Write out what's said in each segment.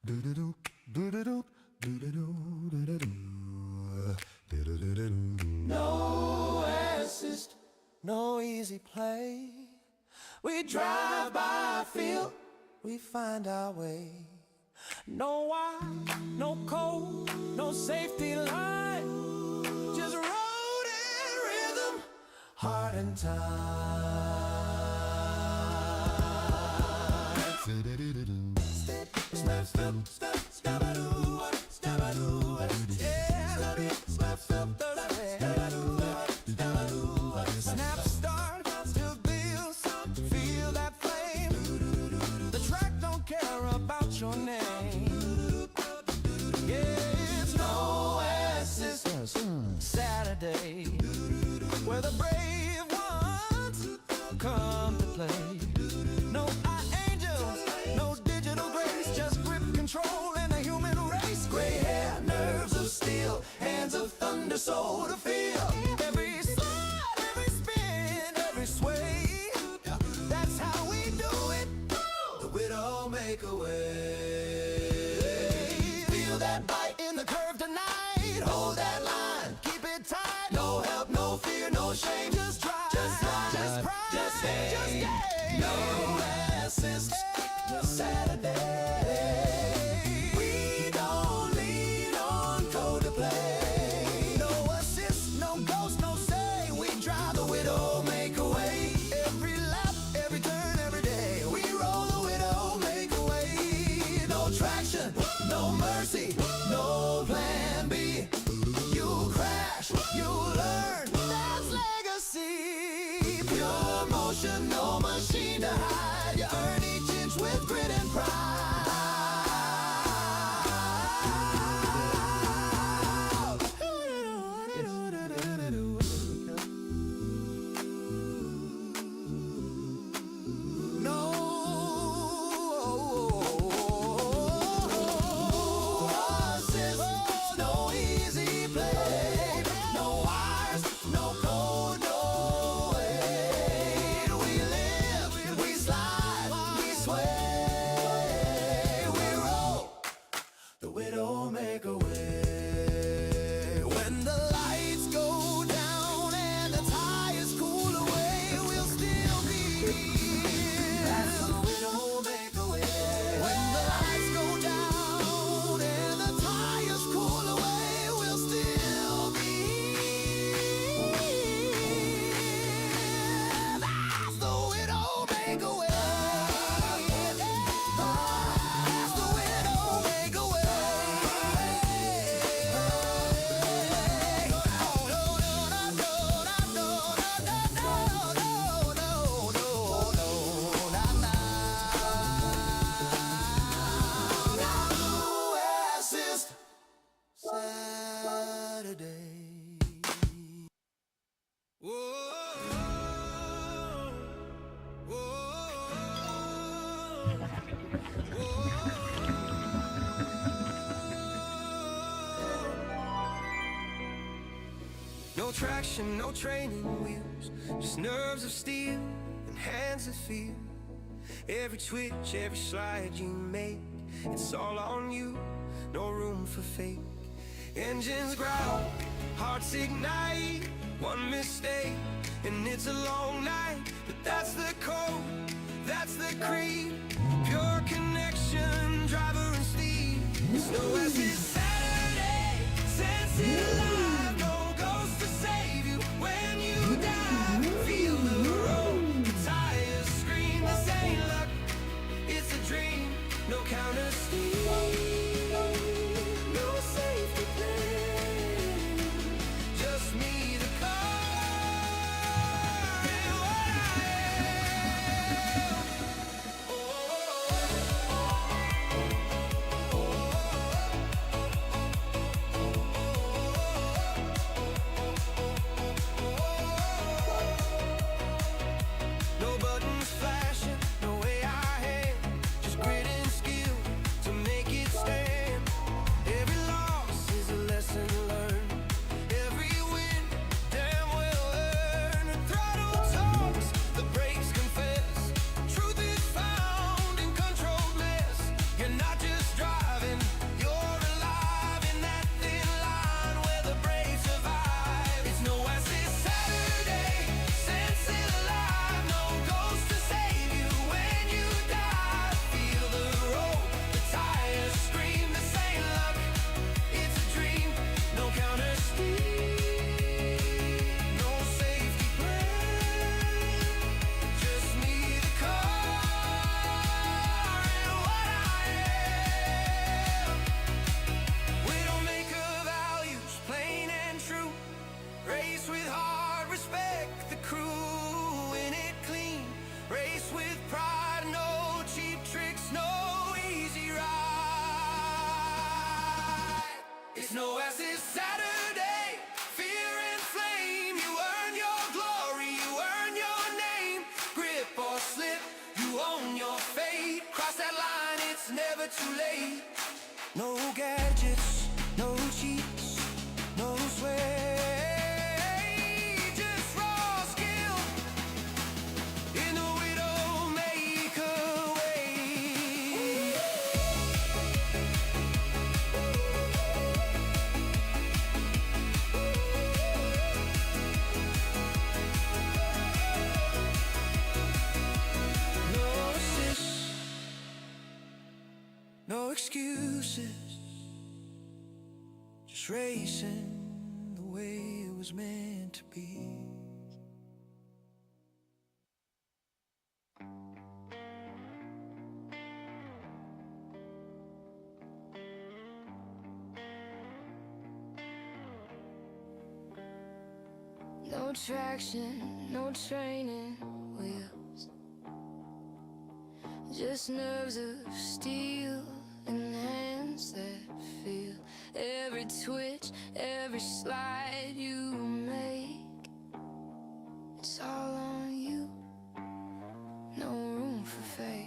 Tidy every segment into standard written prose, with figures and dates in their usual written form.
Do-do-do, do-do-do, do-do-do, do-do-do, do-do-do-do-do. No assist, no easy play. We drive by, feel, we find our way. No wire, no code, no safety line. Just road and rhythm, heart and time. Snap, snap, snap, snap-a-doo, snap-a-doo, yeah. Snap, snap, snap, start, still builds, feel that flame. The track don't care about your name. Yeah, it's no assist Saturday, where the brave ones come to play. No angels, no digital grace, just grip control and a human race. Gray hair, nerves of steel, hands of thunder, soul to feel. Every slide, every spin, every sway. That's how we do it. The Widdowmaker way. Feel that bite in the curve tonight. Hold that line, keep it tight. No help, no fear, no shame. Just try, just ride, just pride, just stay, just stay. No assist, no Saturday. We don't lean on code to play. No assist, no ghost, no say. We drive the Widdowmaker way. Every lap, every turn, every day. We roll the Widdowmaker way. No traction, no mercy, no plan B. You crash, you learn. That's legacy. Pure motion, no machine to hide. You earn each inch with grit and pride. No assist, no easy play. No wires, no code, no wait. We live, we slide, we sway. We roll the Widdowmaker way. When the lights go down and the tires cool away, we'll still be here. That's the Widdowmaker way. When the lights go down and the tires cool away, we'll still be here. That's the Widdowmaker way. That's the Widdowmaker way. Oh, no, no, no, no, no, no, no, no, no, no, no, no, assist Saturday. No traction, no training wheels, just nerves of steel and hands that feel. Every twitch, every slide you make, it's all on you, no room for fake. Engines growl, hearts ignite, one mistake and it's a long night. But that's the code, that's the creed, pure connection, driver and steed. So as this Saturday sets it alive, no ghost to save you when you die. Feel the road, the tires scream, this ain't luck, it's a dream. No counter steam, no safety plan, just me, the car, and what I am. Oh, excuses, just racing the way it was meant to be. No traction, no training wheels, just nerves of steel and hands that feel every twitch, every slide you make. It's all on you, no room for fake.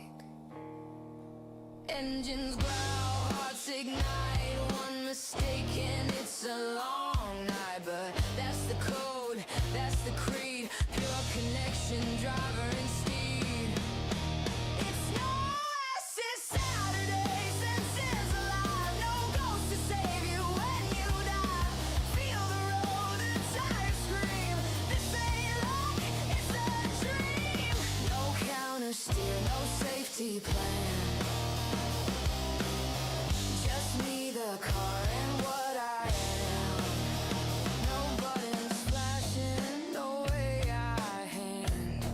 Engines growl, hearts ignite, one mistake and it's a long night. But that's the code, that's the creed, pure connection, driver and steed. It's no less, it's Saturday, senses alive, no ghost to save you when you die. Feel the road, the tires scream, this ain't luck, it's a dream. No counter steer, no safety plan, just me, the car, and what I am. No buttons flashing, no way I hand,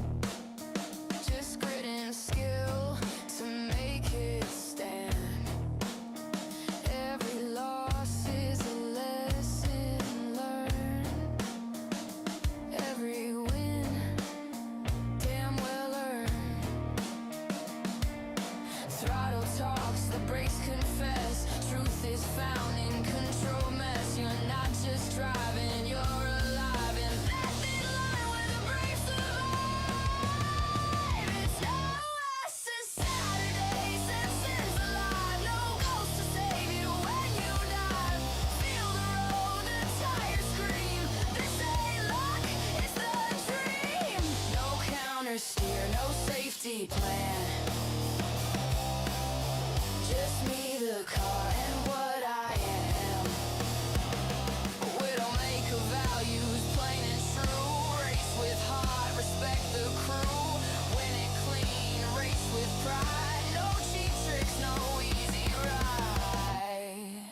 just grit and skill to make it stand. Every loss is a lesson learned, every win damn well earned. Throttle talks, the brakes confess, truth is found in control mess. You're not just driving, you're alive in that thin line where the brave survive. It's no less than Saturday, senses alive, no ghost to save you when you dive. Feel the road, the tires scream, this ain't luck, it's the dream. No counter steer, no safety plan, just me, the car, and what I am. Widdowmaker values, plain and true. Race with heart, respect the crew. Win it clean, race with pride. No cheap tricks, no easy ride.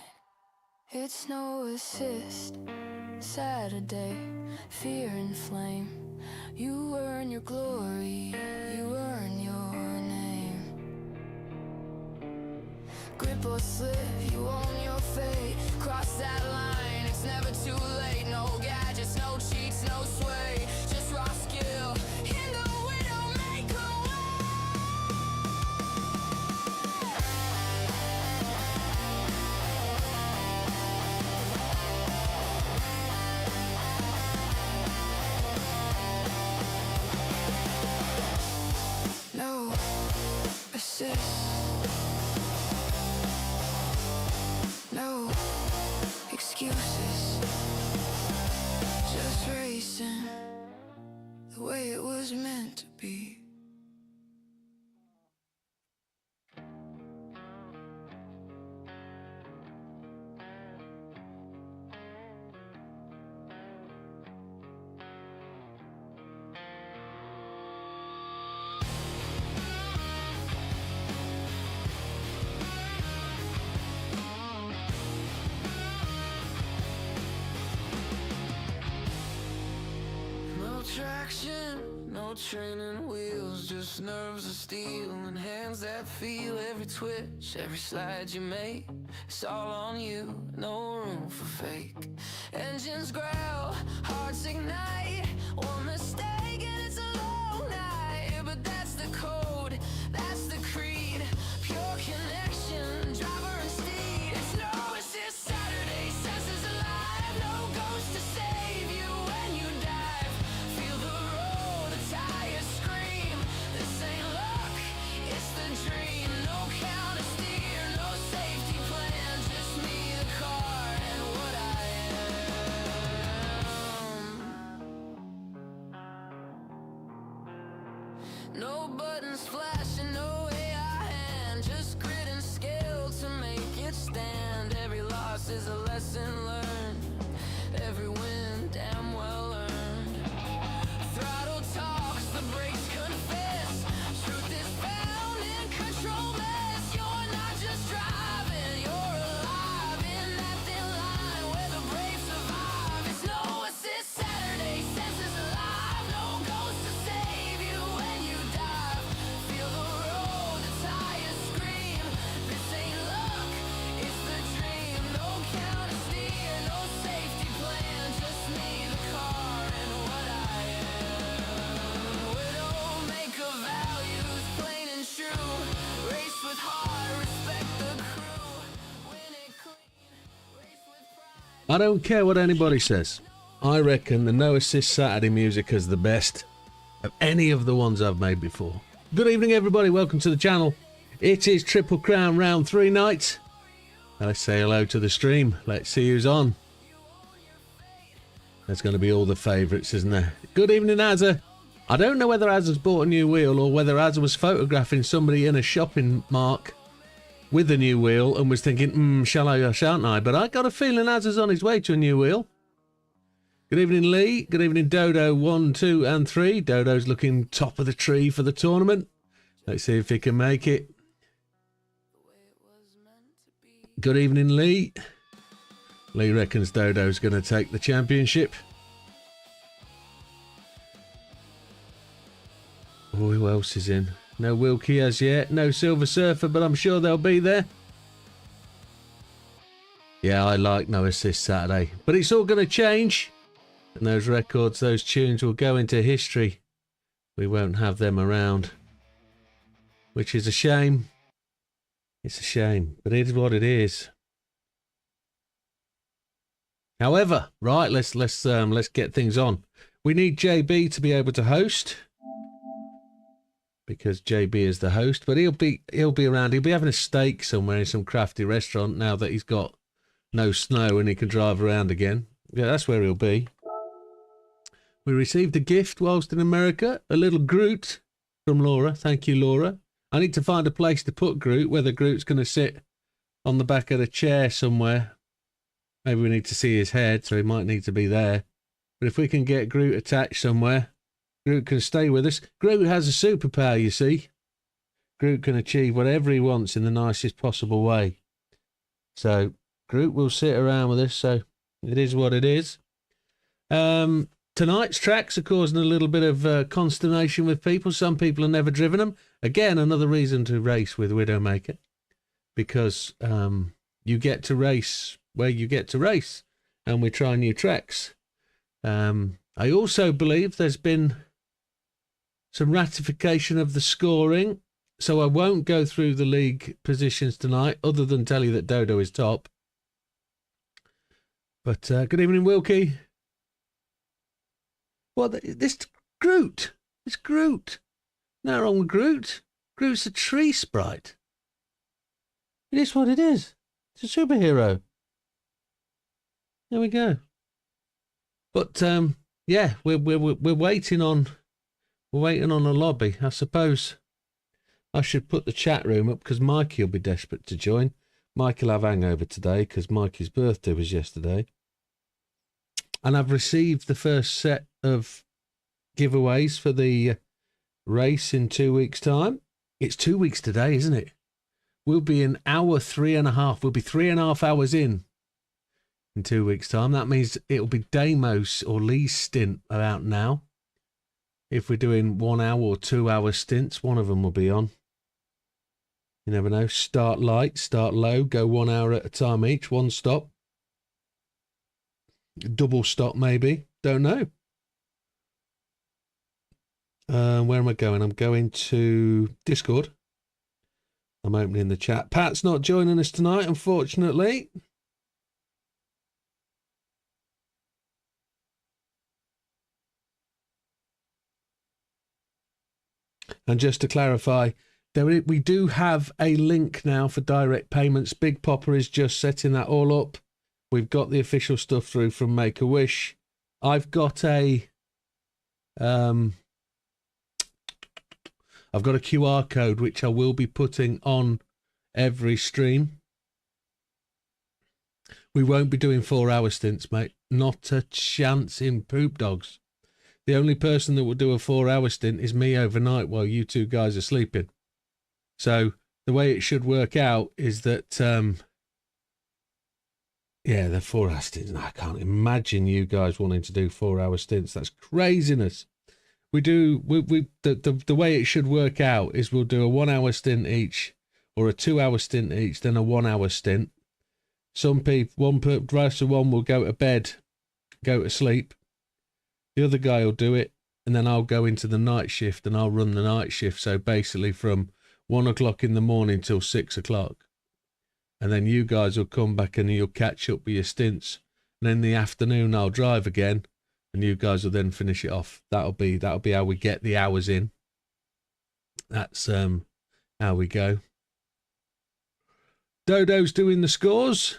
It's no assist, Saturday, fear and flame. You earn your glory, you earn your name. Grip or slip, you own your fate. Cross that line, it's never too late. No gadgets, no cheats, no sway, just raw skill in the Widdowmaker way. No assist, no excuses, just racing the way it was meant to be. No traction, no training wheels, just nerves of steel and hands that feel every twitch, every slide you make. It's all on you, no room for fake. Engines growl, hearts ignite, one mistake and it's a long night. But that's the code, that's the creed, pure connection, driver and steed. It's no, it's this Saturday, senses alive, no ghost to save you when you dive. Feel the road, the tires scream, this ain't luck, it's the dream. No counter steer, no safety plan, just me, the car, and what I am. No buttons flashing, no AI hand, just grit and skill to make it stand. Every loss is a lesson learned, every win damn well earned. Throttle talks, the brakes confess, truth is found in control mess. You're not just driving, I don't care what anybody says. I reckon the No Assist Saturday music is the best of any of the ones I've made before. Good evening, everybody. Welcome to the channel. It is Triple Crown round 3 nights. Let's say hello to the stream. Let's see who's on. There's going to be all the favourites, isn't there? Good evening, Azza. I don't know whether Azza's bought a new wheel or whether Azza was photographing somebody in a shopping mark with a new wheel and was thinking, shall I or shan't I? But I got a feeling Azza's on his way to a new wheel. Good evening, Lee. Good evening, Dodo 1, 2 and 3. Dodo's looking top of the tree for the tournament. Let's see if he can make it. Good evening, Lee. Lee reckons Dodo's going to take the championship. Oh, who else is in? No Wilkie as yet. No Silver Surfer, but I'm sure they'll be there. Yeah, I like No Assist Saturday. But it's all going to change. And those records, those tunes will go into history. We won't have them around. Which is a shame. It's a shame. But it is what it is. However, right, let's get things on. We need JB to be able to host. Because JB is the host, but he'll be around. He'll be having a steak somewhere in some crafty restaurant now that he's got no snow and he can drive around again. Yeah, that's where he'll be. We received a gift whilst in America, a little Groot from Laura. Thank you, Laura. I need to find a place to put Groot, whether Groot's going to sit on the back of the chair somewhere. Maybe we need to see his head, so he might need to be there. But if we can get Groot attached somewhere, Groot can stay with us. Groot has a superpower, you see. Groot can achieve whatever he wants in the nicest possible way. So Groot will sit around with us, so it is what it is. Tonight's tracks are causing a little bit of consternation with people. Some people have never driven them. Again, another reason to race with Widdowmaker. Because you get to race where you get to race. And we try new tracks. I also believe there's been some ratification of the scoring, so I won't go through the league positions tonight, other than tell you that Dodo is top. But good evening, Wilkie. Well, this Groot. It's Groot. No wrong with Groot. Groot's a tree sprite. It is what it is. It's a superhero. There we go. But yeah, we're waiting on. We're waiting on a lobby. I suppose I should put the chat room up because Mikey will be desperate to join. Mikey will have hangover today because Mikey's birthday was yesterday. And I've received the first set of giveaways for the race in 2 weeks' time. It's 2 weeks today, isn't it? We'll be in hour 3.5. We'll be 3.5 hours in 2 weeks' time. That means it'll be Damos or Lee's stint about now. If we're doing 1 hour or 2 hour stints, one of them will be on. You never know. Start light, start low, go 1 hour at a time each, one stop. Double stop maybe. Don't know. Where am I going? I'm going to Discord. I'm opening the chat. Pat's not joining us tonight, unfortunately. And just to clarify, we do have a link now for direct payments. Big Popper is just setting that all up. We've got the official stuff through from Make-A-Wish. I've got a QR code which I will be putting on every stream. We won't be doing 4 hour stints, mate. Not a chance in poop dogs. The only person that will do a 4 hour stint is me overnight while you two guys are sleeping. So the way it should work out is that, yeah, the 4 hour stints. I can't imagine you guys wanting to do 4 hour stints. That's craziness. The way it should work out is we'll do a 1 hour stint each or a 2 hour stint each, then a 1 hour stint. Some people, one will go to bed, go to sleep. The other guy will do it, and then I'll go into the night shift and I'll run the night shift. So basically from 1 o'clock in the morning till 6 o'clock. And then you guys will come back and you'll catch up with your stints. And in the afternoon, I'll drive again, and you guys will then finish it off. That'll be how we get the hours in. That's how we go. Dodo's doing the scores.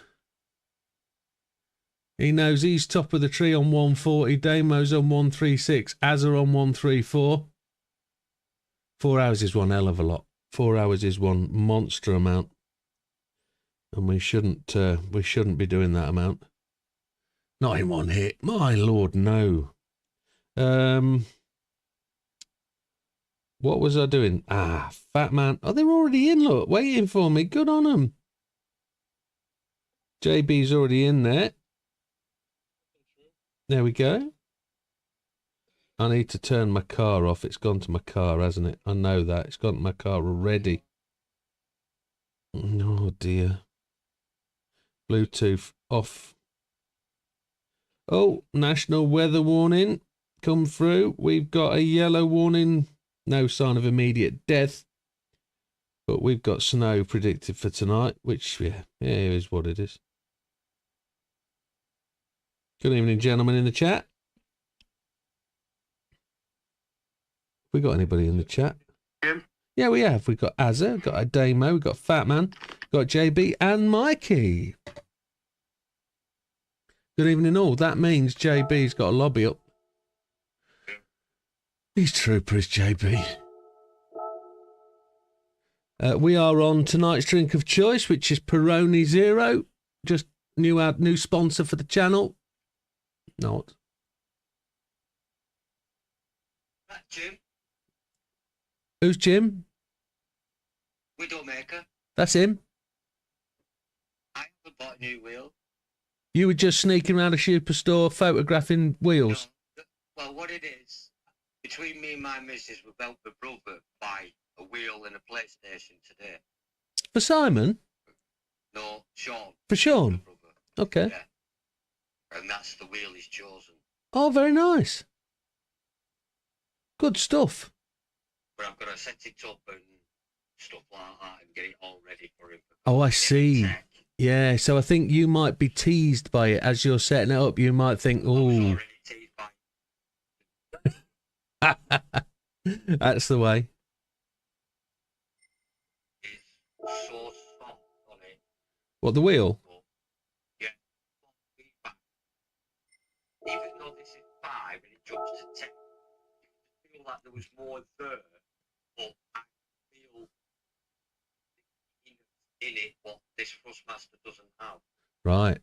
He knows he's top of the tree on 140. Damo's on 136. Azza on 134. 4 hours is one hell of a lot. 4 hours is one monster amount, and we shouldn't be doing that amount. Not in one hit. My lord, no. What was I doing? Ah, Fat Man. Oh, they're already in, look, waiting for me. Good on them. JB's already in there. There we go. I need to turn my car off. It's gone to my car, hasn't it? I know that. It's gone to my car already. Oh, dear. Bluetooth off. Oh, national weather warning come through. We've got a yellow warning. No sign of immediate death. But we've got snow predicted for tonight, which, yeah, is what it is. Good evening, gentlemen in the chat. We got anybody in the chat? Yeah, we have. We've got Azza, we've got a Damo, we've got Fat Man, we've got JB and Mikey. Good evening all. That means JB's got a lobby up. He's trooper, is JB. We are on tonight's drink of choice, which is Peroni Zero. Just new sponsor for the channel. Not. That Jim. Who's Jim? Widdowmaker. That's him. I haven't bought a new wheel. You were just sneaking around a superstore photographing wheels. No, well, what it is, between me and my missus, we've helped my brother buy a wheel and a PlayStation today. For Simon? No, Sean. For Sean? My brother. Okay. Yeah. And that's the wheel he's chosen. Oh, very nice. Good stuff. But I've got to set it up and stuff like that and get it all ready for him. Oh, I see. Tech. Yeah, so I think you might be teased by it as you're setting it up. You might think, I was oh, already teased by that's the way. it's so soft on it. What, the wheel? But, yeah. Feedback. Even though this is 5 and it jumps to 10, I feel like there was more there, but I feel in it what this Thrustmaster doesn't have. Right.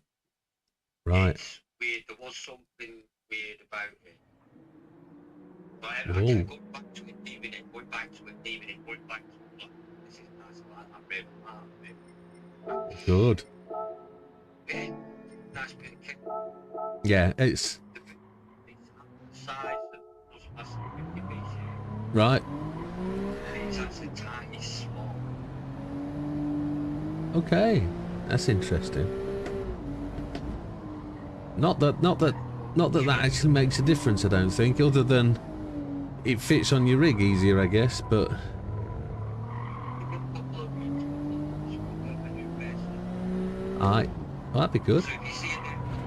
Right. It's weird. There was something weird about it. But I Ooh. kept going back to it, leaving it, going back to it, leaving it, going back to it. Like, this is nice. I like that red part of it. Good. Yeah, nice bit of kick. Yeah, it's The size of the Thrustmaster 50cc. right. It's actually tiny, small. Okay. That's interesting. Not that actually makes a difference, I don't think, other than it fits on your rig easier, I guess, but You've got a couple of weeks for a new base. aye. Well, that'd be good. So if you see it,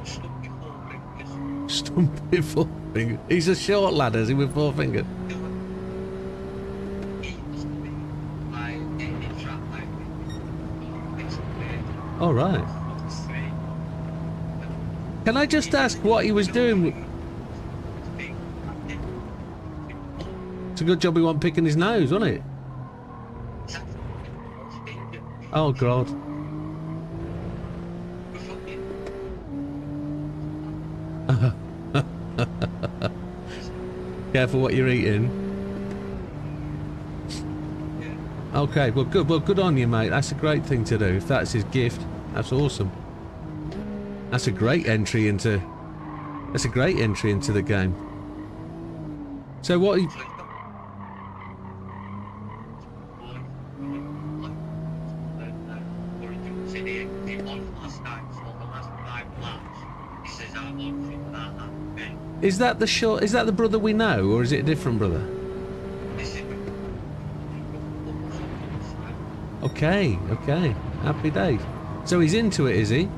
stuck your 4 fingers. Stump with 4 fingers. He's a short lad, is he, with 4 fingers? All right. Can I just ask what he was doing? It's a good job he wasn't picking his nose, wasn't it? Oh, God. Careful what you're eating. Okay, well, good on you, mate. That's a great thing to do. If that's his gift, that's awesome. That's a great entry into. That's a great entry into the game. So what? Is that the short? Is that the brother we know, or is it a different brother? Okay, okay. Happy days. So he's into it, is he?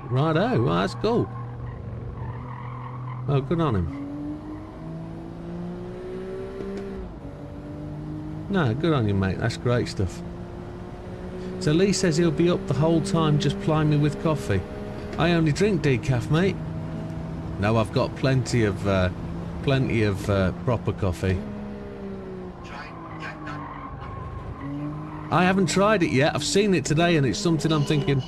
Righto, well, that's cool. Well, good on him. No, good on you, mate. That's great stuff. So Lee says he'll be up the whole time just plying me with coffee. I only drink decaf, mate. No, I've got plenty of proper coffee. I haven't tried it yet. I've seen it today and it's something I'm thinking.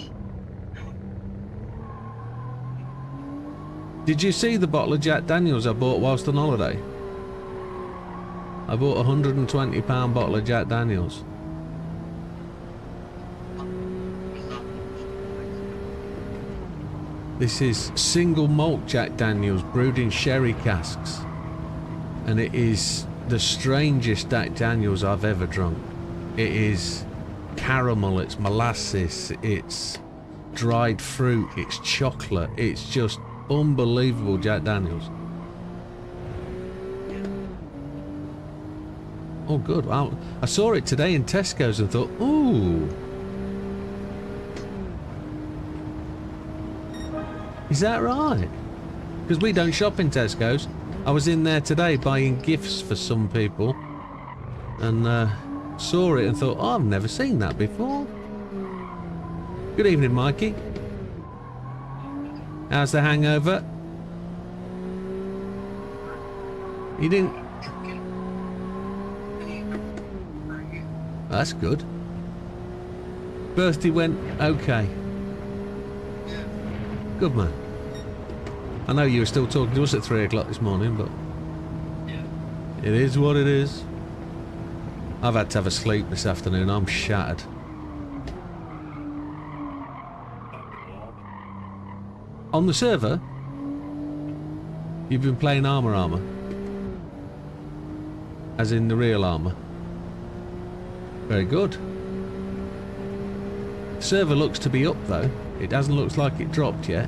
Did you see the bottle of Jack Daniels I bought whilst on holiday? I bought a £120 bottle of Jack Daniels. This is single malt Jack Daniels brewed in sherry casks. And it is the strangest Jack Daniels I've ever drunk. It is caramel, it's molasses, it's dried fruit, it's chocolate. It's just unbelievable Jack Daniels. Oh good, well, I saw it today in Tesco's and thought, ooh. Is that right? Because we don't shop in Tesco's. I was in there today buying gifts for some people and saw it and thought, oh, I've never seen that before. Good evening, Mikey. How's the hangover? You didn't... That's good. Birthday went okay. Good man. I know you were still talking to us at 3 o'clock this morning, but it is what it is. I've had to have a sleep this afternoon. I'm shattered. On the server? You've been playing Armour? As in the real Armour? Very good. The server looks to be up though. It doesn't look like it dropped yet.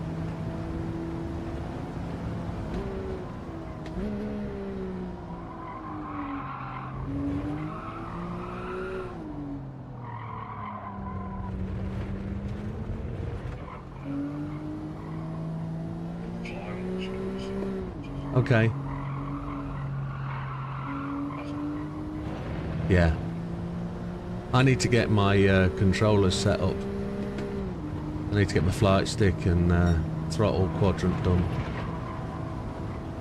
Okay. Yeah. I need to get my controllers set up. I need to get my flight stick and throttle quadrant done.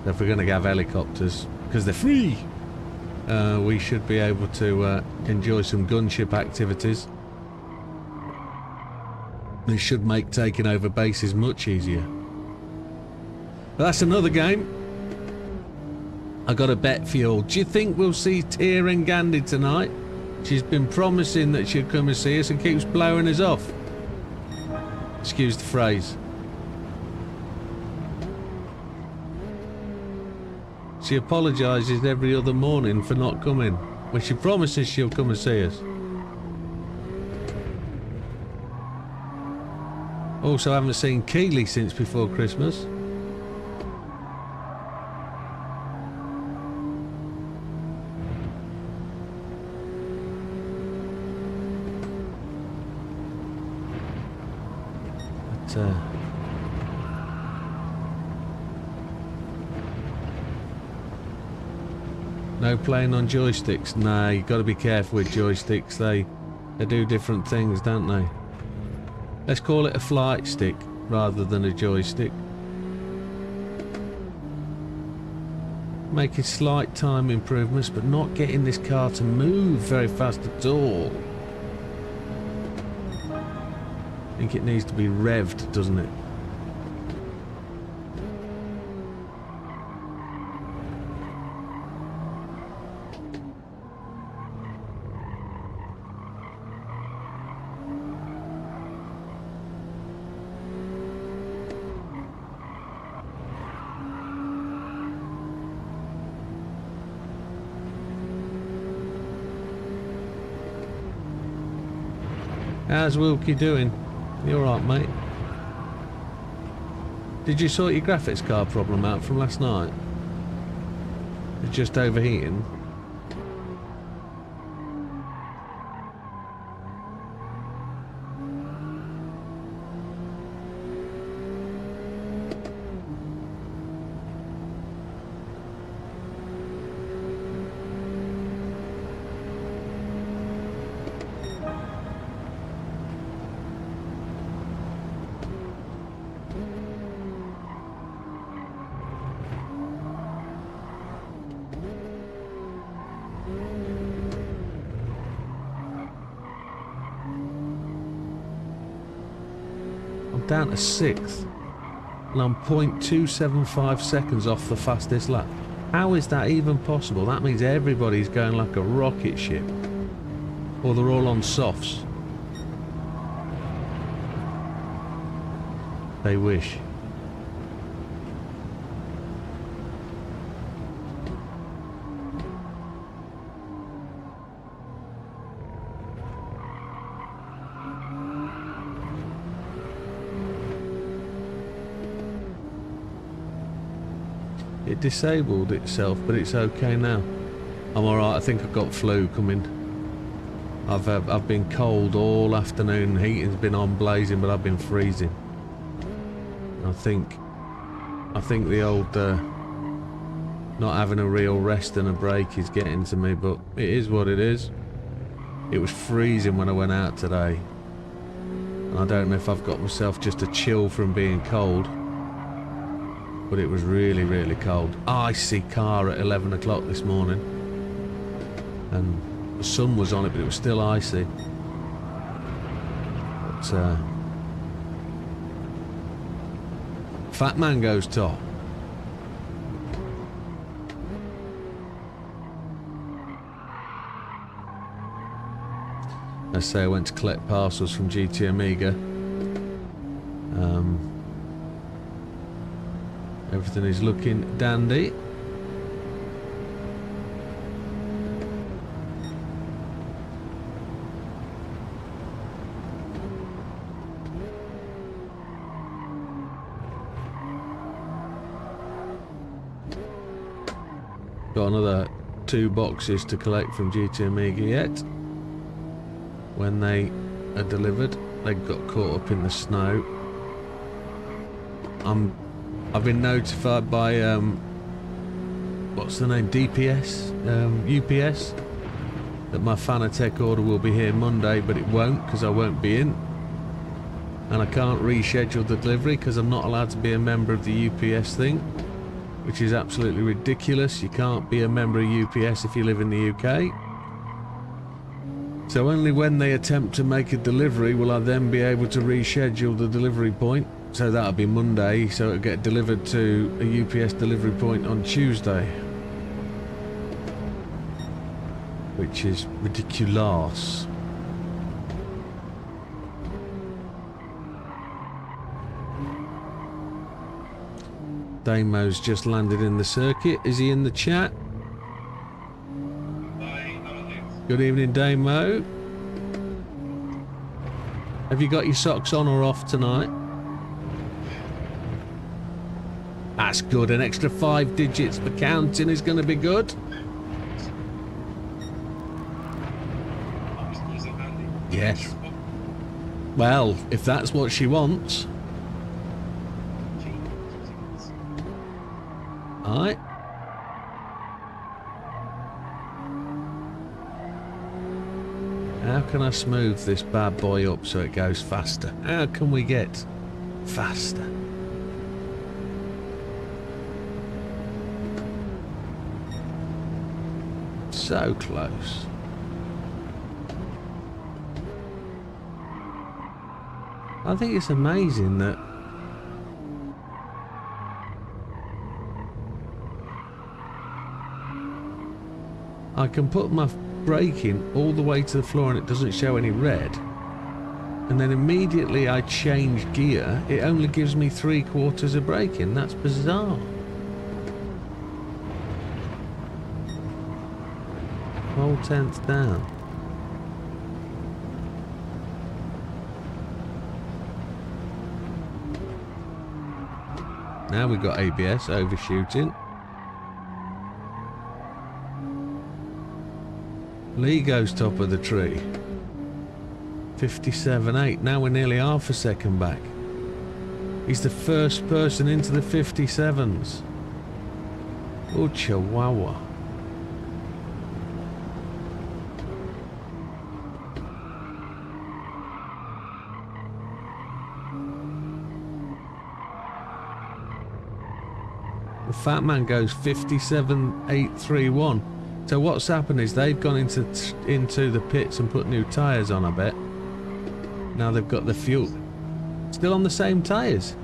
If we're going to have helicopters, because they're free, we should be able to enjoy some gunship activities. This should make taking over bases much easier. But that's another game. I got a bet for you all. Do you think we'll see Tia and Gandhi tonight? She's been promising that she'll come and see us and keeps blowing us off. Excuse the phrase. She apologises every other morning for not coming, when she promises she'll come and see us. Also, I haven't seen Keeley since before Christmas. No playing on joysticks. Nah, you got to be careful with joysticks. They do different things, don't they? Let's call it a flight stick rather than a joystick. Making slight time improvements, but not getting this car to move very fast at all. I think it needs to be revved, doesn't it? How's Wilkie doing? You alright, mate? Did you sort your graphics card problem out from last night? It's just overheating. I'm down to 6th. And I'm 0.275 seconds off the fastest lap. How is that even possible? That means everybody's going like a rocket ship. Or they're all on softs. They wish. It disabled itself, but it's okay now. I'm alright. I think I've got flu coming. I've been cold all afternoon. Heating's been on blazing, but I've been freezing. I think the old not having a real rest and a break is getting to me, but it is what it is. It was freezing when I went out today. And I don't know if I've got myself just a chill from being cold. But it was really, really cold. Icy car at 11 o'clock this morning. And the sun was on it, but it was still icy. But, Fat man goes top. I say I went to collect parcels from GT Amiga. Everything is looking dandy. Got another 2 boxes to collect from GT Amiga yet. When they are delivered, they got caught up in the snow. I've been notified by what's the name, DPS, UPS, that my Fanatec order will be here Monday, but it won't because I won't be in, and I can't reschedule the delivery because I'm not allowed to be a member of the UPS thing, which is absolutely ridiculous. You can't be a member of UPS if you live in the UK. So only when they attempt to make a delivery will I then be able to reschedule the delivery point. So that'll be Monday, so it'll get delivered to a UPS delivery point on Tuesday. Which is ridiculous. Damo's just landed in the circuit. Is he in the chat? Good evening, Damo. Have you got your socks on or off tonight? That's good. An extra 5 digits for counting is going to be good. Yes. Well, if that's what she wants. Alright. How can I smooth this bad boy up so it goes faster? How can we get faster? So close. I think it's amazing that I can put my braking all the way to the floor and it doesn't show any red, and then immediately I change gear, it only gives me 3/4 of braking. That's bizarre. Whole 10th down. Now we've got ABS overshooting. Lee goes top of the tree. 57.8. Now we're nearly half a second back. He's the first person into the 57s. Oh, Chihuahua. The fat man goes 57.831. So what's happened is they've gone into the pits and put new tyres on, I bet. Now they've got the fuel Still on the same tyres.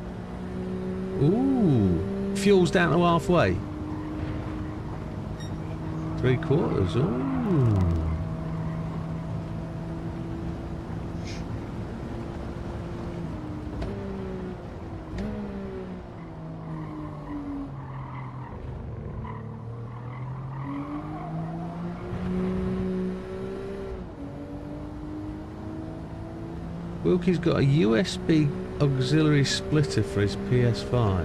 Ooh. Fuel's down to halfway. 3/4. Ooh. Wilkie's got a USB auxiliary splitter for his PS5.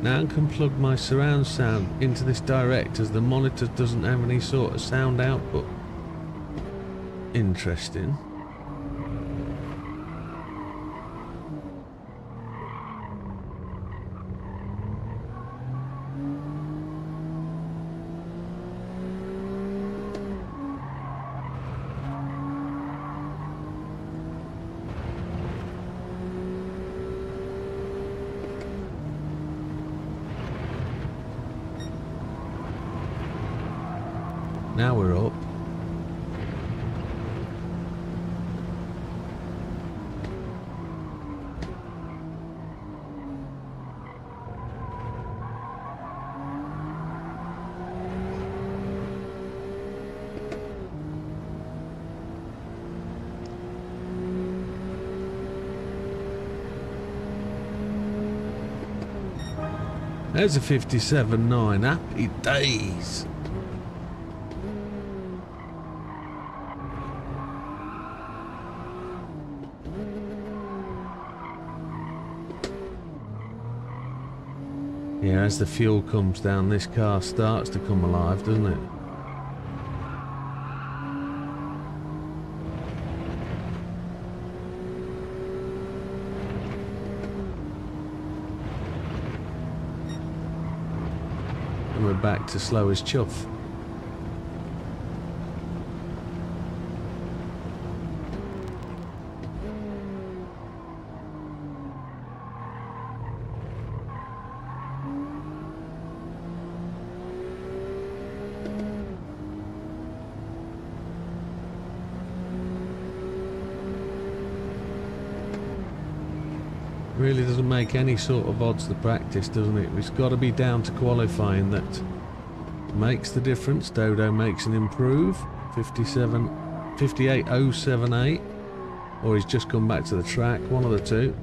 Now I can plug my surround sound into this direct as the monitor doesn't have any sort of sound output. Interesting. Now we're up. There's a 57.9. Happy days. Yeah, as the fuel comes down, this car starts to come alive, doesn't it? And we're back to slow as chuff. Really doesn't make any sort of odds the practice, doesn't it? It's got to be down to qualifying that makes the difference. Dodo makes an improve. 58.078, or he's just come back to the track, one of the two.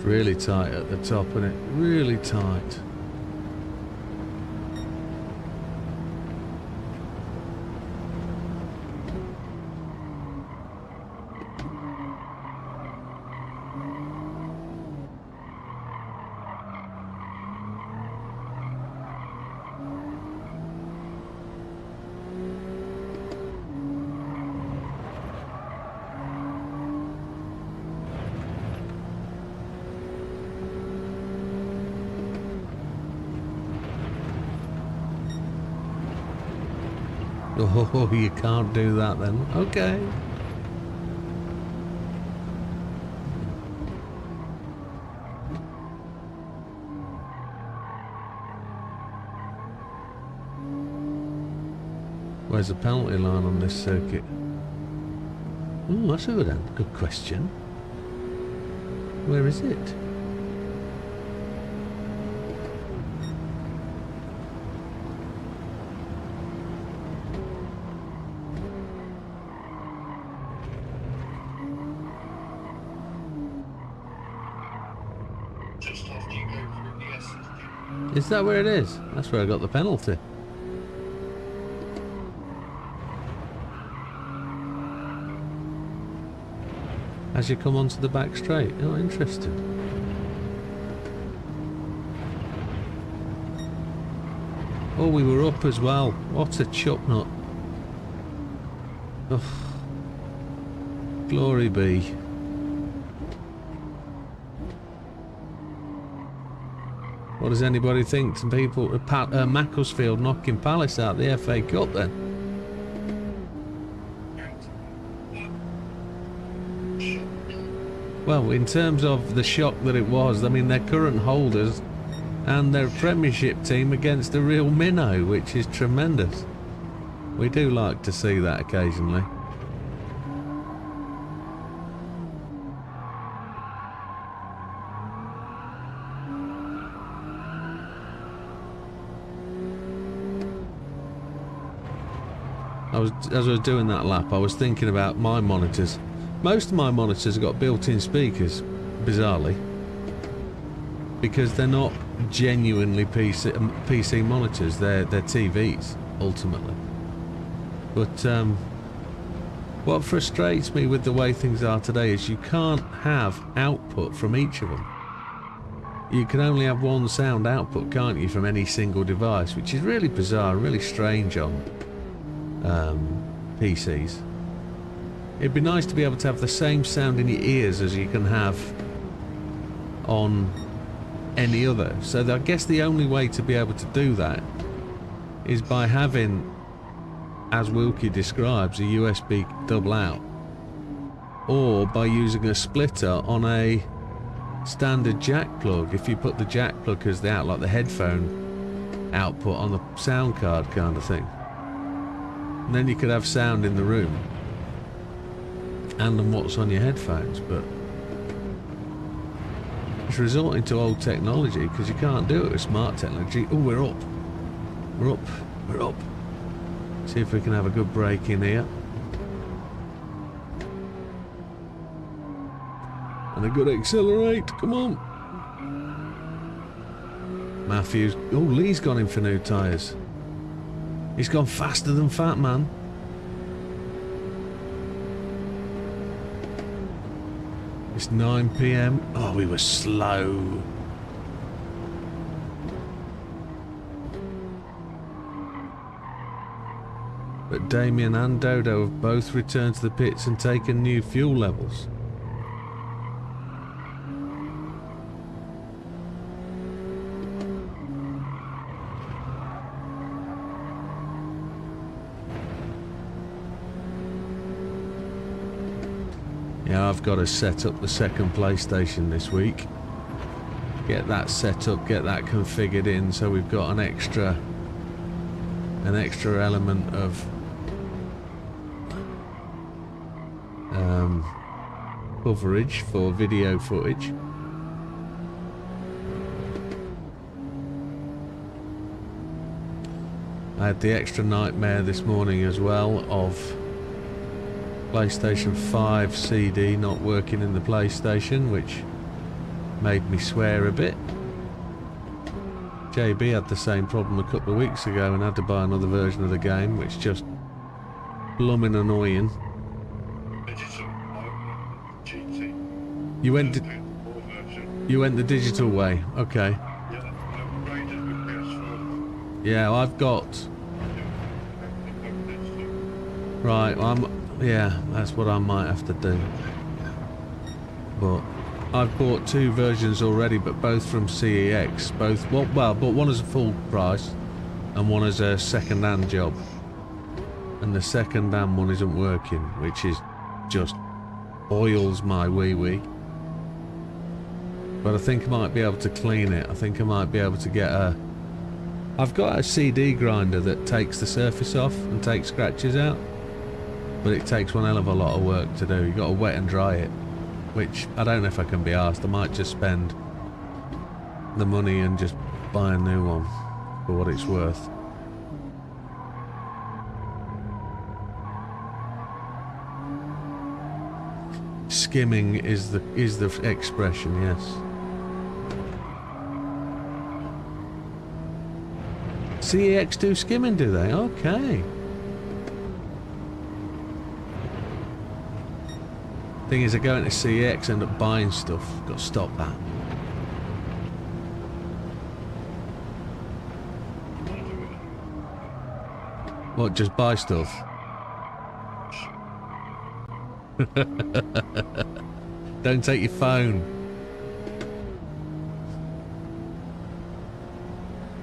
Really tight at the top, isn't it? Really tight. Oh, you can't do that then. Okay. Where's the penalty line on this circuit? Oh, that's a good question. Where is it? Just after you go through the SSD. Is that where it is? That's where I got the penalty. As you come onto the back straight. Oh, interesting. Oh, we were up as well. What a chuck nut. Oh, glory be. What does anybody think to people at Macclesfield knocking Palace out the FA Cup then? Well, in terms of the shock that it was, I mean, their current holders and their Premiership team against a real minnow, which is tremendous. We do like to see that occasionally. As I was doing that lap, I was thinking about my monitors. Most of my monitors have got built-in speakers, bizarrely, because they're not genuinely PC monitors. They're TVs ultimately. But what frustrates me with the way things are today is you can't have output from each of them. You can only have one sound output, can't you, from any single device, which is really bizarre, really strange on PCs. It'd be nice to be able to have the same sound in your ears as you can have on any other. So I guess the only way to be able to do that is by having, as Wilkie describes, a USB double out, or by using a splitter on a standard jack plug. If you put the jack plug as the out, like the headphone output on the sound card kind of thing, and then you could have sound in the room and on what's on your headphones. But it's resorting to old technology because you can't do it with smart technology. Oh, we're up. We're up. We're up. See if we can have a good break in here. And a good accelerate. Come on. Matthews. Oh, Lee's gone in for new tyres. He's gone faster than Fat Man. It's 9 PM. Oh, we were slow. But Damien and Dodo have both returned to the pits and taken new fuel levels. Yeah, I've got to set up the second PlayStation this week. Get that set up, get that configured in, so we've got an extra element of coverage for video footage. I had the extra nightmare this morning as well of PlayStation 5 CD not working in the PlayStation, which made me swear a bit. JB had the same problem a couple of weeks ago and had to buy another version of the game, which just blooming annoying. You went the digital way, okay. Yeah, I've got. Right, yeah, that's what I might have to do. But I've bought two versions already, but both from CEX. Both, well, but one is a full price, and one is a second-hand job. And the second-hand one isn't working, which is just boils my wee-wee. But I think I might be able to clean it. I think I might be able to get a... I've got a CD grinder that takes the surface off and takes scratches out. But it takes one hell of a lot of work to do. You've got to wet and dry it. Which, I don't know if I can be arsed. I might just spend the money and just buy a new one for what it's worth. Skimming is the expression, yes. CEX do skimming, do they? Okay. Thing is, I go into CEX, end up buying stuff. Got to stop that. What, just buy stuff? Don't take your phone.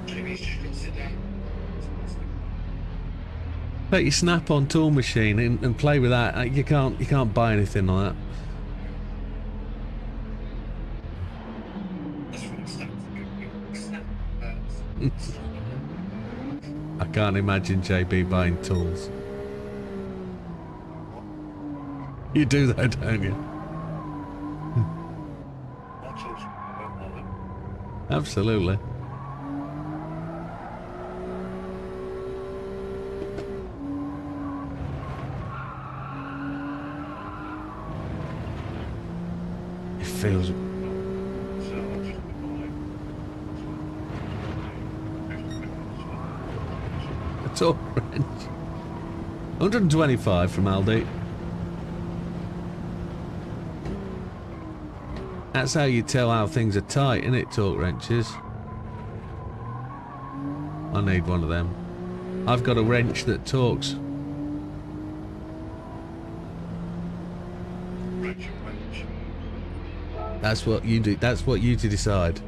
Maybe it's just been sit down. Take your snap-on tool machine and play with that. You can't buy anything on that. That's what it starts to do. I can't imagine JB buying tools. You do that, don't you? Absolutely. It feels... a torque wrench. 125 from Aldi. That's how you tell how things are tight, isn't it, torque wrenches? I need one of them. I've got a wrench that torques. That's what you do. That's what you to decide.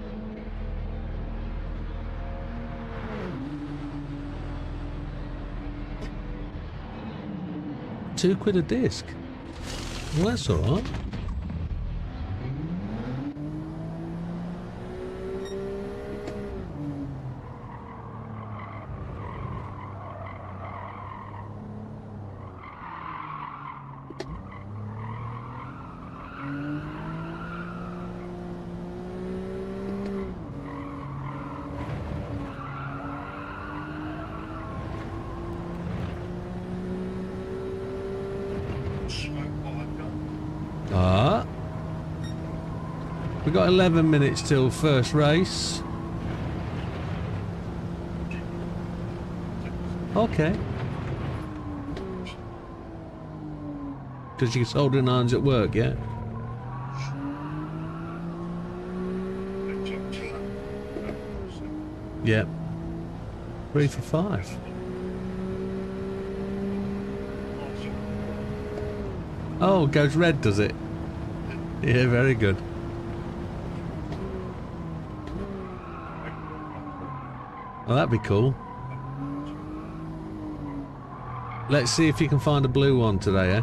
£2 a disc. Well, that's all right. We've got 11 minutes till first race. Okay. Because you're soldering irons at work, yeah? Yep. 3 for 5. Oh, it goes red, does it? Yeah, very good. Oh, that'd be cool. Let's see if you can find a blue one today, eh?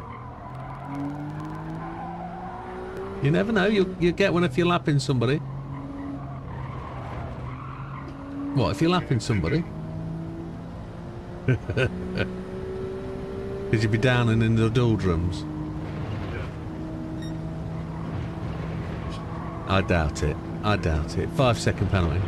You never know, you'll get one if you're lapping somebody. What, if you're lapping somebody? Because you'd be down and in the doldrums. I doubt it. I doubt it. 5-second penalty.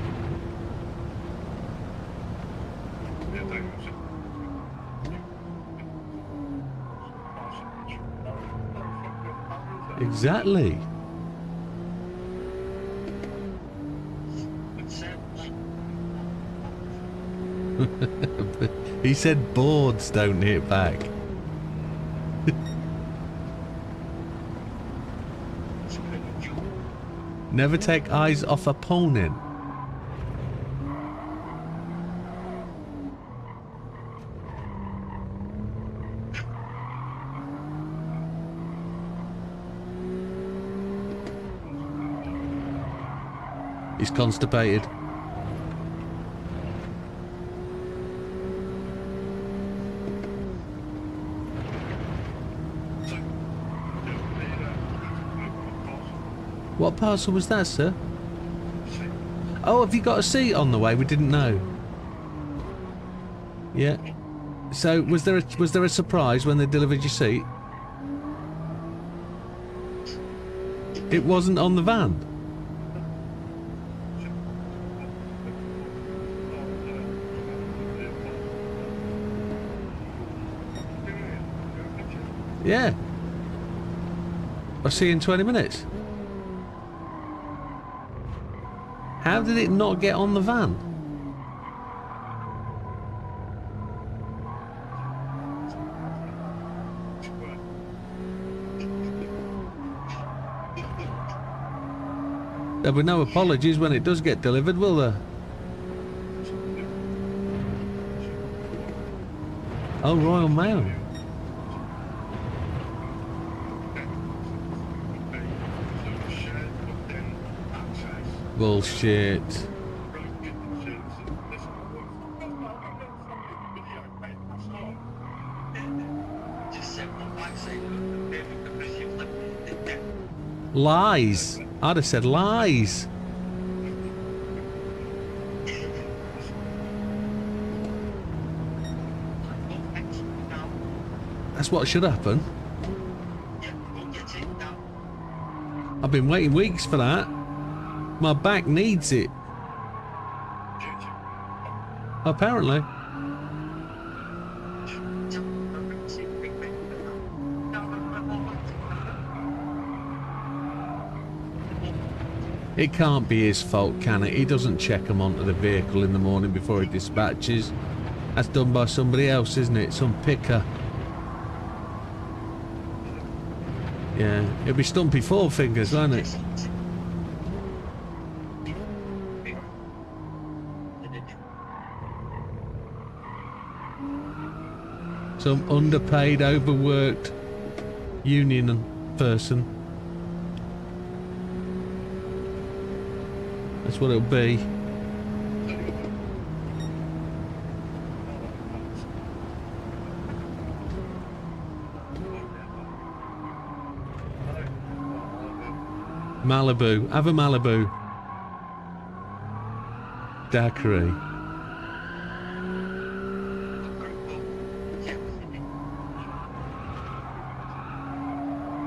Exactly. He said boards don't hit back. Never take eyes off opponent. He's constipated. What parcel was that, sir? Oh, have you got a seat on the way? We didn't know. Yeah. So, was there a surprise when they delivered your seat? It wasn't on the van. Yeah. I'll see you in 20 minutes. How did it not get on the van? There'll be no apologies when it does get delivered, will there? Oh, Royal Mail. Bullshit. Just said, well, like say, because you've lived in the debt. Lies. I'd have said lies. That's what should happen. Yeah, we'll get it now. I've been waiting weeks for that. My back needs it. Apparently. It can't be his fault, can it? He doesn't check them onto the vehicle in the morning before he dispatches. That's done by somebody else, isn't it? Some picker. Yeah, it'll be Stumpy Four Fingers, won't it? Some underpaid, overworked union person. That's what it'll be. Malibu. Have a Malibu. Daiquiri.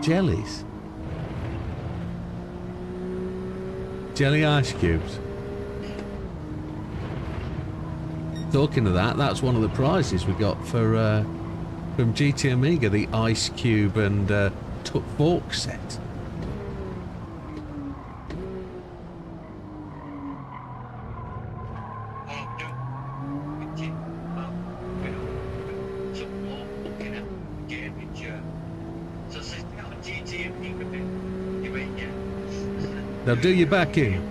Jellies. Jelly ice cubes. Talking of that, that's one of the prizes we got for from GT Amiga, the ice cube and fork set. Now do your back in.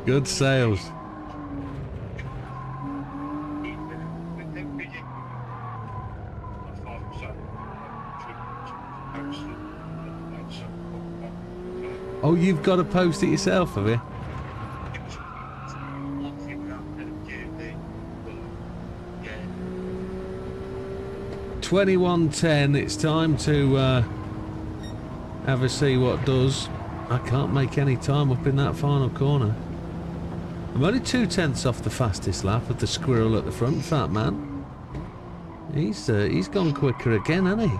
Good sales. Oh, you've got to post it yourself, have you? $21.10. It's time to have a see what does. I can't make any time up in that final corner. I'm only 2/10 off the fastest lap of the squirrel at the front, fat man. He's gone quicker again, hasn't he?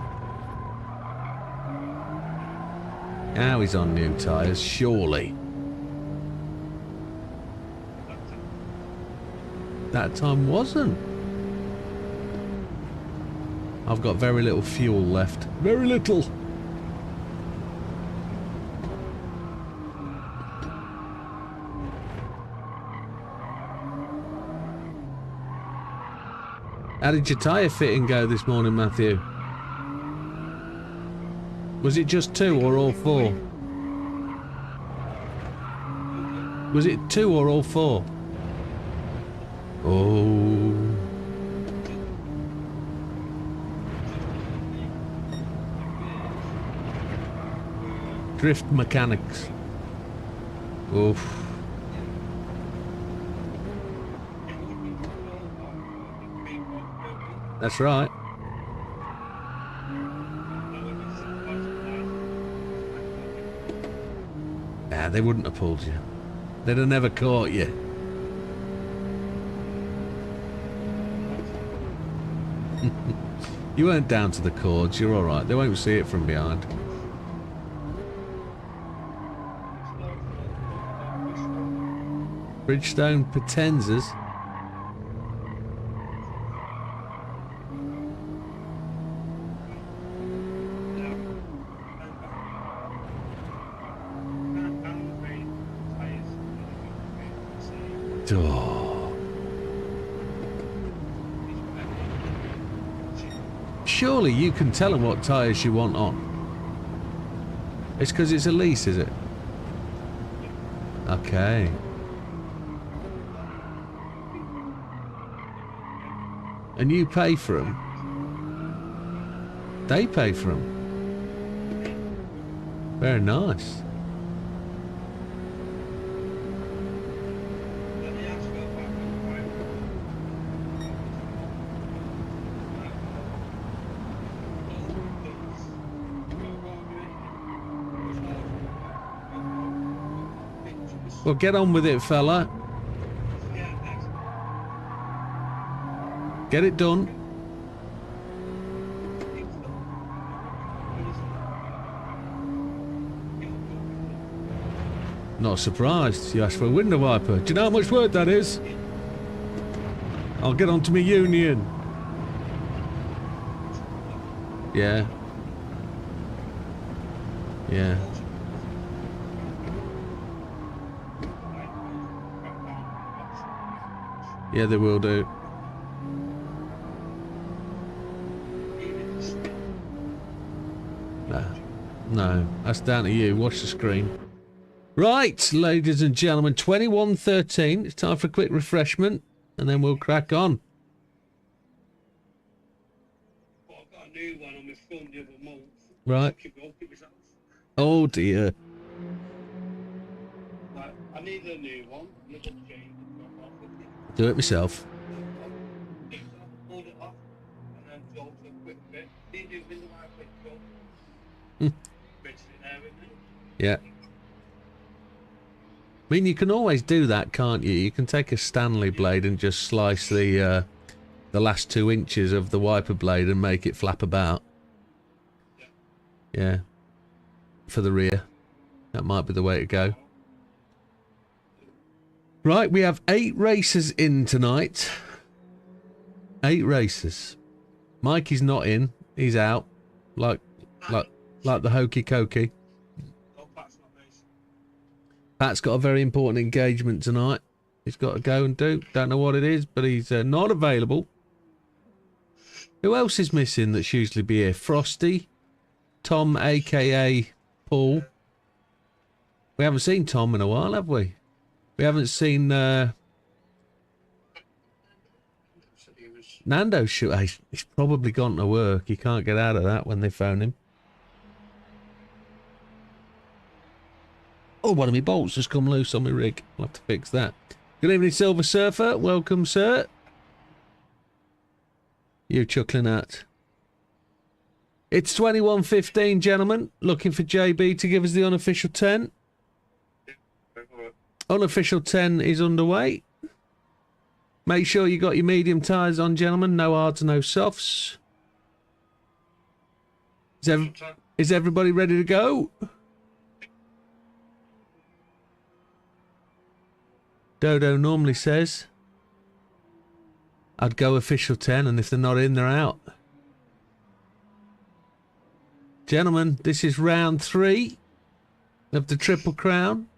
Now he's on new tyres, surely. That time wasn't. I've got very little fuel left. Very little. How did your tyre fitting go this morning, Matthew? Was it just 2 or all 4? Was it 2 or all 4? Oh. Drift mechanics. Oof. That's right. Nah, they wouldn't have pulled you. They'd have never caught you. You weren't down to the cords, you're alright. They won't see it from behind. Bridgestone Potenzas. Oh. Surely you can tell them what tyres you want on. It's because it's a lease, is it? Okay. And you pay for them? They pay for them? Very nice. Well, get on with it, fella. Get it done. Not surprised. You asked for a window wiper. Do you know how much work that is? I'll get on to my union. Yeah. Yeah. Yeah, they will do. No, that's down to you. Watch the screen. Right, ladies and gentlemen, 21:13. It's time for a quick refreshment, and then we'll crack on. Well, I've got a new one on my phone the other month. Right. Oh dear. Like, I need a new one. Little chain. Do it myself. Hold it off, and then go for a quick bit. Didn't do window wiper, go. Bits in there, isn't it? Yeah. I mean, you can always do that, can't you? You can take a Stanley blade and just slice the last 2 inches of the wiper blade and make it flap about. Yeah. For the rear. That might be the way to go. Right, we have 8 races in tonight. 8 races. Mikey's not in. He's out. Like the hokey cokey. Pat's got a very important engagement tonight. He's got to go and do. Don't know what it is, but he's not available. Who else is missing that's usually be here? Frosty, Tom, a.k.a. Paul. We haven't seen Tom in a while, have we? We haven't seen Nando's shoot. He's probably gone to work. He can't get out of that when they phone him. Oh, one of my bolts has come loose on my rig. I'll have to fix that. Good evening, Silver Surfer. Welcome, sir. You chuckling at? It's 21:15, gentlemen. Looking for JB to give us the unofficial 10. Unofficial 10 is underway. Make sure you got your medium tyres on, gentlemen. No hards, no softs. Is everybody ready to go? Dodo normally says I'd go official 10, and if they're not in, they're out. Gentlemen, this is round 3 of the Triple Crown.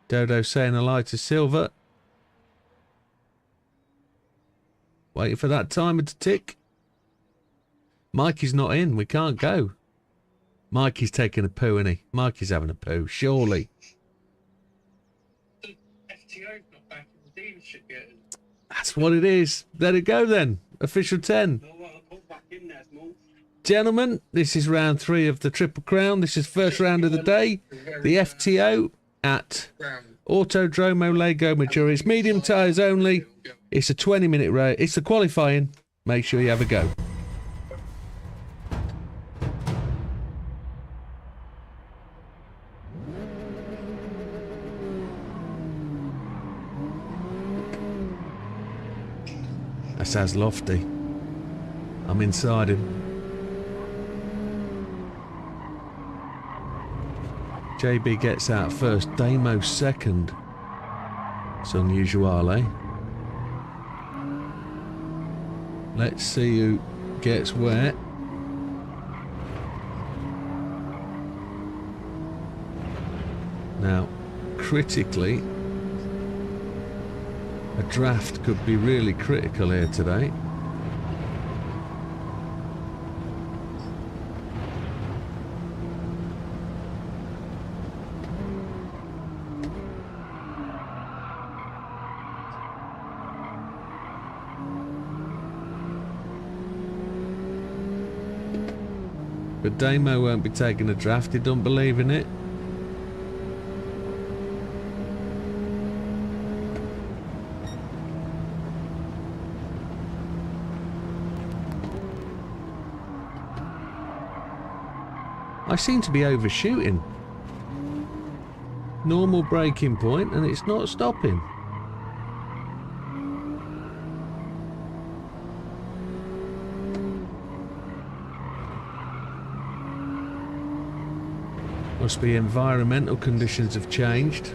Dodo saying hello to Silver. Waiting for that timer to tick. Mikey's not in. We can't go. Mikey's taking a poo, isn't he? Mikey's having a poo, surely. That's what it is. Let it go then. Official 10. Gentlemen, this is round 3 of the Triple Crown. This is first round of the day. The FTO at Autodromo Lego Maggiore. It's medium tyres only. It's a 20-minute race. It's the qualifying. Make sure you have a go. That sounds lofty. I'm inside him. JB gets out first. Damo second. It's unusual, eh? Let's see who gets where. Now, critically, a draft could be really critical here today. But Damo won't be taking a draft, he don't believe in it. I seem to be overshooting. Normal braking point and it's not stopping. Must be environmental conditions have changed.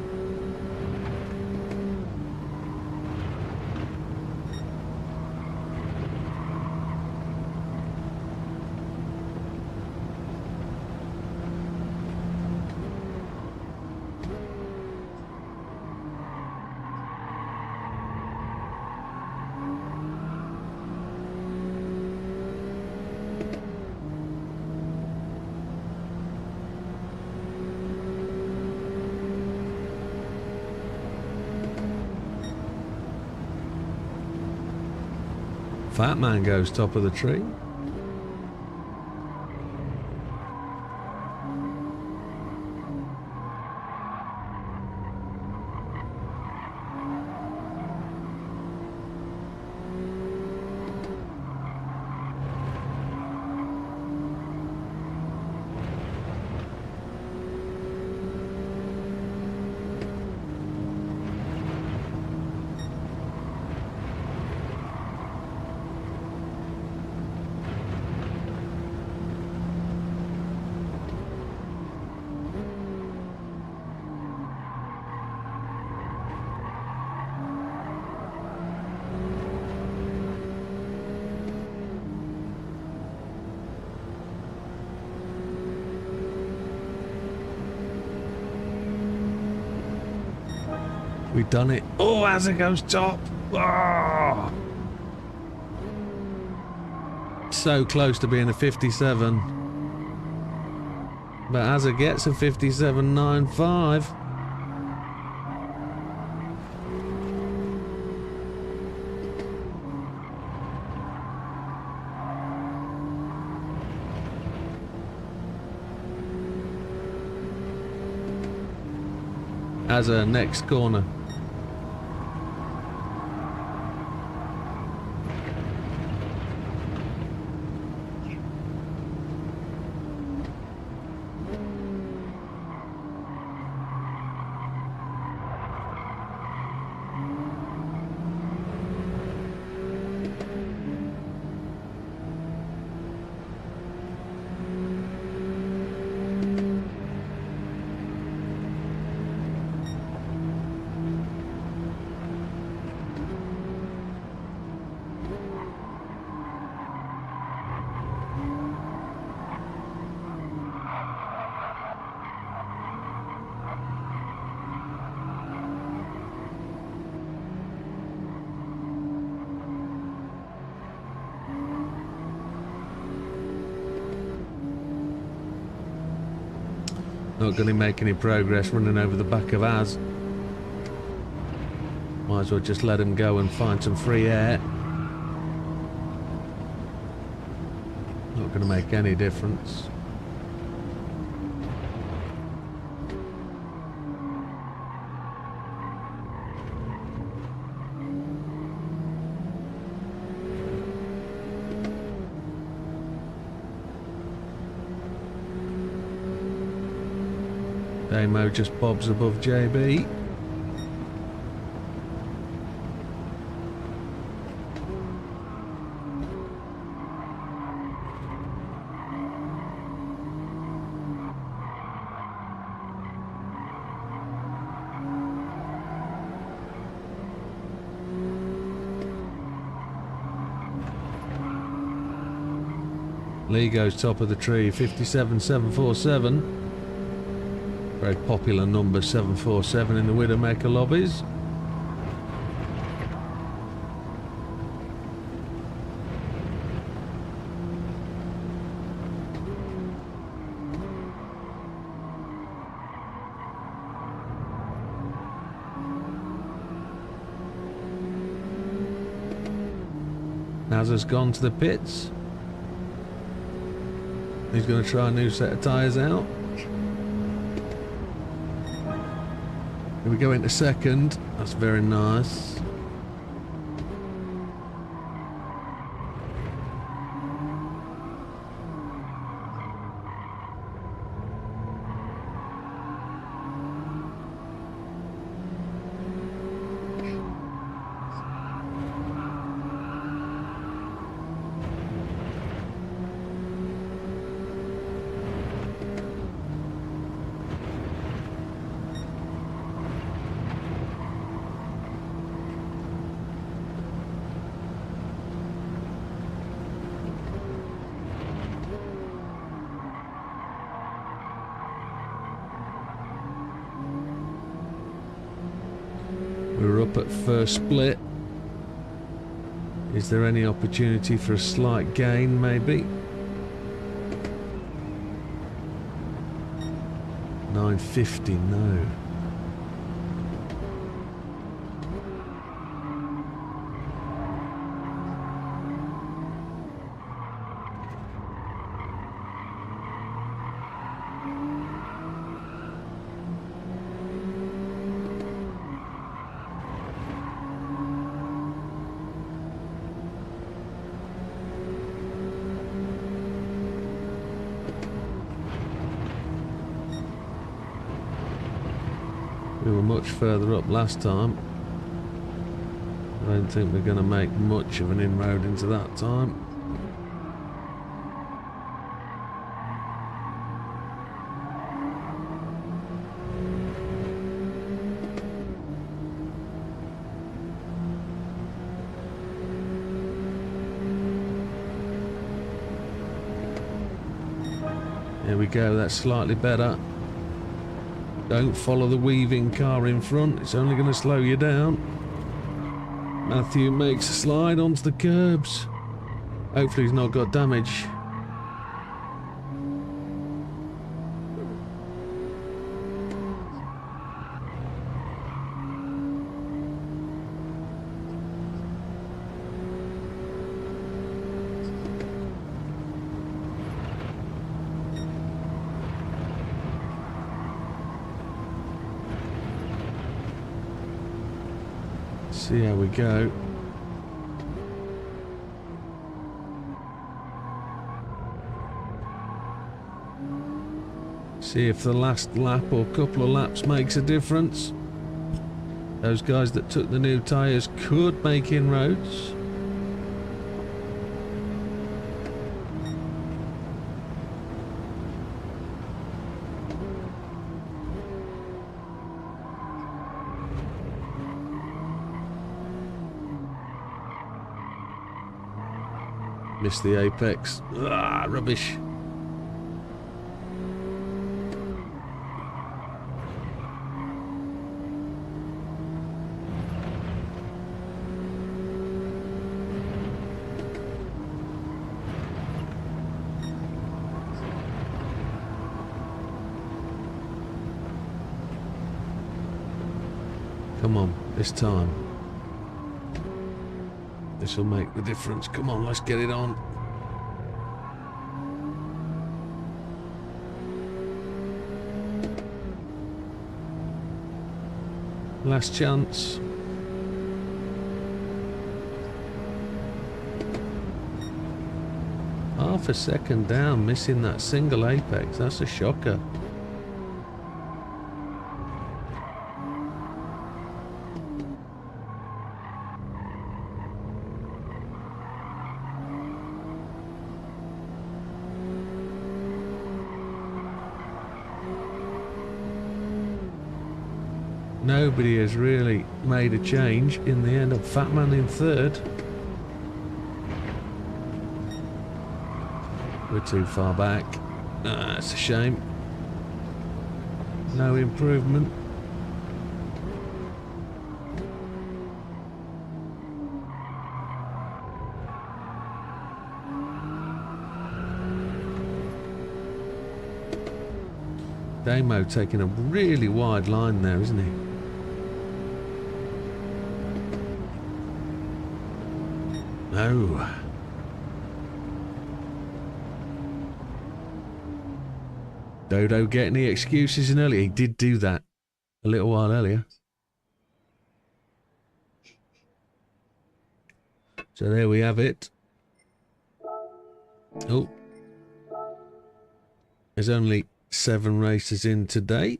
Fat man goes top of the tree. We've done it. Oh, as it goes top. Oh. So close to being a 57. But as it gets a 57.95. As a next corner. Not going to make any progress running over the back of Az. Might as well just let him go and find some free air. Not going to make any difference. Damo just bobs above JB. Lee goes top of the tree, 57.747. Very popular number 747 in the Widdowmaker lobbies. Naz has gone to the pits. He's going to try a new set of tyres out. Here we go into second. That's very nice. We're up at first split. Is there any opportunity for a slight gain, maybe? 950, no. We were much further up last time. I don't think we're going to make much of an inroad into that time. There we go, that's slightly better. Don't follow the weaving car in front, it's only going to slow you down. Matthew makes a slide onto the curbs. Hopefully he's not got damage. See how we go. See if the last lap or couple of laps makes a difference. Those guys that took the new tyres could make inroads. Missed the apex. Ah, rubbish. Come on, this time. This will make the difference. Come on, let's get it on. Last chance. Half a second down, missing that single apex. That's a shocker. Nobody has really made a change in the end of Fat Man in third. We're too far back. That's a shame. No improvement. Damo taking a really wide line there, isn't he? No. Dodo get any excuses in earlier? He did do that a little while earlier. So there we have it. Oh. There's only 7 races in today.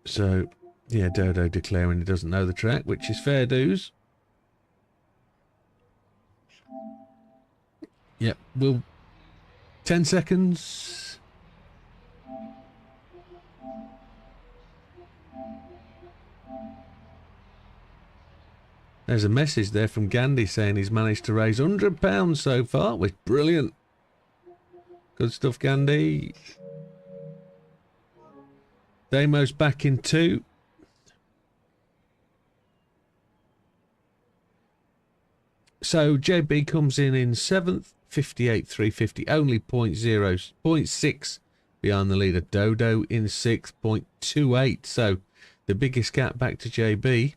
So, yeah, Dodo declaring he doesn't know the track, which is fair dues. Yep, we'll... 10 seconds. There's a message there from Gandhi saying he's managed to raise £100 so far, which is brilliant. Good stuff, Gandhi. Damo's back in 2. So JB comes in 7th, 58,350, only 0.6 behind the leader. Dodo in 6th, 0.28. So the biggest gap back to JB.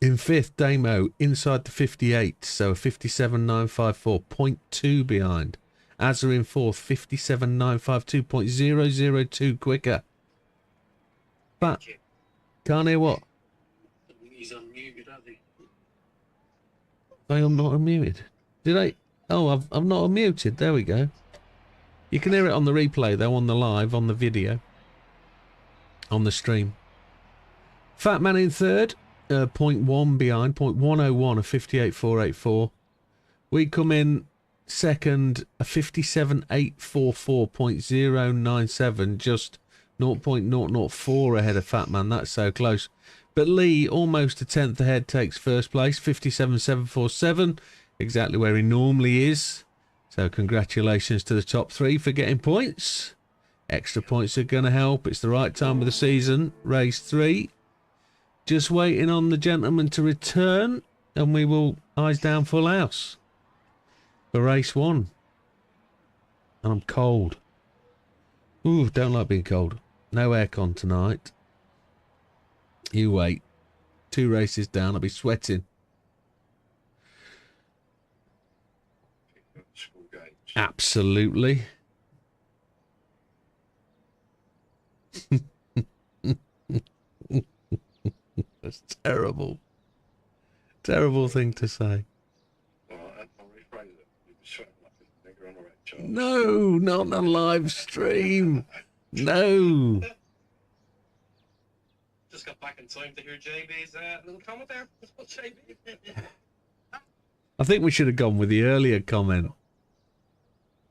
In 5th, Damo inside the 58, so 57,954, 0.2 behind. Azza in 4th, 57,952, 0.002 quicker. But can't hear what? He's unmuted, has he? I am not unmuted. Did I? Oh, I'm not unmuted. There we go. You can hear it on the replay though, on the live, on the video, on the stream. Fat Man in 3rd. 0.1 behind, 0.101 of 58,484. We come in 2nd, a 57,844, 0.097, just 0.004 ahead of Fat Man. That's so close. But Lee, almost a 10th ahead, takes 1st place, 57,747, exactly where he normally is. So congratulations to the top 3 for getting points. Extra points are going to help. It's the right time of the season. Race 3. Just waiting on the gentleman to return, and we will eyes down full house for race 1. And I'm cold. Ooh, don't like being cold. No aircon tonight. You wait. 2 races down, I'll be sweating. Absolutely. That's terrible. Terrible thing to say. No, not on a live stream. No. Just got back in time to hear JB's little comment there. JB. I think we should have gone with the earlier comment.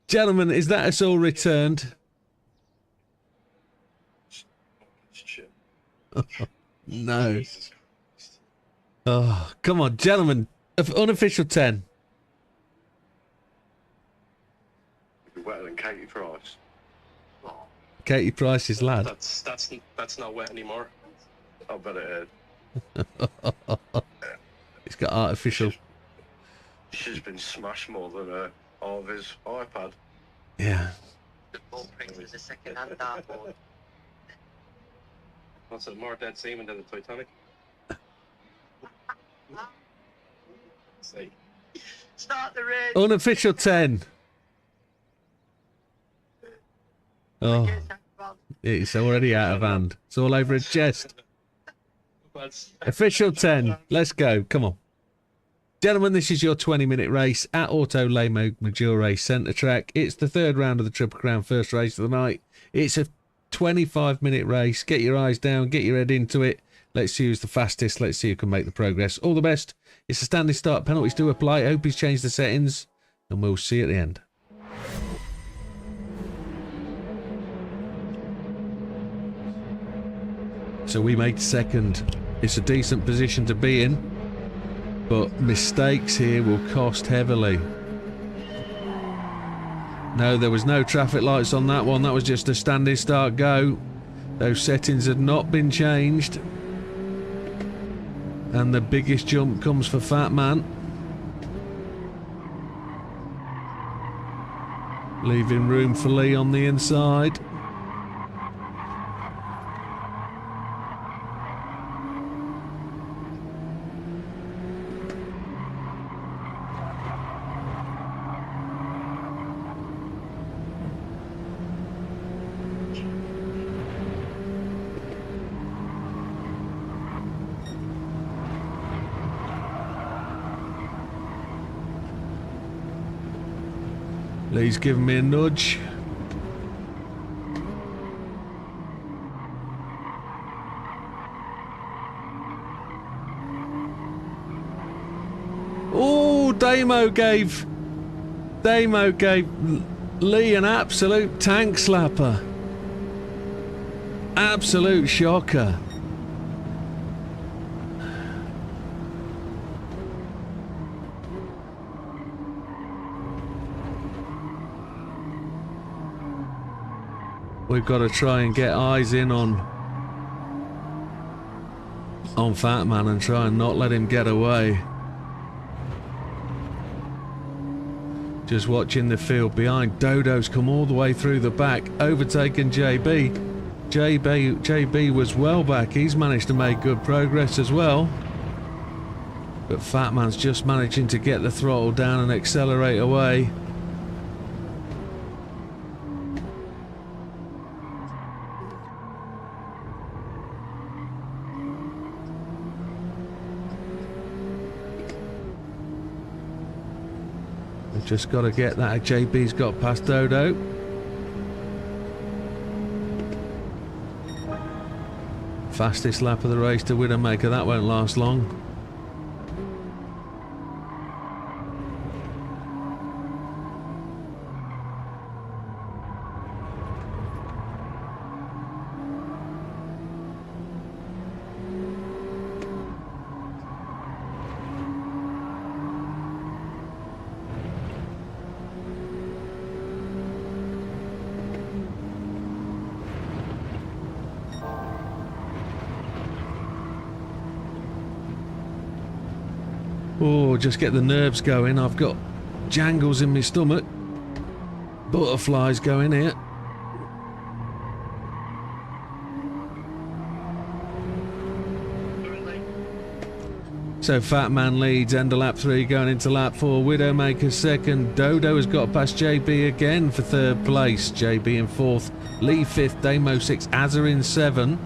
Gentlemen, is that us all returned? No. Oh, come on, gentlemen. Unofficial 10. You're wetter than Katie Price. Oh, Katie Price's lad. That's not wet anymore. I bet it He's got artificial. She's been smashed more than all of his iPad. Yeah. The ball print was a second-hand dartboard. What's it, more dead seamen than the Titanic? See. Start the race. Unofficial 10. Oh, it's already out of hand. It's all over his chest. Official 10. Let's go. Come on. Gentlemen, this is your 20-minute race at Auto Lamo Maggiore Centre Track. It's the 3rd round of the Triple Crown, first race of the night. It's a 25-minute race. Get your eyes down, get your head into it. Let's see who's the fastest. Let's see who can make the progress. All the best. It's a standing start. Penalties do apply. I hope he's changed the settings, and we'll see you at the end. So we made 2nd. It's a decent position to be in, but mistakes here will cost heavily. No, there was no traffic lights on that one. That was just a standing start go. Those settings had not been changed. And the biggest jump comes for Fat Man. Leaving room for Lee on the inside. Lee's giving me a nudge. Oh, Damo gave Lee an absolute tank slapper. Absolute shocker. We've got to try and get eyes in on Fat Man and try and not let him get away. Just watching the field behind. Dodo's come all the way through the back, overtaken JB. JB was well back. He's managed to make good progress as well. But Fat Man's just managing to get the throttle down and accelerate away. We've just got to get that. JB's got past Dodo. Fastest lap of the race to Widdowmaker. That won't last long. Oh, just get the nerves going. I've got jangles in my stomach. Butterflies going here. So Fat Man leads, end of lap 3, going into lap 4. Widdowmaker second. Dodo has got past JB again for third place. JB in fourth. Lee fifth. Damo 6th. Azza in 7.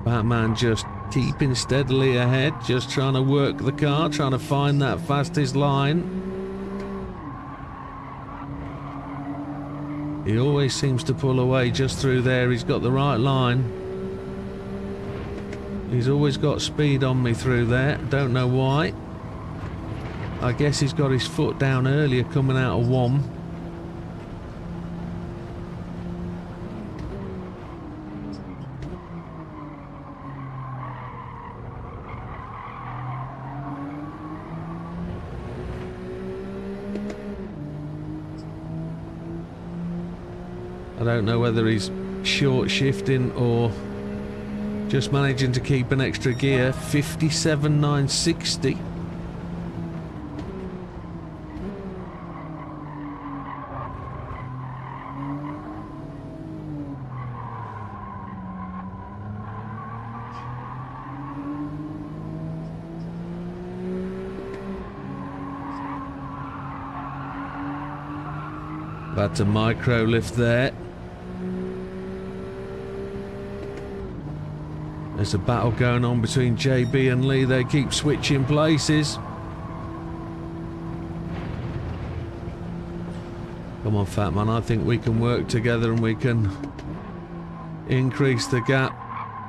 Batman just keeping steadily ahead, just trying to work the car, trying to find that fastest line. He always seems to pull away just through there. He's got the right line. He's always got speed on me through there. Don't know why. I guess he's got his foot down earlier coming out of WOM. I don't know whether he's short shifting or just managing to keep an extra gear. 57,960. That's a micro lift there. There's a battle going on between JB and Lee. They keep switching places. Come on, Fat Man. I think we can work together and we can increase the gap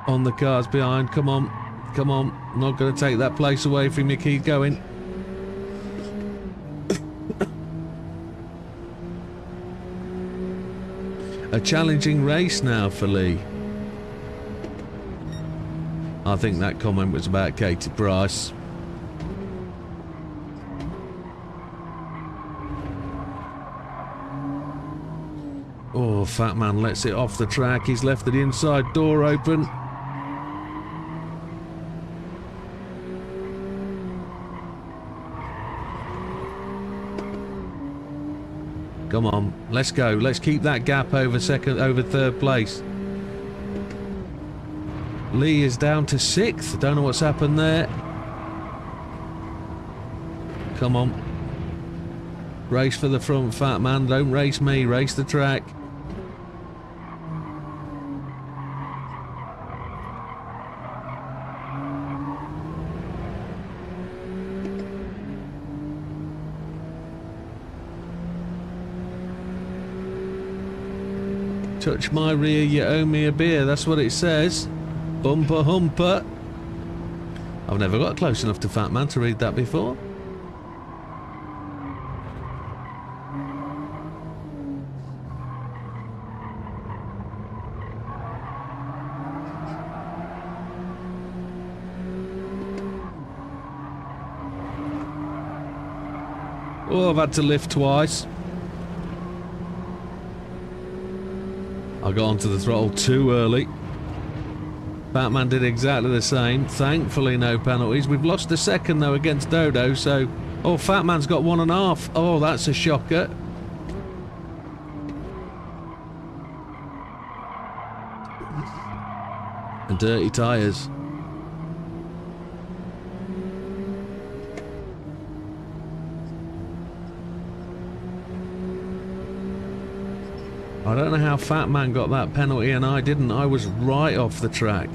on the cars behind. Come on. Come on. I'm not going to take that place away from you. Keep going. A challenging race now for Lee. I think that comment was about Katie Price. Oh, Fat Man lets it off the track. He's left the inside door open. Come on, let's go. Let's keep that gap over third place. Lee is down to 6th. Don't know what's happened there. Come on. Race for the front, Fat Man. Don't race me. Race the track. Touch my rear, you owe me a beer. That's what it says. Bumper humper. I've never got close enough to Fat Man to read that before. Oh, I've had to lift twice. I got onto the throttle too early. Batman did exactly the same. Thankfully, no penalties. We've lost a second, though, against Dodo, so... Oh, Fat Man's got 1.5. Oh, that's a shocker. And dirty tyres. I don't know how Fat Man got that penalty and I didn't. I was right off the track.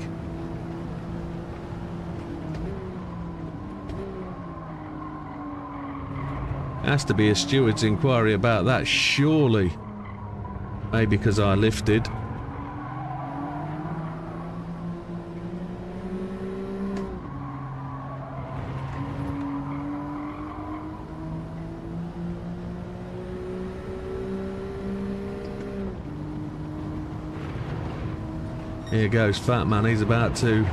Has to be a steward's inquiry about that, surely. Maybe because I lifted. Here goes Fat Man, he's about to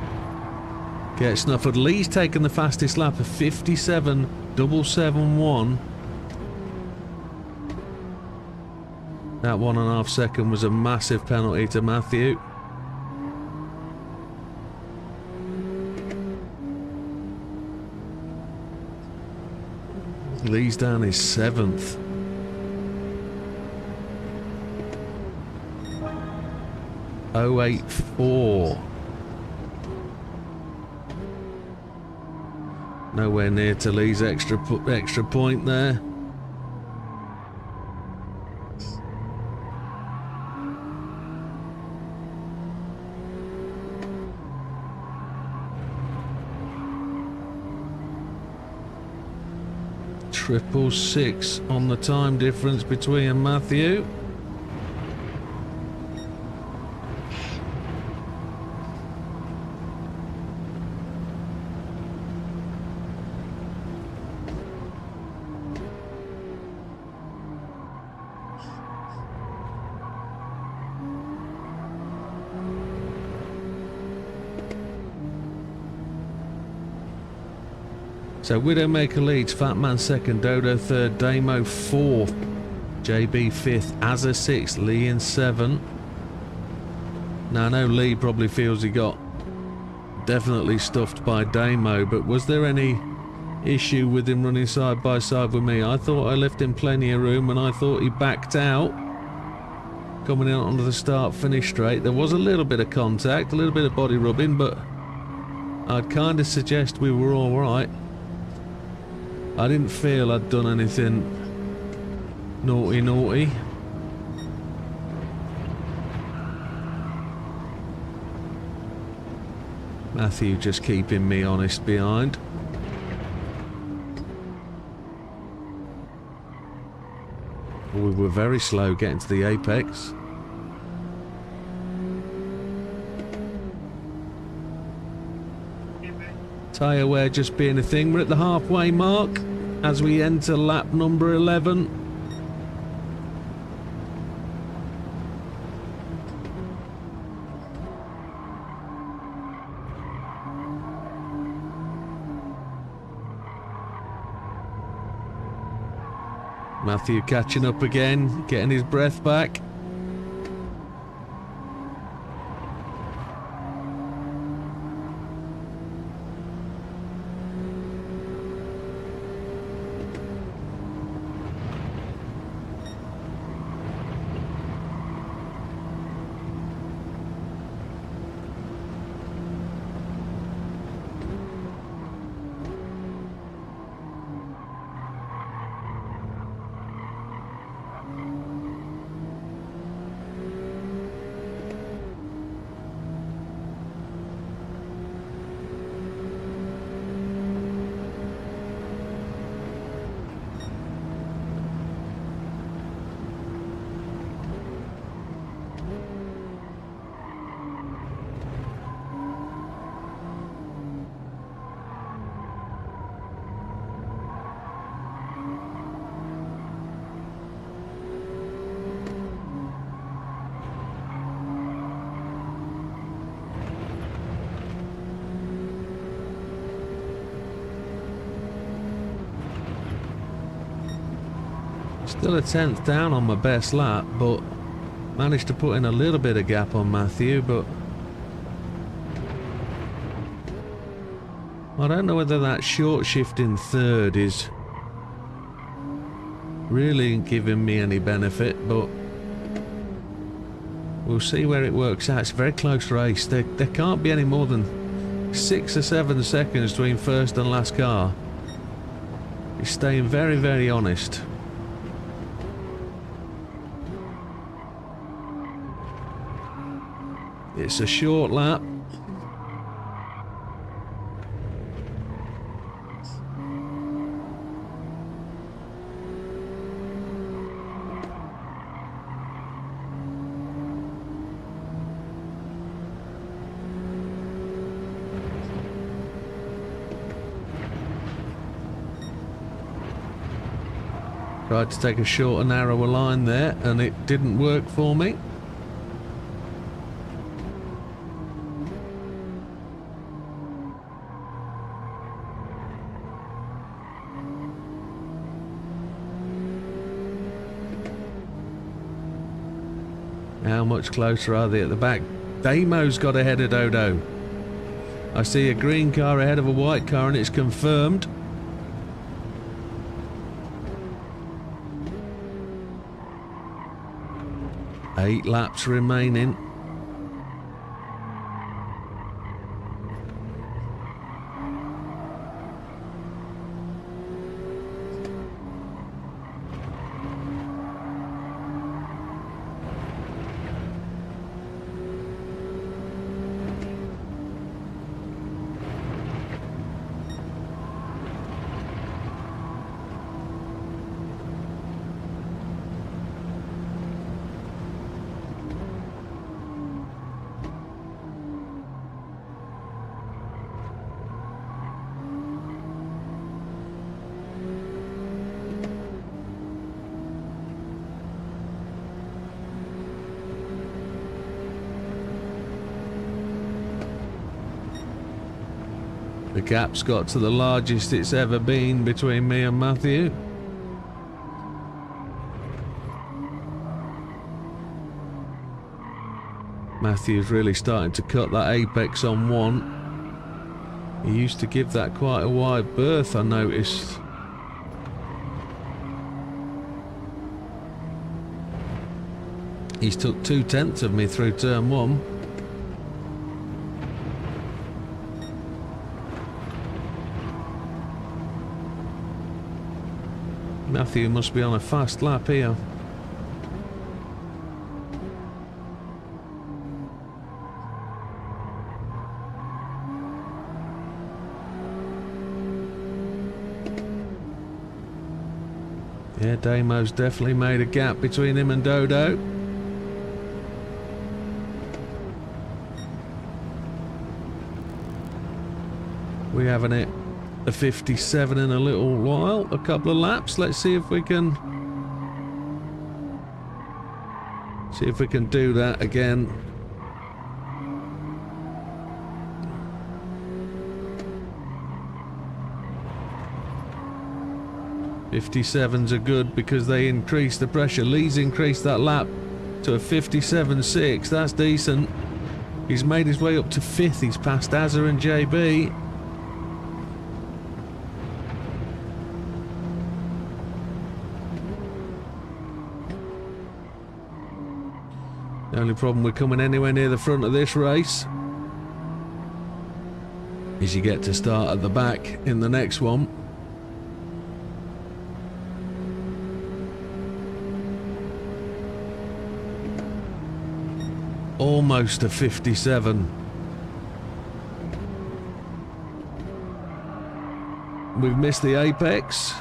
get snuffled. Lee's taken the fastest lap of 57.771. That 1.5 second was a massive penalty to Matthew. Lee's down his 7th. .084. Nowhere near to Lee's extra point there. Triple six on the time difference between and Matthew. So Widdowmaker leads, Fat Man second, Dodo third, Damo fourth, JB fifth, Azza sixth, Lee in 7. Now I know Lee probably feels he got definitely stuffed by Damo, but was there any issue with him running side by side with me? I thought I left him plenty of room and I thought he backed out. Coming out onto the start-finish straight, there was a little bit of contact, a little bit of body rubbing, but I'd kind of suggest we were alright. I didn't feel I'd done anything naughty. Matthew just keeping me honest behind. We were very slow getting to the apex. Tyre wear just being a thing. We're at the halfway mark as we enter lap number 11. Matthew catching up again, getting his breath back. Still a tenth down on my best lap, but managed to put in a little bit of gap on Matthew, but I don't know whether that short shift in third is really giving me any benefit, but we'll see where it works out. It's a very close race. There can't be any more than 6 or 7 seconds between first and last car. He's staying very, very honest. It's a short lap. Tried to take a shorter, narrower line there, and it didn't work for me. How much closer are they at the back? Damo's got ahead of Dodo. I see a green car ahead of a white car, and it's confirmed. Eight laps remaining. The gap's got to the largest it's ever been between me and Matthew. Matthew's really starting to cut that apex on one. He used to give that quite a wide berth, I noticed. He's took 2/10 of me through turn one. Matthew must be on a fast lap here. Yeah, Damo's definitely made a gap between him and Dodo. We haven't hit the 57 in a little while, a couple of laps. Let's see if we can do that again. '57s are good because they increase the pressure. Lee's increased that lap to a 57.6. That's decent. He's made his way up to 5th. He's passed Azza and JB. The only problem with coming anywhere near the front of this race is you get to start at the back in the next one. Almost a 57. We've missed the apex.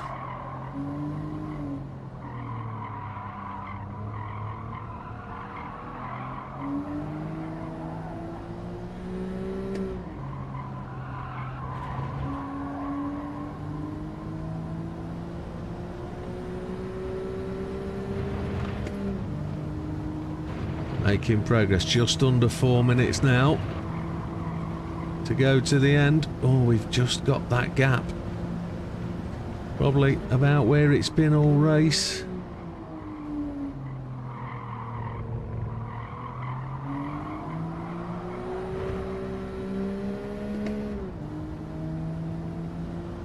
Making progress, just under 4 minutes now to go to the end. Oh, we've just got that gap. Probably about where it's been all race.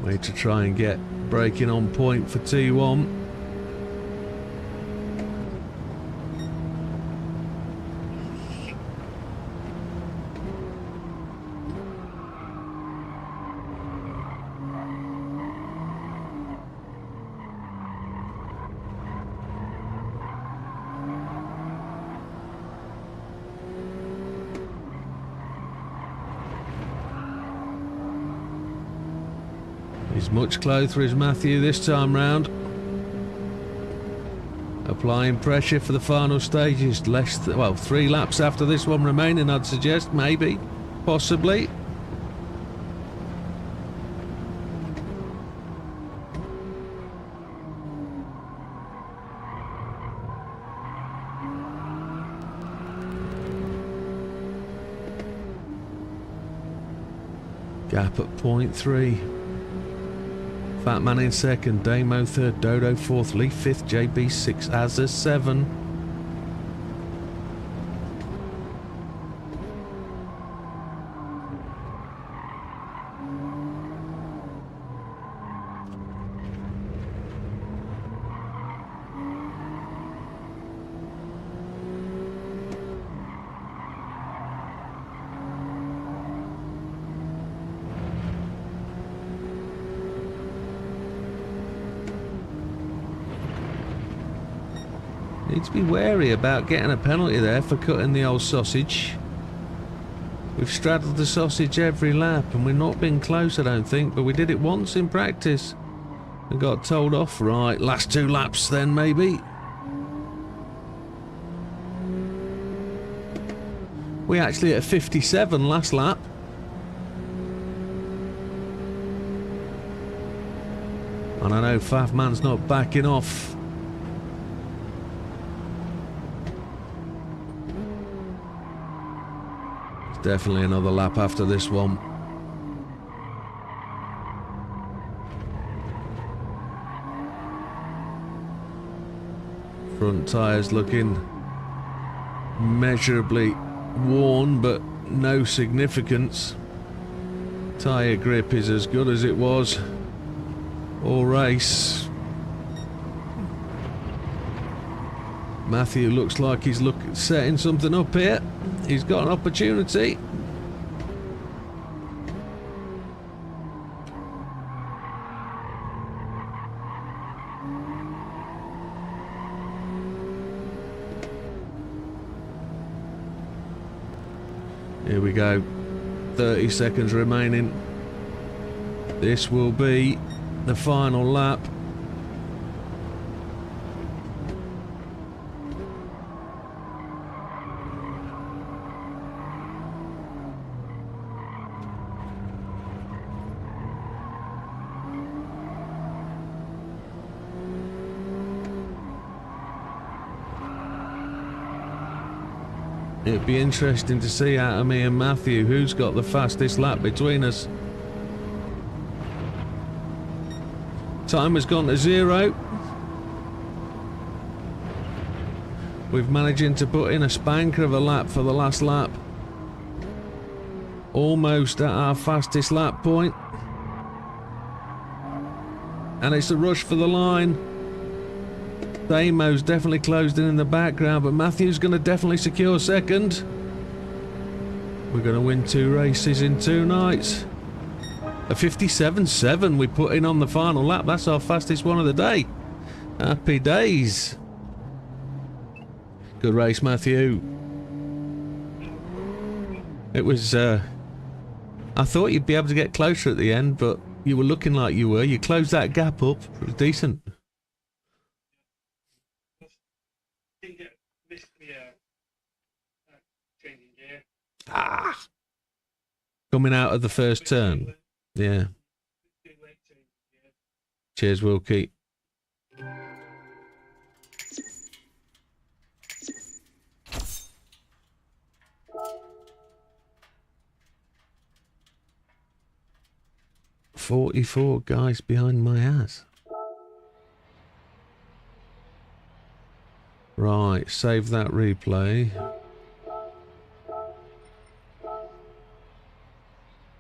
Way to try and get braking on point for T1. He's much closer as Matthew this time round. Applying pressure for the final stages. Well, 3 laps after this one remaining, I'd suggest. Maybe. Possibly. Gap at 0.3. Fat Man in second, Damo third, Dodo fourth, Lee fifth, JB sixth, Azza 7. Need to be wary about getting a penalty there for cutting the old sausage. We've straddled the sausage every lap and we've not been close, I don't think, but we did it once in practice and got told off. Right, last 2 laps then maybe. We actually hit a 57 last lap. And I know Faf Man's not backing off. Definitely another lap after this one. Front tyres looking measurably worn, but no significance. Tyre grip is as good as it was all race. Matthew looks like he's setting something up here. He's got an opportunity. Here we go. 30 seconds remaining. This will be the final lap. It'd be interesting to see out of me and Matthew who's got the fastest lap between us. Time has gone to 0. We've managed to put in a spanker of a lap for the last lap. Almost at our fastest lap point. And it's a rush for the line. Damo's definitely closed in the background, but Matthew's going to definitely secure second. We're going to win 2 races in 2 nights. A 57.7 we put in on the final lap. That's our fastest one of the day. Happy days. Good race, Matthew. It was, I thought you'd be able to get closer at the end, but you were looking like you were. You closed that gap up. It was decent. Didn't get missed the changing gear. Ah! Coming out of the first turn. Yeah. Cheers, Wilkie. "44 guys behind my ass." Right, save that replay.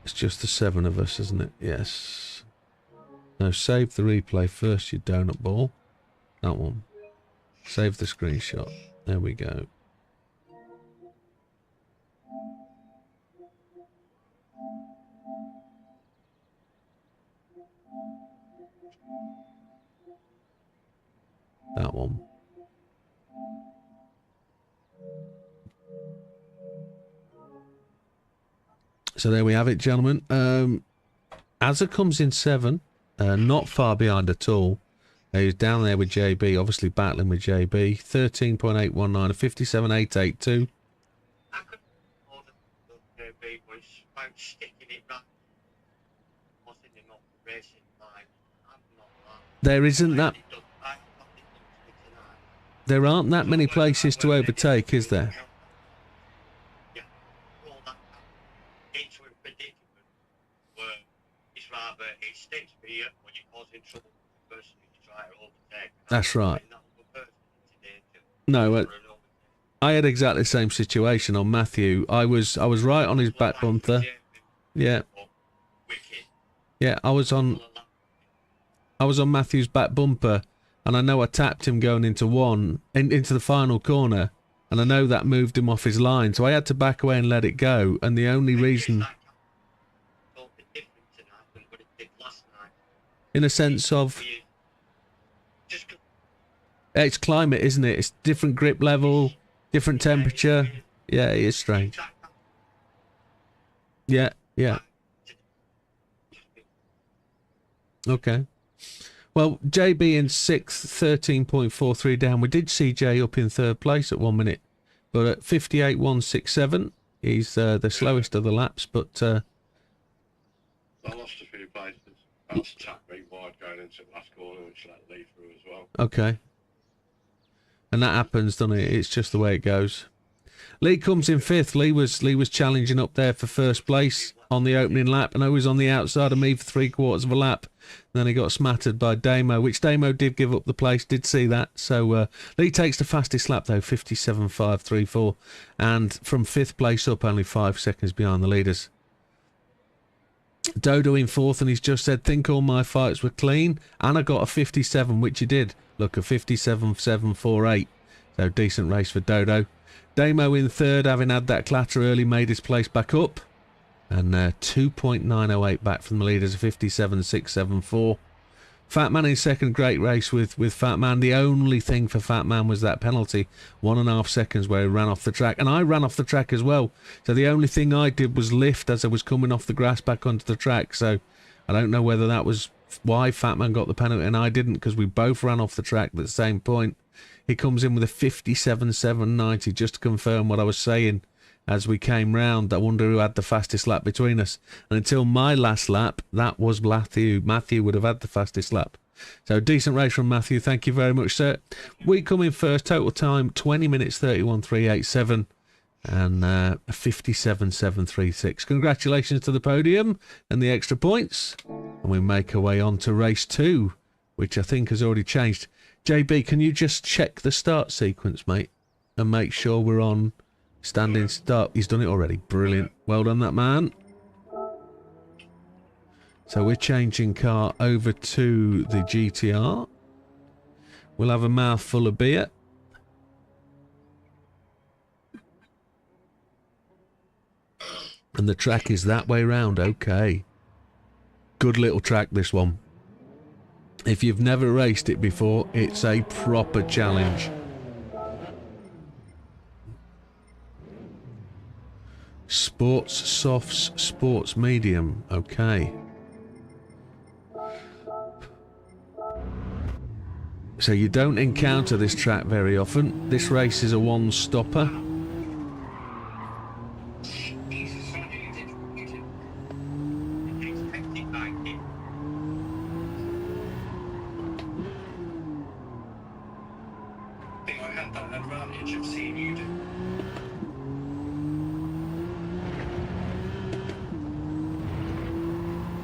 It's just the 7 of us, isn't it? Yes. No, save the replay first, you donut ball. That one. Save the screenshot. There we go. That one. So there we have it, gentlemen. Azza comes in 7, not far behind at all. He's down there with JB, obviously battling with JB. 13.819, a 57.882. I could more than the big was about sticking it right. Wasn't it not racing line? I'm not that. There isn't that. There aren't that many places to overtake, is there? Yeah. All that into a predicament where it's rather it sticks for you when you're causing trouble with the person you try to overtake. That's right. No, I had exactly the same situation on Matthew. I was right on his back bumper. Yeah. Yeah, I was on Matthew's back bumper, and I know I tapped him going into the final corner, and I know that moved him off his line, so I had to back away and let it go. And the only reason, in a sense of, it's climate, isn't it? It's different grip level, different temperature. Yeah, it is strange. Yeah, yeah. Okay. Well, JB in 6th, 13.43 down. We did see Jay up in 3rd place at 1 minute, but at 58.167, he's the slowest of the laps. But I lost a few places. I was tapped very wide going into the last corner, which let Lee through as well. okay. And that happens, doesn't it? It's just the way it goes. Lee comes in 5th. Lee was challenging up there for 1st place on the opening lap, and I was on the outside of me for 3/4 of a lap. And then he got smattered by Damo, which Damo did give up the place, did see that. So Lee takes the fastest lap though, 57.534, and from 5th place up, only 5 seconds behind the leaders. Dodo in 4th, and he's just said, think all my fights were clean, and I got a 57, which he did. Look, a 57.748. So decent race for Dodo. Damo in 3rd, having had that clatter early, made his place back up. And 2.908 back from the leaders, a 57.674. Fat Man in 2nd, great race with Fat Man. The only thing for Fat Man was that penalty, 1.5 seconds where he ran off the track. And I ran off the track as well. So the only thing I did was lift as I was coming off the grass back onto the track. So I don't know whether that was why Fat Man got the penalty and I didn't, because we both ran off the track at the same point. He comes in with a 57.790, just to confirm what I was saying as we came round. I wonder who had the fastest lap between us. And until my last lap, that was Matthew. Matthew would have had the fastest lap. So decent race from Matthew. Thank you very much, sir. We come in first. Total time 20 minutes 31.387 and 57.736. Congratulations to the podium and the extra points. And we make our way on to race 2, which I think has already changed. JB, can you just check the start sequence, mate, and make sure we're on standing start? He's done it already. Brilliant. Well done, that man. So we're changing car over to the GTR. We'll have a mouthful of beer. And the track is that way round. Okay. Good little track, this one. If you've never raced it before, it's a proper challenge. Sports softs, sports medium. Okay. So you don't encounter this track very often. This race is a one-stopper.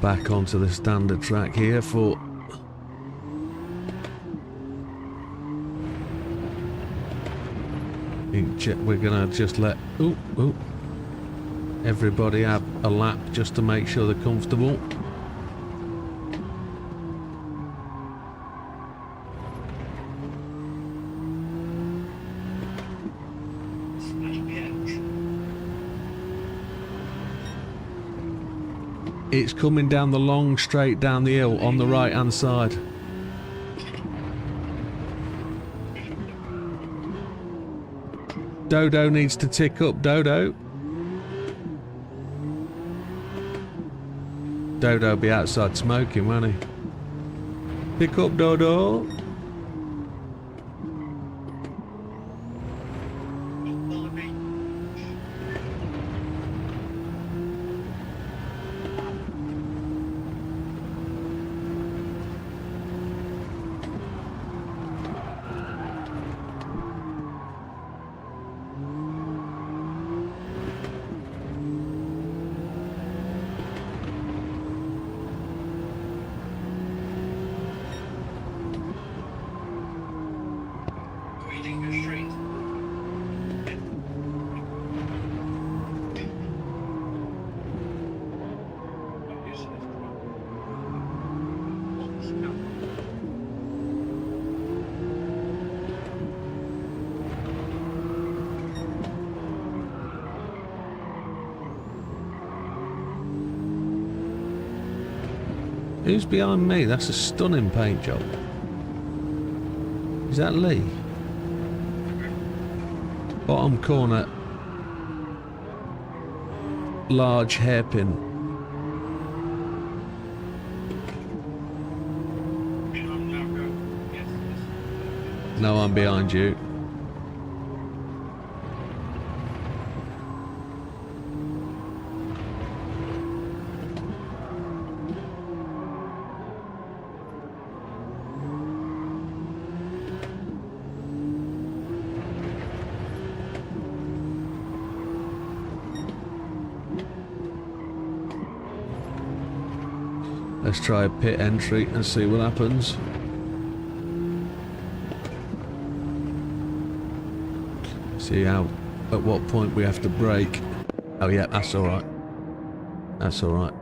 Back onto the standard track here for we're gonna just let everybody have a lap just to make sure they're comfortable. It's coming down the long straight down the hill on the right hand side. Dodo needs to tick up, Dodo. Dodo be outside smoking, won't he? Pick up, Dodo. Follow me. Widdowmaker Street. Who's behind me? That's a stunning paint job. Is that Lee? Bottom corner. Large hairpin. No, I'm behind you. Let's try a pit entry and see what happens. See how, at what point we have to brake. Oh yeah, that's alright. That's alright.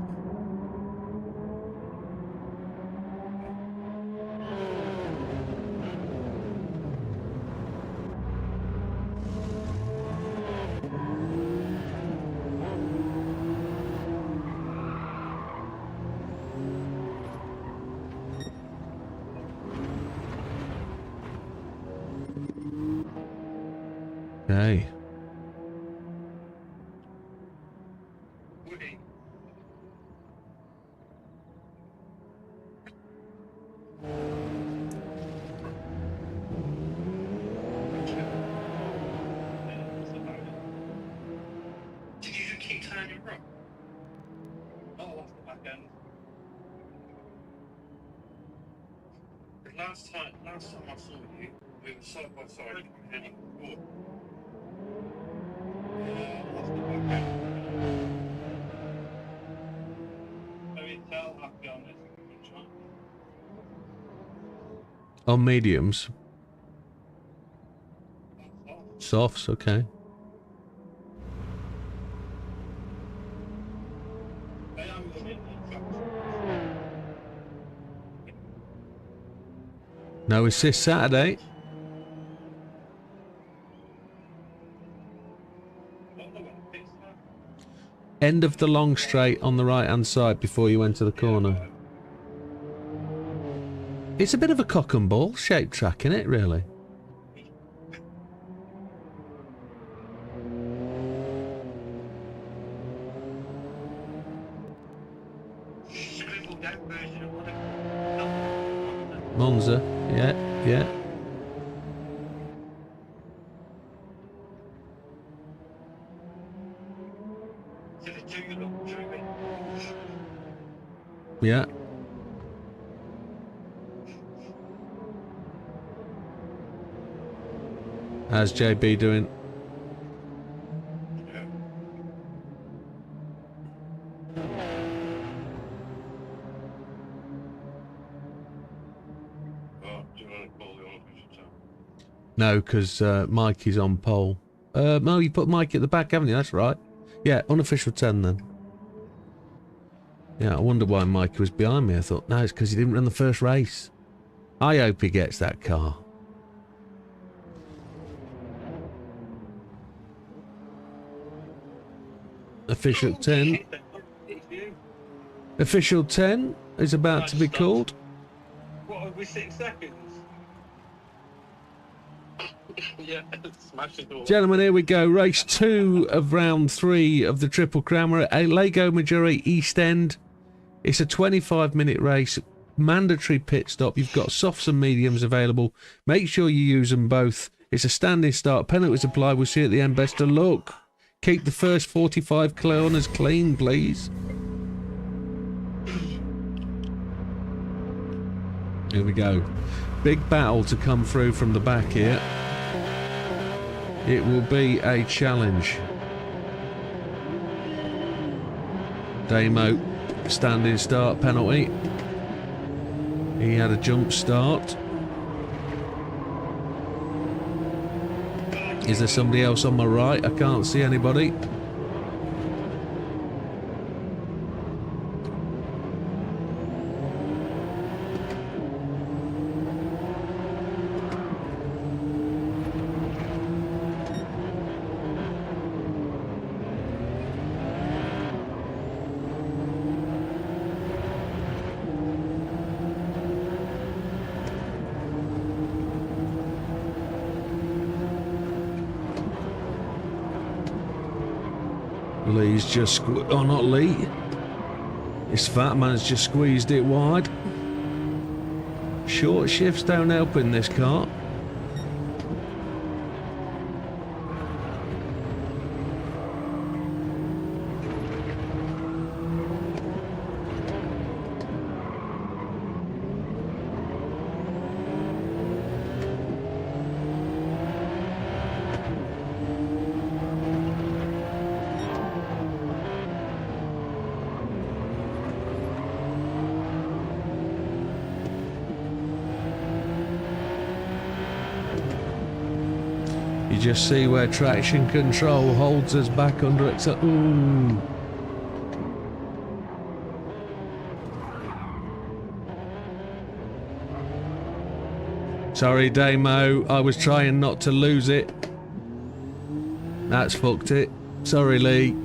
Okay. Woody. Did you just keep turning wrong? Oh, off the back end. The last time I saw you, we were side by side heading forward. Off the back end. Maybe tell happy on this. On mediums. Softs, okay. No assist Saturday. End of the long straight on the right hand side before you enter the corner. It's a bit of a cock and ball shaped track, isn't it, really? Scribbled out version of what Monza, yeah, yeah. So the two you look through it. Yeah. How's JB doing? Yeah. Oh, do you want to call the unofficial time? No, because Mikey's on pole. No, you put Mikey at the back, haven't you? That's right. Yeah, unofficial 10 then. Yeah, I wonder why Mikey was behind me. I thought, no, it's because he didn't run the first race. I hope he gets that car. Official 10. Official 10 is about to be called. What, are we 6 seconds? Yeah, smash the door. Gentlemen, here we go. Race 2 of round 3 of the Triple Crown. We're at Lego Majuri East End. It's a 25-minute race. Mandatory pit stop. You've got softs and mediums available. Make sure you use them both. It's a standing start. Penalties apply. We'll see you at the end. Best of luck. Keep the first 45 corners clean, please. Here we go. Big battle to come through from the back here. It will be a challenge. Damo, standing start penalty. He had a jump start. Is there somebody else on my right? I can't see anybody. Lee's just oh, not Lee. This fat man's just squeezed it wide. Short shifts don't help in this car. You just see where traction control holds us back under it. Ooh. Sorry, Damo. I was trying not to lose it. That's fucked it. Sorry, Lee.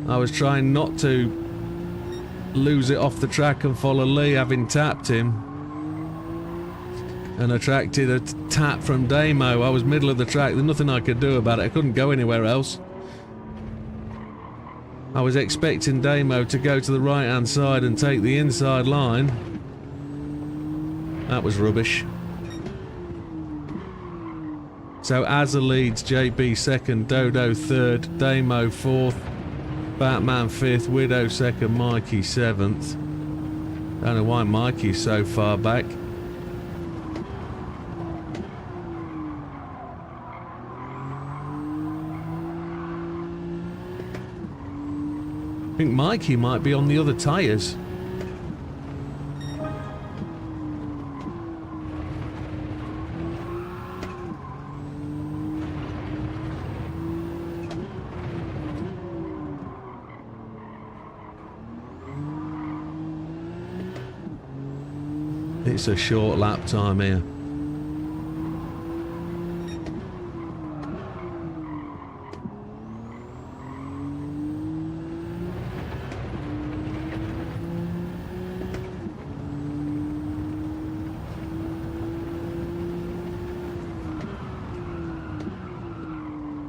I was trying not to lose it off the track and follow Lee, having tapped him. And attracted a tap from Damo. I was middle of the track. There's nothing I could do about it. I couldn't go anywhere else. I was expecting Damo to go to the right-hand side and take the inside line. That was rubbish. So Azza leads, JB second, Dodo third, Damo fourth, Batman fifth, Widow second, Mikey seventh. Don't know why Mikey's so far back. I think Mikey might be on the other tyres. It's a short lap time here.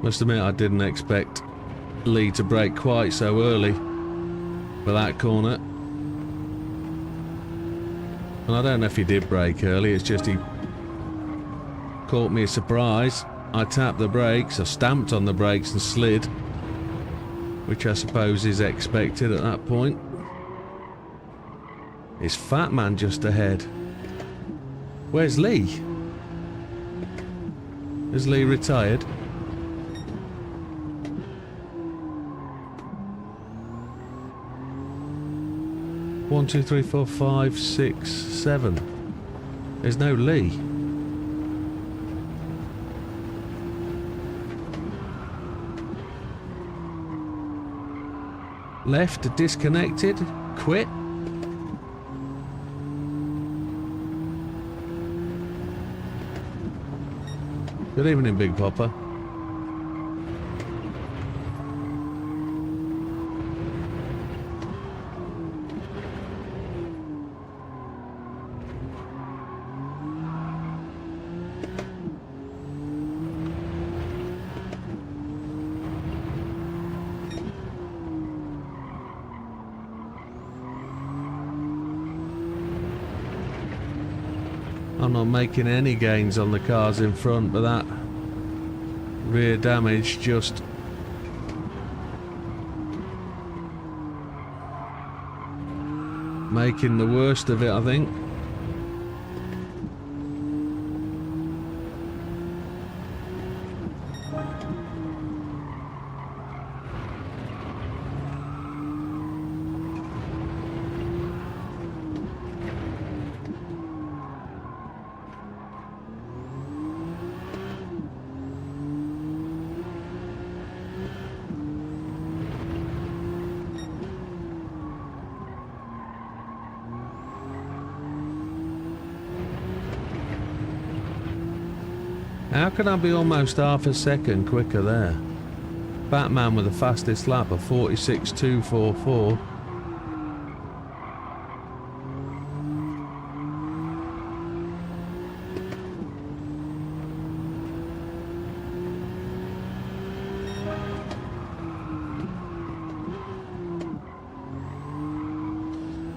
Must admit, I didn't expect Lee to brake quite so early for that corner. And I don't know if he did brake early, it's just he caught me a surprise. I tapped the brakes, I stamped on the brakes and slid, which I suppose is expected at that point. Is Fat Man just ahead? Where's Lee? Is Lee retired? One, two, three, four, five, six, seven. There's no Lee. Left, disconnected, quit. Good evening, Big Popper. I'm not making any gains on the cars in front, but that rear damage just making the worst of it, I think. How can I be almost half a second quicker there? Batman with the fastest lap of 46.244.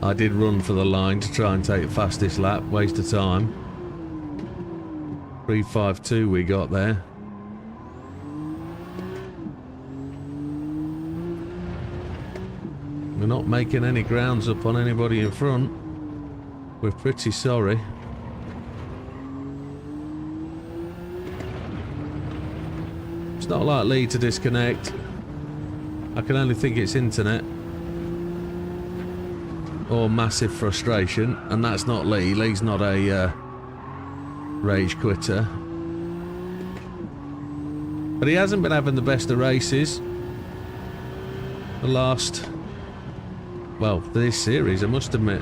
I did run for the line to try and take the fastest lap, waste of time. 3.52 we got there. We're not making any grounds up on anybody in front. We're pretty sorry. It's not likely to disconnect. I can only think it's internet. Or massive frustration. And that's not Lee. Lee's not a rage quitter. But he hasn't been having the best of races. The last... well, this series, I must admit.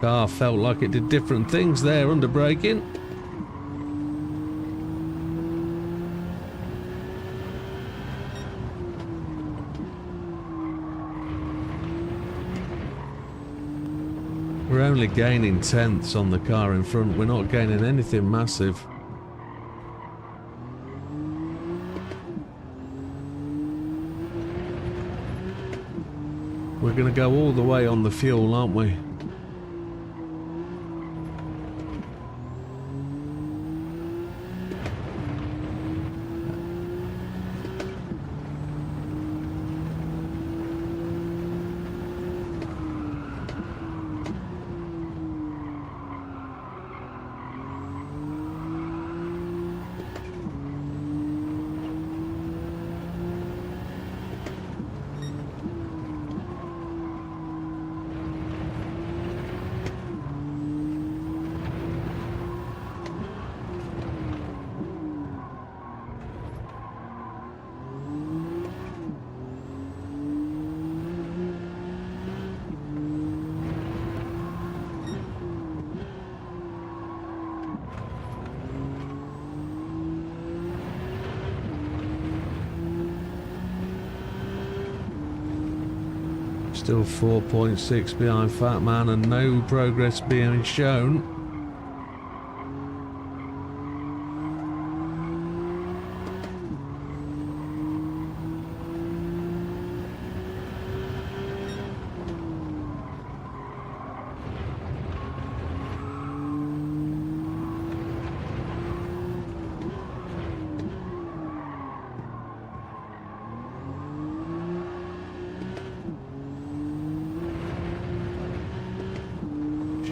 Car felt like it did different things there under braking. We're only gaining tenths on the car in front. We're not gaining anything massive. We're going to go all the way on the fuel, aren't we? Still 4.6 behind Fat Man and no progress being shown.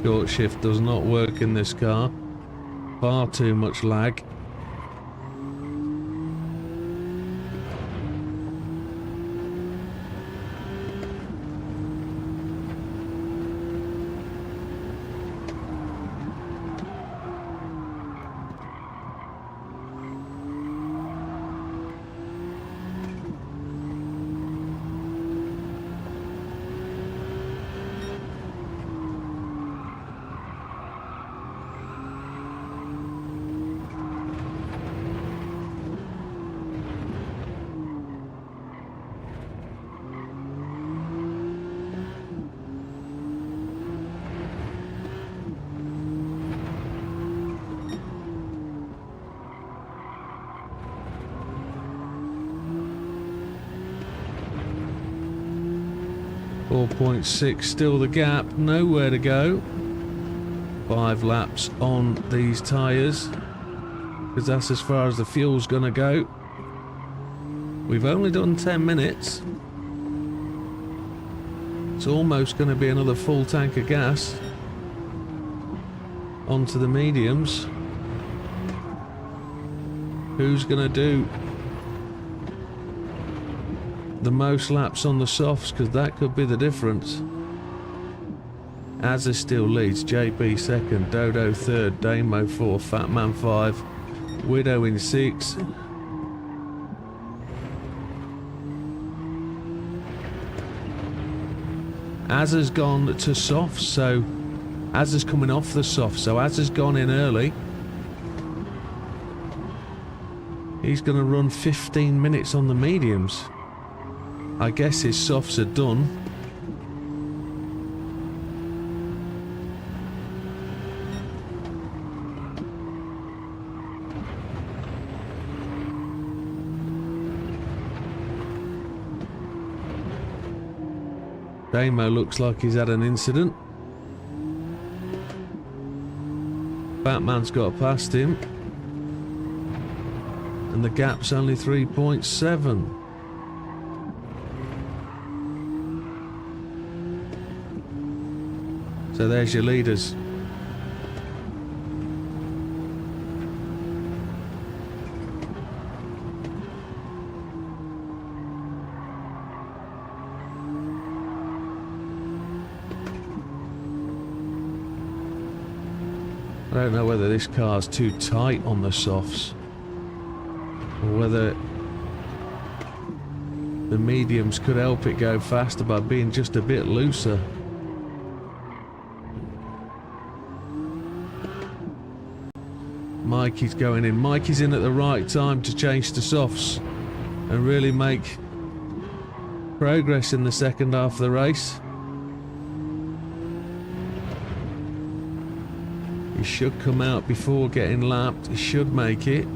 Short shift does not work in this car. Far too much lag. 4.6, still the gap, nowhere to go. 5 laps on these tyres, because that's as far as the fuel's gonna go. We've only done 10 minutes. It's almost going to be another full tank of gas onto the mediums. Who's going to do the most laps on the softs, because that could be the difference. Azza still leads, JB second, Dodo third, Damo fourth, Fatman 5, Widow in 6. Azza's gone to softs, so Azza's coming off the soft, so Azza's gone in early. He's going to run 15 minutes on the mediums. I guess his softs are done. Damo looks like he's had an incident. Batman's got past him. And the gap's only 3.7. So there's your leaders. I don't know whether this car's too tight on the softs, or whether the mediums could help it go faster by being just a bit looser. Mikey's going in. Mikey's in at the right time to change to softs and really make progress in the second half of the race. He should come out before getting lapped. He should make it.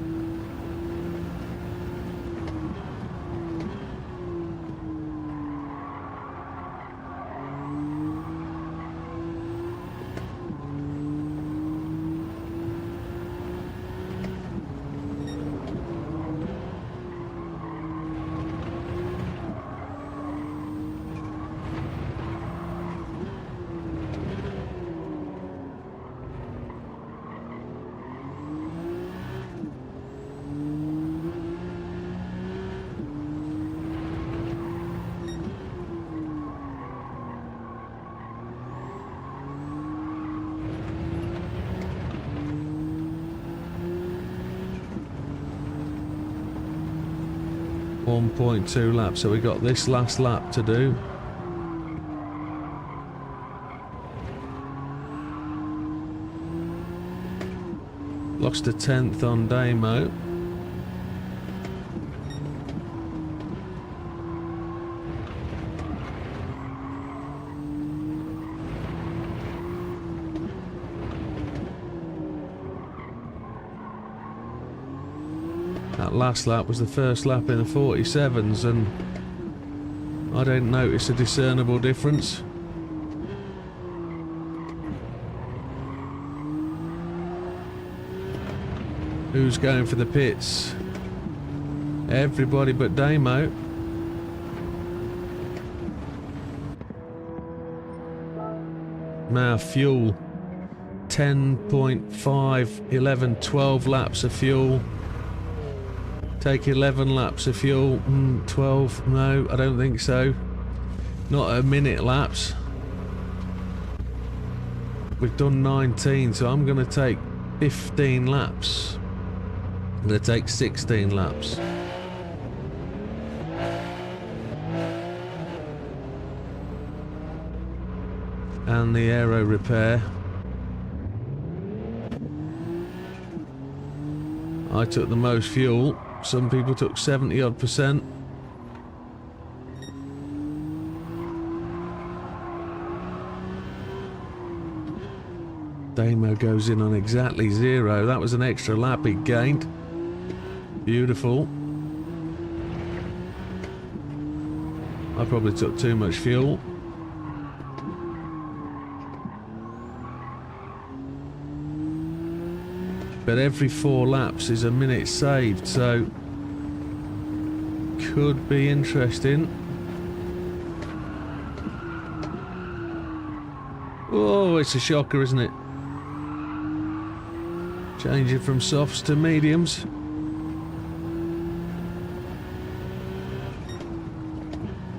.2 laps, so we got this last lap to do. Lost a 10th on Damo. That last lap was the first lap in the 47s, and I don't notice a discernible difference. Who's going for the pits? Everybody but Damo. Now fuel. 10.5, 11, 12 laps of fuel. Take 11 laps of fuel. 12, no, I don't think so. Not a minute laps. We've done 19, so I'm going to take 15 laps. I'm going to take 16 laps. And the aero repair. I took the most fuel. Some people took 70-odd%. Damo goes in on exactly 0. That was an extra lap he gained. Beautiful. I probably took too much fuel. but every 4 laps is a minute saved, so could be interesting. Oh, it's a shocker, isn't it? Changing from softs to mediums.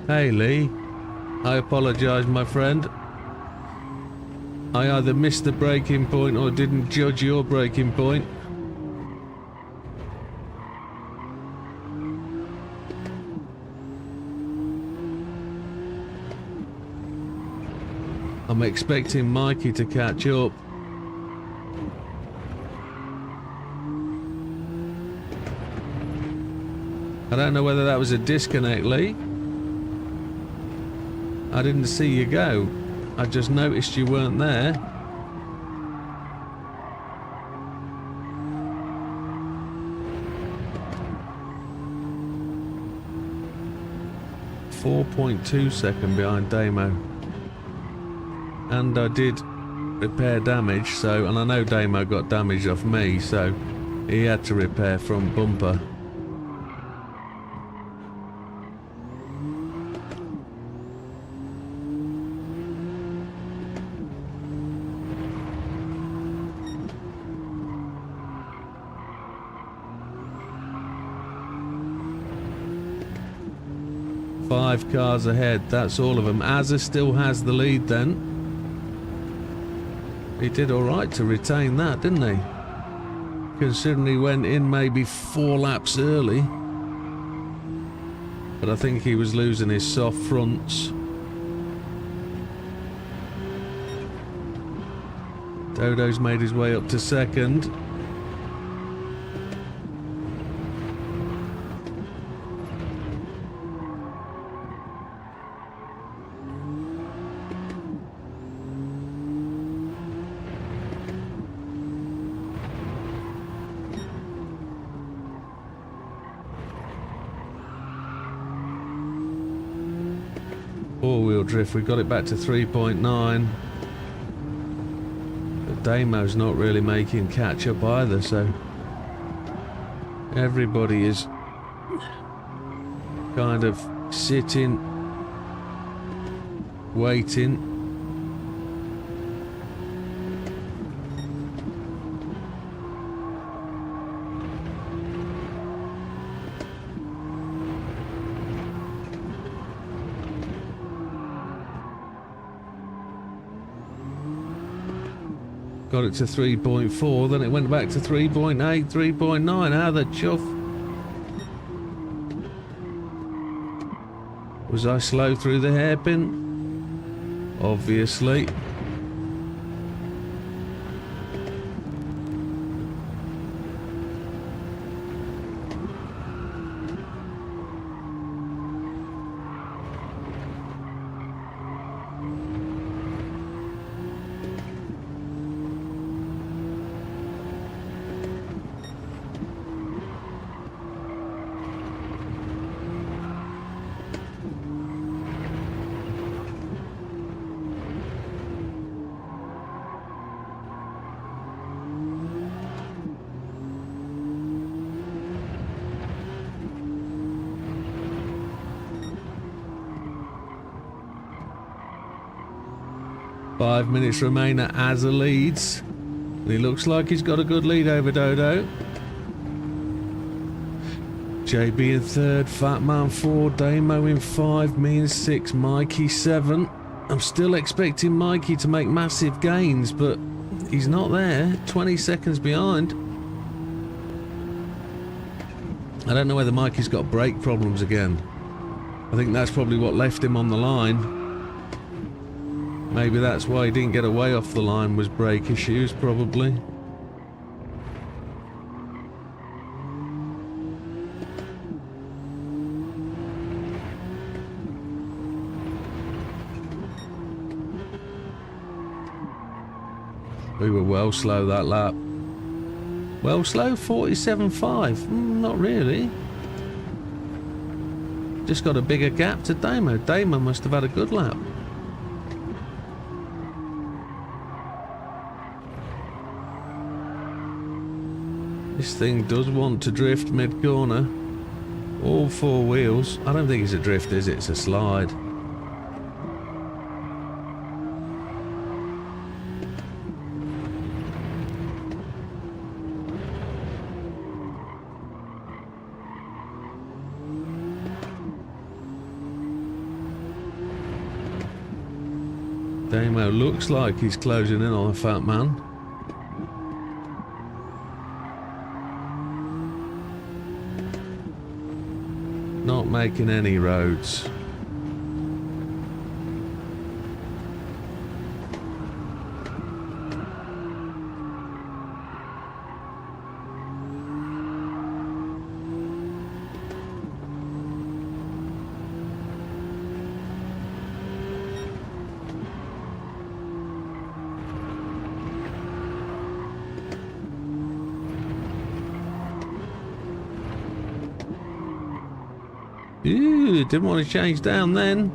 Hey Lee, I apologise my friend. I either missed the braking point or didn't judge your braking point. I'm expecting Mikey to catch up. I don't know whether that was a disconnect, Lee. I didn't see you go. I just noticed you weren't there. .2 seconds behind Damo. And I did repair damage, so, and I know Damo got damage off me, so he had to repair front bumper. Five cars ahead, that's all of them. Azza still has the lead then. He did alright to retain that, didn't he? Considering he went in maybe 4 laps early. But I think he was losing his soft fronts. Dodo's made his way up to second. Four-wheel drift, we got it back to 3.9. But Damo's not really making catch up either, so everybody is kind of sitting, waiting. Got it to 3.4, then it went back to 3.8, 3.9. How the chuff? Was I slow through the hairpin? Obviously. Five minutes remain at Azza leads. And he looks like he's got a good lead over Dodo. JB in third, Fat Man 4, Damo in 5, me in 6, Mikey 7. I'm still expecting Mikey to make massive gains, but he's not there. 20 seconds behind. I don't know whether Mikey's got brake problems again. I think that's probably what left him on the line. Maybe that's why he didn't get away off the line, was brake issues, probably. We were well slow that lap. Well slow, 47.5. Not really. Just got a bigger gap to Damo. Damo must have had a good lap. This thing does want to drift mid-corner. All four wheels. I don't think it's a drift, is it? It's a slide. Damo looks like he's closing in on a fat man. Not making any roads. Ooh, didn't want to change down then.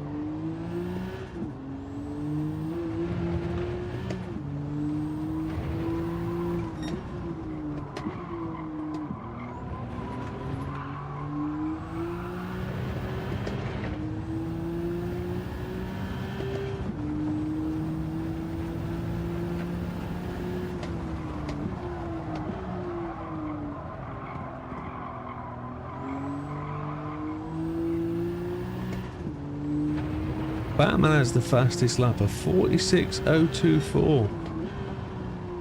Batman has the fastest lap of 46.024.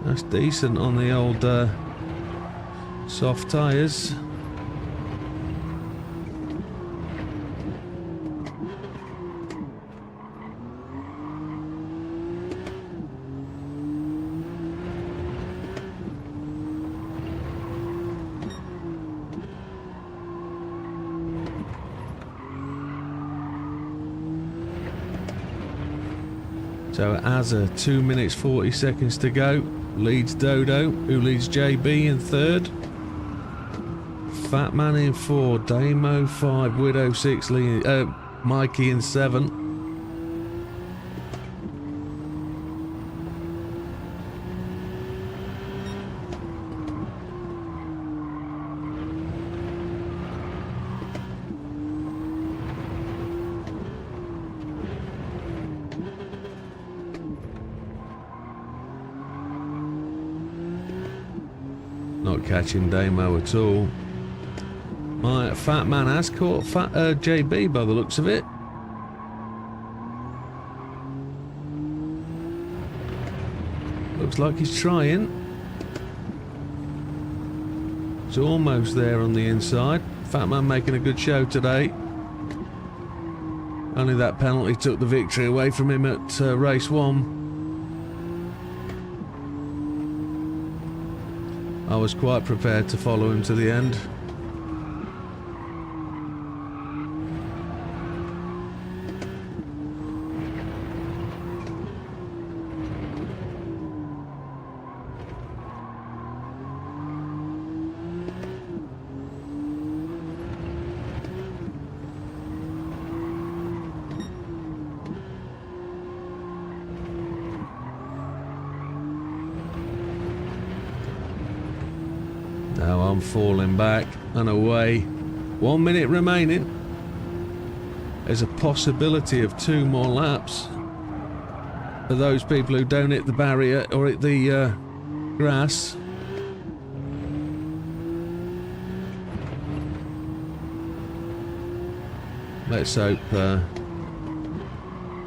That's decent on the old soft tyres. So Azza, 2 minutes 40 seconds to go. Leads Dodo, who leads JB in third. Fat Man in 4, Damo 5, Widow 6, Mikey in 7. Not catching Damo at all. My Fat Man has caught JB by the looks of it. Looks like he's trying. It's almost there on the inside. Fat Man making a good show today. Only that penalty took the victory away from him at race 1. I was quite prepared to follow him to the end. Now I'm falling back and away. 1 minute remaining. There's a possibility of 2 more laps for those people who don't hit the barrier or hit the grass. Let's hope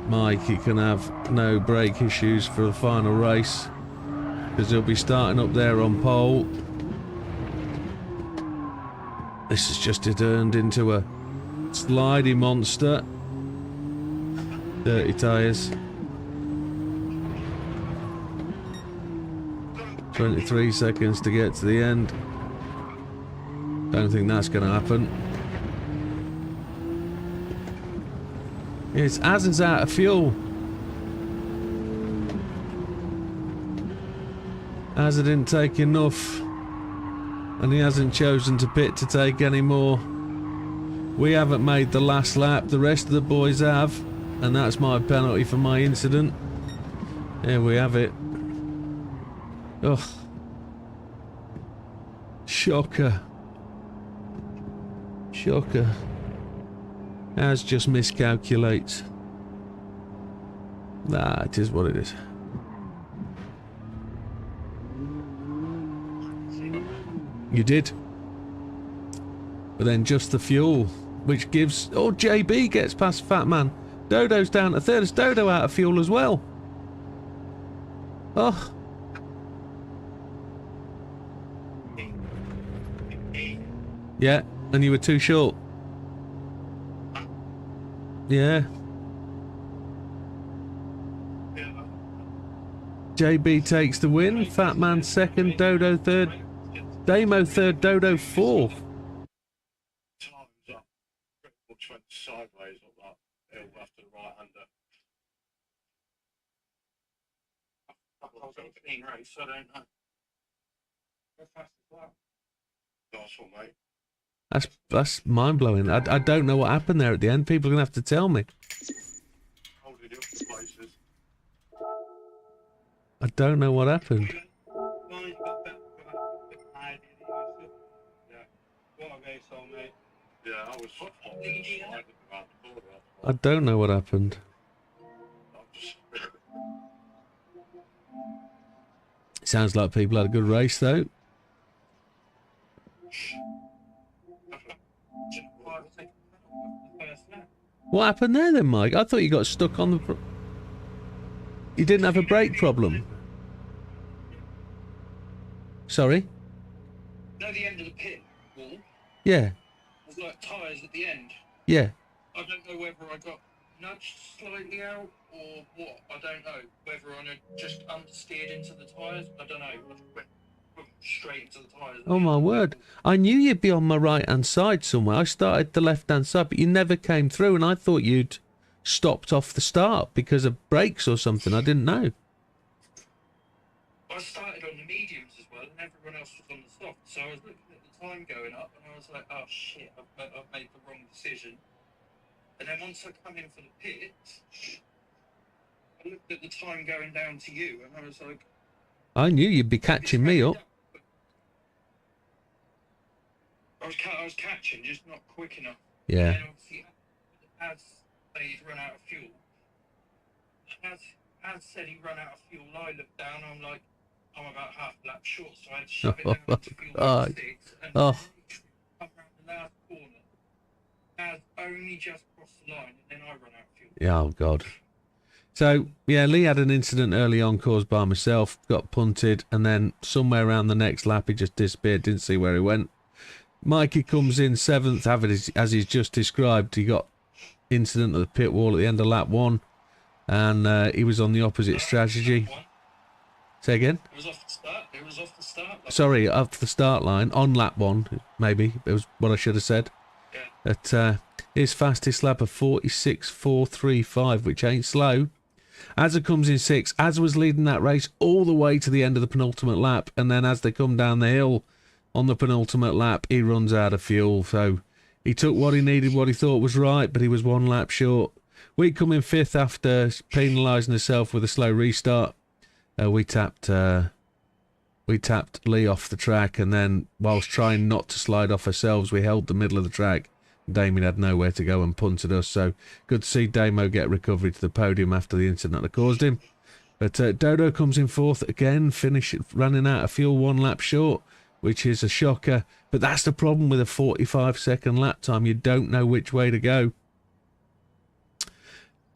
Mikey can have no brake issues for the final race, because he'll be starting up there on pole. This has just turned into a slidey monster. Dirty tyres. 23 seconds to get to the end. Don't think that's going to happen. It's Azza's out of fuel. Azza didn't take enough, and he hasn't chosen to pit to take any more. We haven't made the last lap, the rest of the boys have, and that's my penalty for my incident. There we have it. Ugh. Shocker. Shocker. As just miscalculates. Nah, it is what it is. You did. But then just the fuel, which gives... Oh, JB gets past Fat Man. Dodo's down to third. Is Dodo out of fuel as well? Oh. Yeah, and you were too short. Yeah. JB takes the win. Fat Man second. Dodo third. Damo third. Dodo fourth. Times up. Which went sideways up that hill after the right hander. I was on a clean race, so I don't know. How fast is that? Nice one, mate. That's mind blowing. I don't know what happened there at the end. People are gonna have to tell me. Holding up the places. I don't know what happened. Well, you got that idea that you were still. Yeah. What a race on, mate. Yeah, I was around the corner. I don't know what happened. Sounds like people had a good race though. What happened there then, Mike? I thought you got stuck on the... You didn't have a brake problem. Sorry? No, the end of the pit wall Yeah. was like tyres at the end. Yeah. I don't know whether I got nudged slightly out or what. I don't know. Whether I just understeered into the tyres. I don't know. I went straight into the tyres. Oh my word. I knew you'd be on my right hand side somewhere. I started the left hand side, but you never came through, and I thought you'd stopped off the start because of brakes or something. I didn't know. I started on the mediums as well, and everyone else was on the soft. So I was looking at the time going up, and I was like, oh shit, I've made the wrong decision. And then once I come in for the pits, I looked at the time going down to you, and I was like... I knew you'd be catching me up. I was catching, just not quick enough. Yeah. And obviously, as they'd run out of fuel, as said he run out of fuel, I looked down, I'm like, I'm about half a lap short, so I had to shove it down into fuel God. 6, and Oh. come around the last corner, as only just crossed the line, and then I run out of fuel. Yeah, oh God. So, yeah, Lee had an incident early on caused by myself, got punted, and then somewhere around the next lap he just disappeared, didn't see where he went. Mikey comes in 7th, as he's just described. He got incident at the pit wall at the end of lap 1, and he was on the opposite strategy. Say again? It was off the start. It was off the start. Like, Sorry, off the start line, on lap 1, maybe. It was what I should have said. yeah. At his fastest lap of 46.435, which ain't slow. Azza comes in 6th. Azza was leading that race all the way to the end of the penultimate lap, and then as they come down the hill on the penultimate lap, he runs out of fuel. So he took what he needed, what he thought was right, but he was 1 lap short. We come in 5th after penalising herself with a slow restart. We tapped Lee off the track, and then whilst trying not to slide off ourselves, we held the middle of the track. Damien had nowhere to go and punted us, so good to see Damo get recovery to the podium after the incident that caused him. But Dodo comes in 4th again, running out of fuel 1 lap short, which is a shocker. But that's the problem with a 45-second lap time. You don't know which way to go.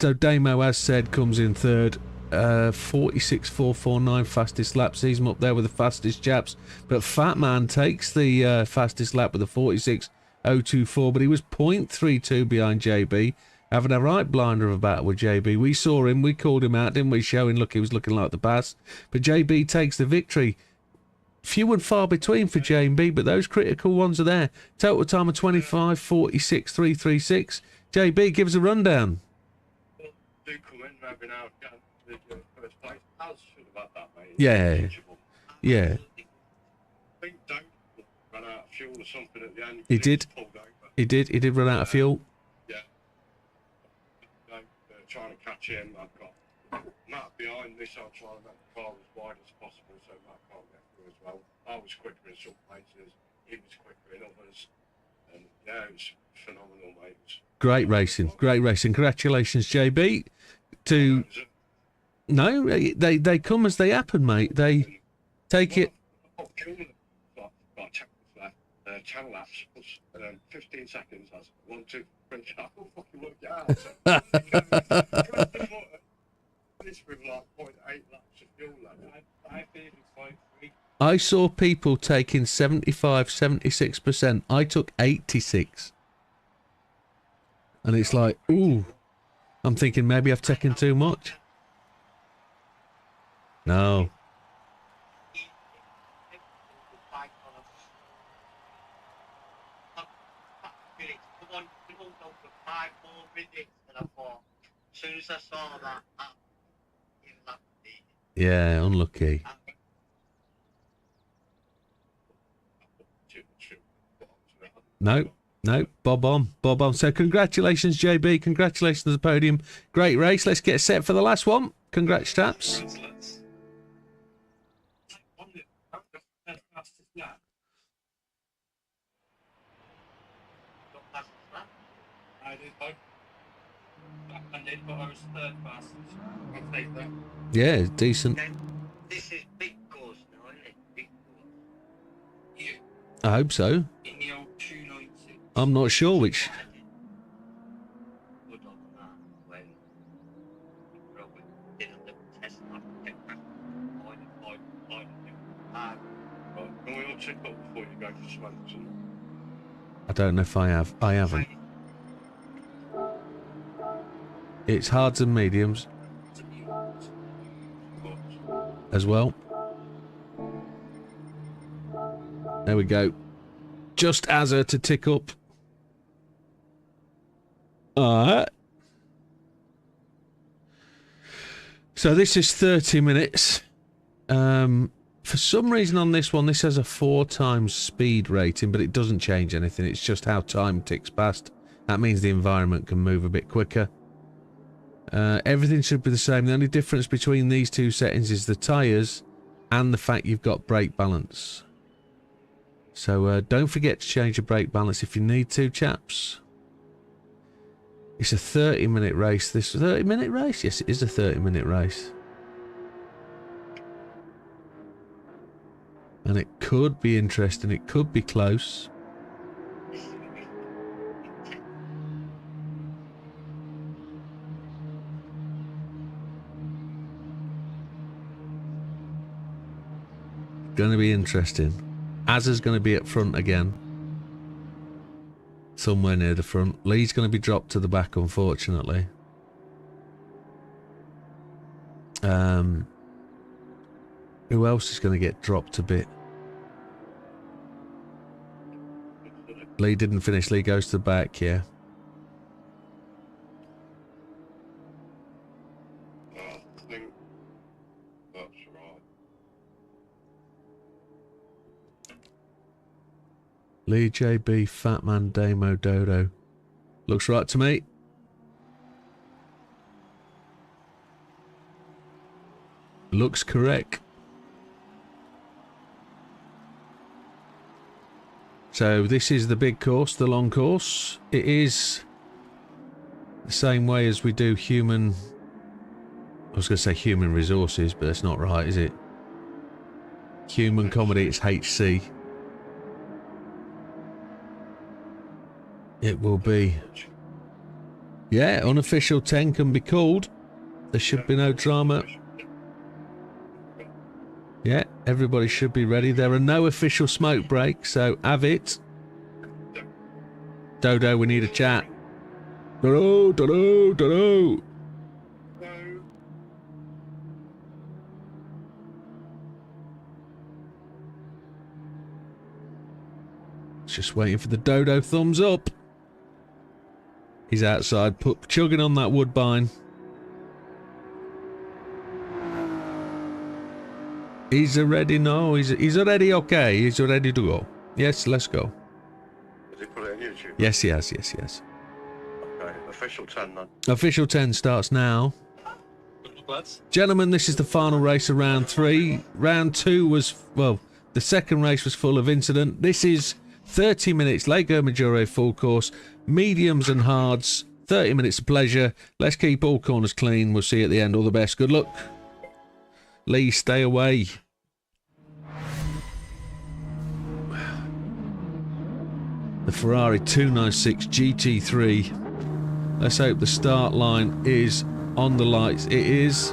So Damo, as said, comes in 3rd. 46.449 fastest lap, sees him up there with the fastest chaps. But Fat Man takes the fastest lap with a 46.024, but he was 0.32 behind JB, having a right blinder of a battle with JB. We saw him, we called him out, didn't we? Showing, look, he was looking like the pass. But JB takes the victory. Few and far between for JB, but those critical ones are there. Total time of 25.46.336. JB, give us a rundown. Do come in and having our first place. As should have had that, mate. Yeah. Yeah. I think Dave ran out of fuel or something at the end. He did. Pulled over. He did run out of fuel. Yeah. Trying to catch him. I've got Matt behind me, so I'm trying to make the car as wide as possible so Matt can't get through as well. I was quicker in some places. he was quicker in others. And yeah, it was phenomenal, mate. It was, Great racing. Great racing. Congratulations, JB. To no, they come as they happen, mate. They take it. Channel apps plus 15 seconds. That's 1, 2, 3. I can fucking work it out. So, this with like 0.8 laps of fuel level. I think it's 0.3. I saw people taking 75, 76%. I took 86. And it's like, ooh. I'm thinking maybe I've taken too much. No. As soon as I saw that, Yeah, unlucky. No, Bob on. So congratulations, JB. Congratulations to the podium. Great race. Let's get set for the last one. Congrats, chaps. But I was third fastest. I'll take that. Yeah, decent. this is big course now, isn't it? Big course. Yeah. I hope so. In the old 296. I'm not sure which. Good on that when Robert did a little test lap and kept back. Right, can we all check up before you go to Swansea? I don't know if I have. I haven't. It's hards and mediums as well. There we go. Just as her to tick up. Alright. So this is 30 minutes. For some reason on this one, this has a 4 times speed rating, but it doesn't change anything. It's just how time ticks past. That means the environment can move a bit quicker. Everything should be the same. The only difference between these two settings is the tyres and the fact you've got brake balance. So don't forget to change your brake balance if you need to, chaps. It's a 30-minute race. This 30-minute race? Yes, it is a 30-minute race. And it could be interesting. It could be close. Going to be interesting. Azza's going to be up front again. Somewhere near the front. Lee's going to be dropped to the back, unfortunately. Who else is going to get dropped a bit? Lee didn't finish. Lee goes to the back, yeah. I think that's right. Lee, JB, Fatman, Damo, Dodo. Looks right to me. Looks correct. So this is the big course, the long course. It is the same way as we do human... I was going to say human resources, but that's not right, is it? Human comedy, it's HC. It will be... Yeah, unofficial 10 can be called. There should be no drama. Yeah, everybody should be ready. There are no official smoke breaks, so have it. Dodo, we need a chat. Dodo, Dodo, Dodo. Just waiting for the Dodo thumbs up. He's outside, chugging on that woodbine. He's already, no, he's already okay. He's ready to go. Yes, let's go. Has he put it on YouTube? Yes, he has, yes, yes. Okay, official 10 then. Official 10 starts now. Good luck, lads. Gentlemen, this is the final race of round 3. Round 2 was, well, The second race was full of incident. This is 30 minutes Lego Maggiore full course, mediums and hards, 30 minutes of pleasure. Let's keep all corners clean. We'll see you at the end. All the best. Good luck. Lee, stay away. The Ferrari 296 GT3. Let's hope the start line is on the lights. It is.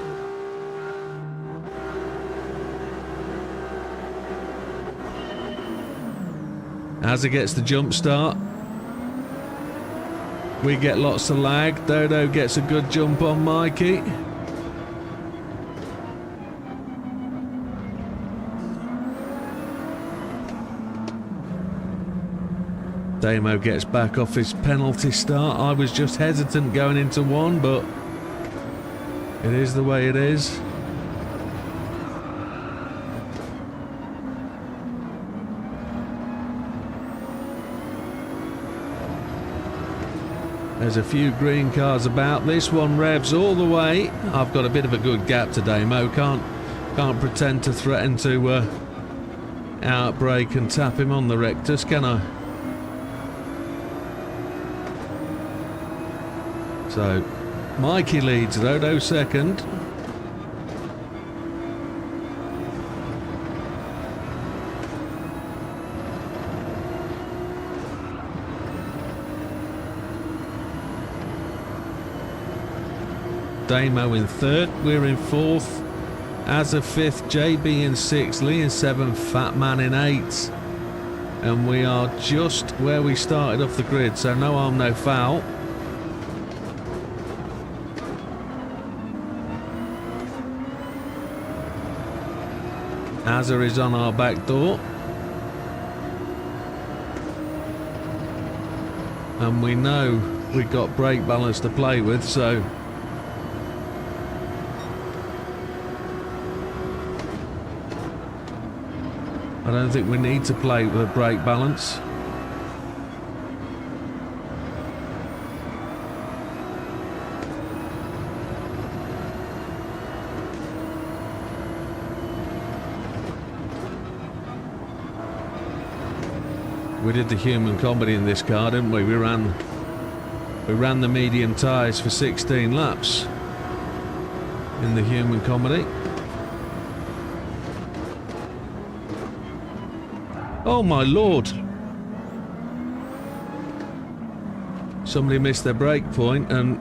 As it gets the jump start, we get lots of lag. Dodo gets a good jump on Mikey. Damo gets back off his penalty start. I was just hesitant going into one, but it is the way it is. There's a few green cars about. This one revs all the way. I've got a bit of a good gap today, Mo. Can't pretend to threaten to outbrake and tap him on the rectus, can I? So, Mikey leads, Dodo second. Damo in third, we're in fourth, Azza fifth, JB in sixth, Lee in seventh, Fat Man in eighth, and we are just where we started off the grid, so no harm, no foul. Azza is on our back door, and we know we've got brake balance to play with, so I don't think we need to play with a brake balance. We did the human comedy in this car, didn't we? We ran the medium tyres for 16 laps in the human comedy. Oh my lord! Somebody missed their brake point and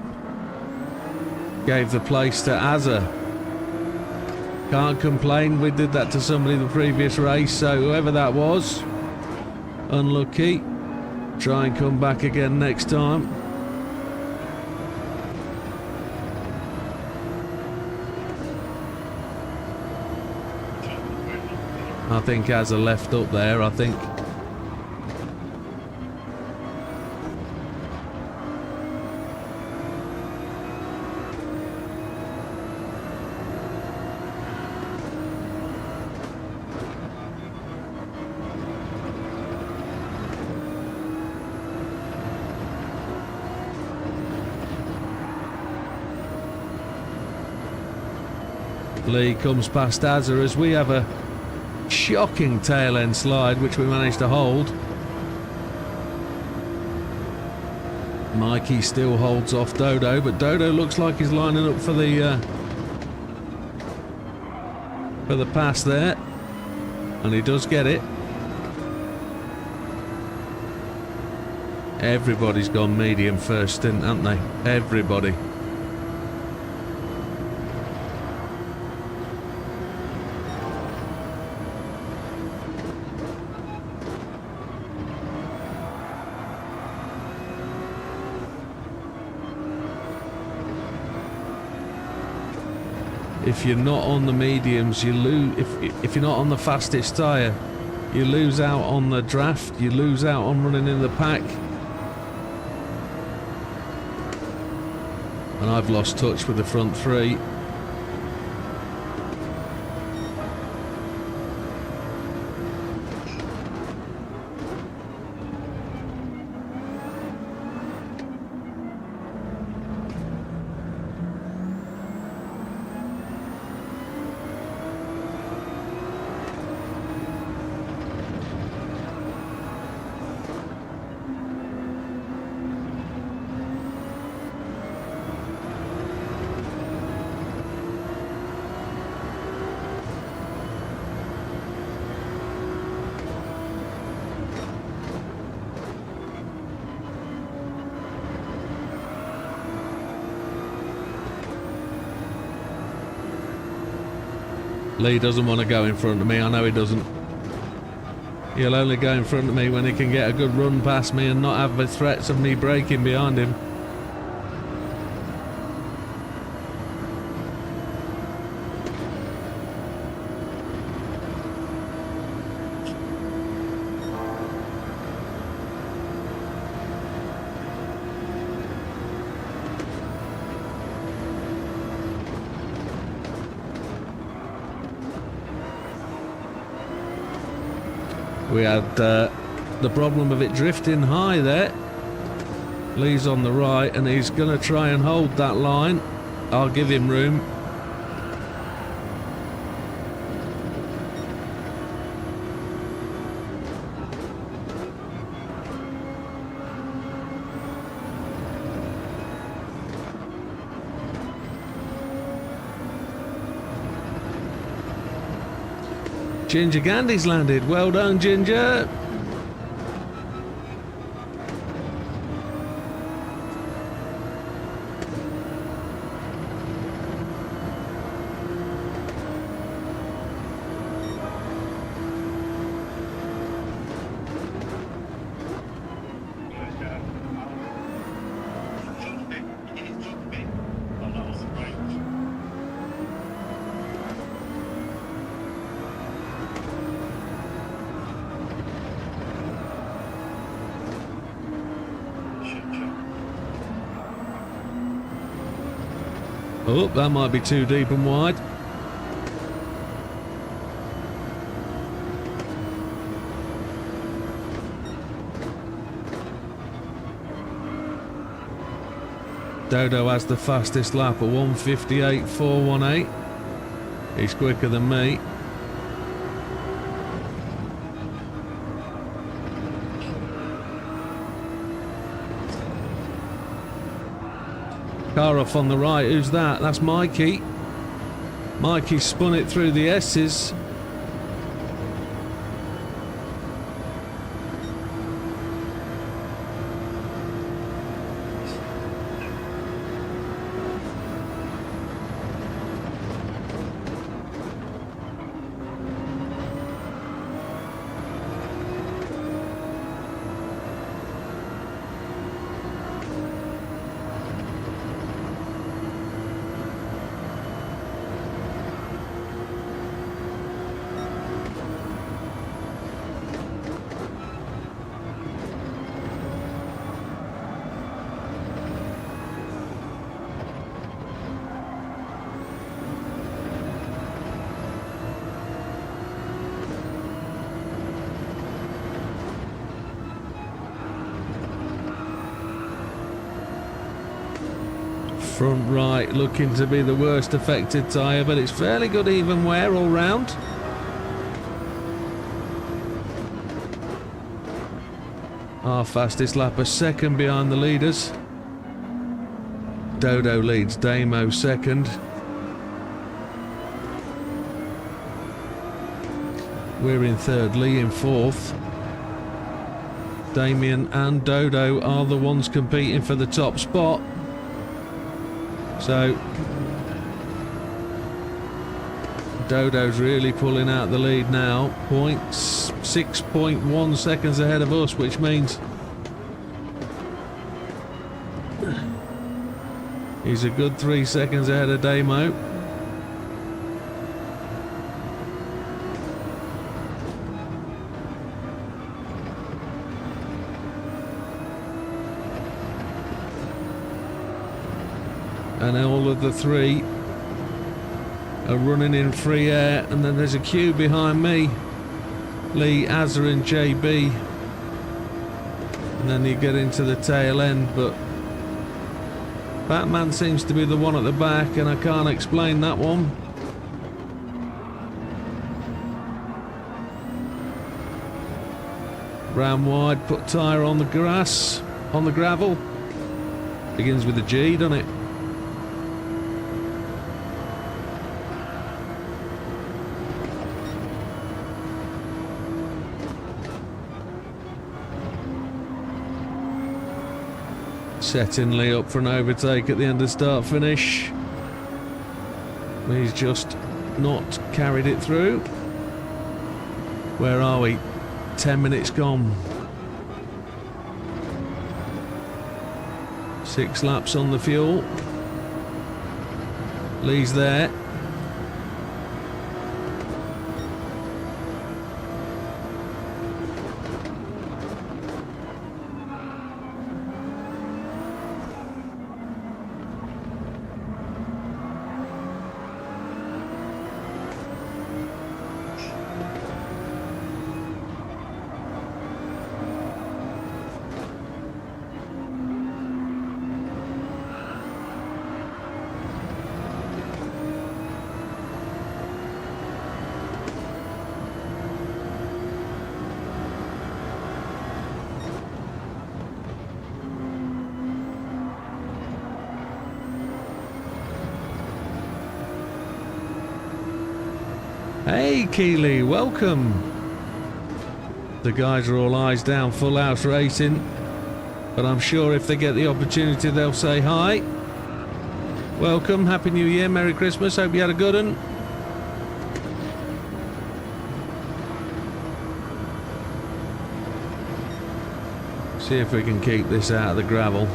gave the place to Azza. Can't complain, we did that to somebody the previous race, so whoever that was, unlucky. Try and come back again next time. I think Azza left up there, I think. Lee comes past Azza as we have a shocking tail end slide which we managed to hold. Mikey still holds off Dodo, but Dodo looks like he's lining up for the pass there, and he does get it. Everybody's gone medium first stint, haven't they? Everybody. If you're not on the mediums, you lose. If you're not on the fastest tyre, you lose out on the draft. You lose out on running in the pack. And I've lost touch with the front three. Lee doesn't want to go in front of me. I know he doesn't. He'll only go in front of me when he can get a good run past me and not have the threats of me braking behind him. We had the problem of it drifting high there. Lee's on the right and he's going to try and hold that line. I'll give him room. Ginger Gandy's landed. Well done, Ginger. Oh, that might be too deep and wide. Dodo has the fastest lap at 1:58.418. He's quicker than me. Car off on the right, who's that? That's Mikey. Mikey spun it through the S's. Front right looking to be the worst affected tyre, but it's fairly good even wear all round. Our fastest lap a second behind the leaders. Dodo leads Damo second. We're in third, Lee in fourth. Damien and Dodo are the ones competing for the top spot. So Dodo's really pulling out the lead now. 6.1 seconds ahead of us, which means he's a good 3 seconds ahead of Damo. And all of the three are running in free air, and then there's a queue behind me. Lee, Azza and JB. And then you get into the tail end, but Batman seems to be the one at the back, and I can't explain that one. Round wide, put tyre on the grass, on the gravel. Begins with a G, doesn't it? Setting Lee up for an overtake at the end of start finish. He's just not carried it through. Where are we? 10 minutes gone. 6 laps on the fuel. Lee's there. Hey Keeley, welcome. The guys are all eyes down, full house racing, but I'm sure if they get the opportunity they'll say hi. Welcome, Happy New Year, Merry Christmas, hope you had a good one. See if we can keep this out of the gravel.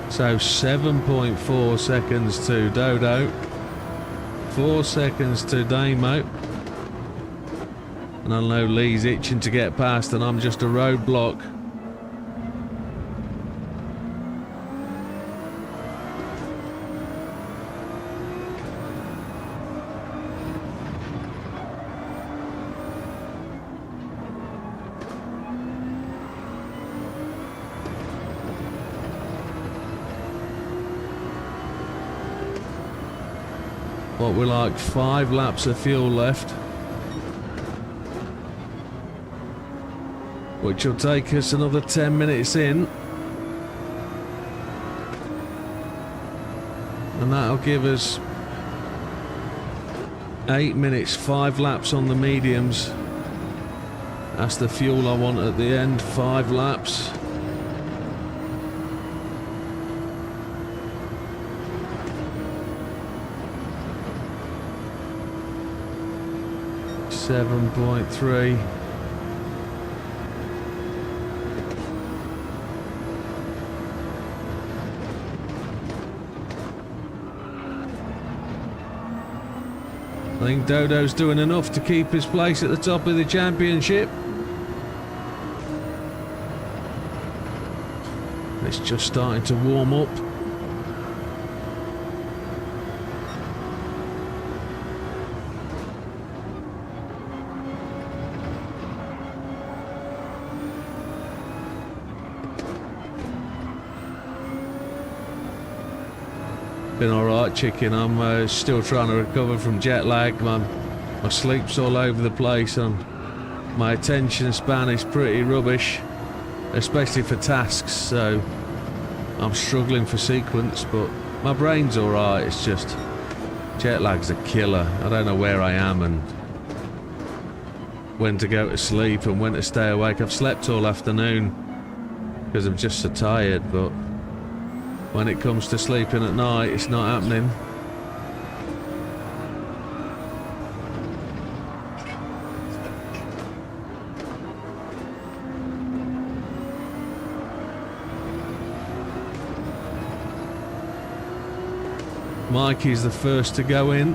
So 7.4 seconds to Dodo, 4 seconds to Damo, and I know Lee's itching to get past and I'm just a roadblock. What we're like 5 laps of fuel left, which will take us another 10 minutes in, and that'll give us 8 minutes, 5 laps on the mediums. That's the fuel I want at the end, 5 laps. .3. I think Dodo's doing enough to keep his place at the top of the championship. It's just starting to warm up. Been alright, chicken. I'm still trying to recover from jet lag. My sleep's all over the place and my attention span is pretty rubbish, especially for tasks, so I'm struggling for sequence, but my brain's alright. It's just jet lag's a killer. I don't know where I am and when to go to sleep and when to stay awake. I've slept all afternoon because I'm just so tired, but when it comes to sleeping at night, it's not happening. Mikey's the first to go in.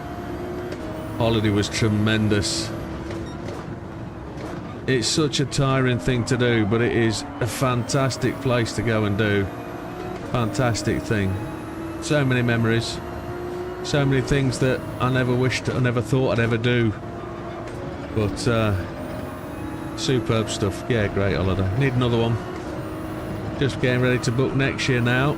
Holiday was tremendous. It's such a tiring thing to do, but it is a fantastic place to go and do. Fantastic thing. So many memories. So many things that I never wished, I never thought I'd ever do. But, superb stuff. Yeah, great holiday. Need another one. Just getting ready to book next year now.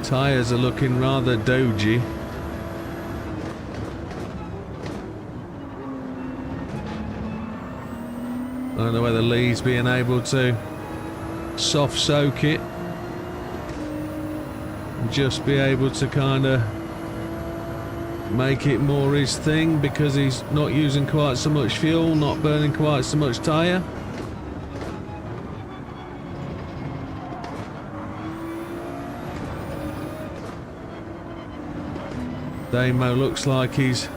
Tyres are looking rather doji. I don't know whether Lee's being able to soft soak it and just be able to kind of make it more his thing because he's not using quite so much fuel, not burning quite so much tyre. Damo looks like he's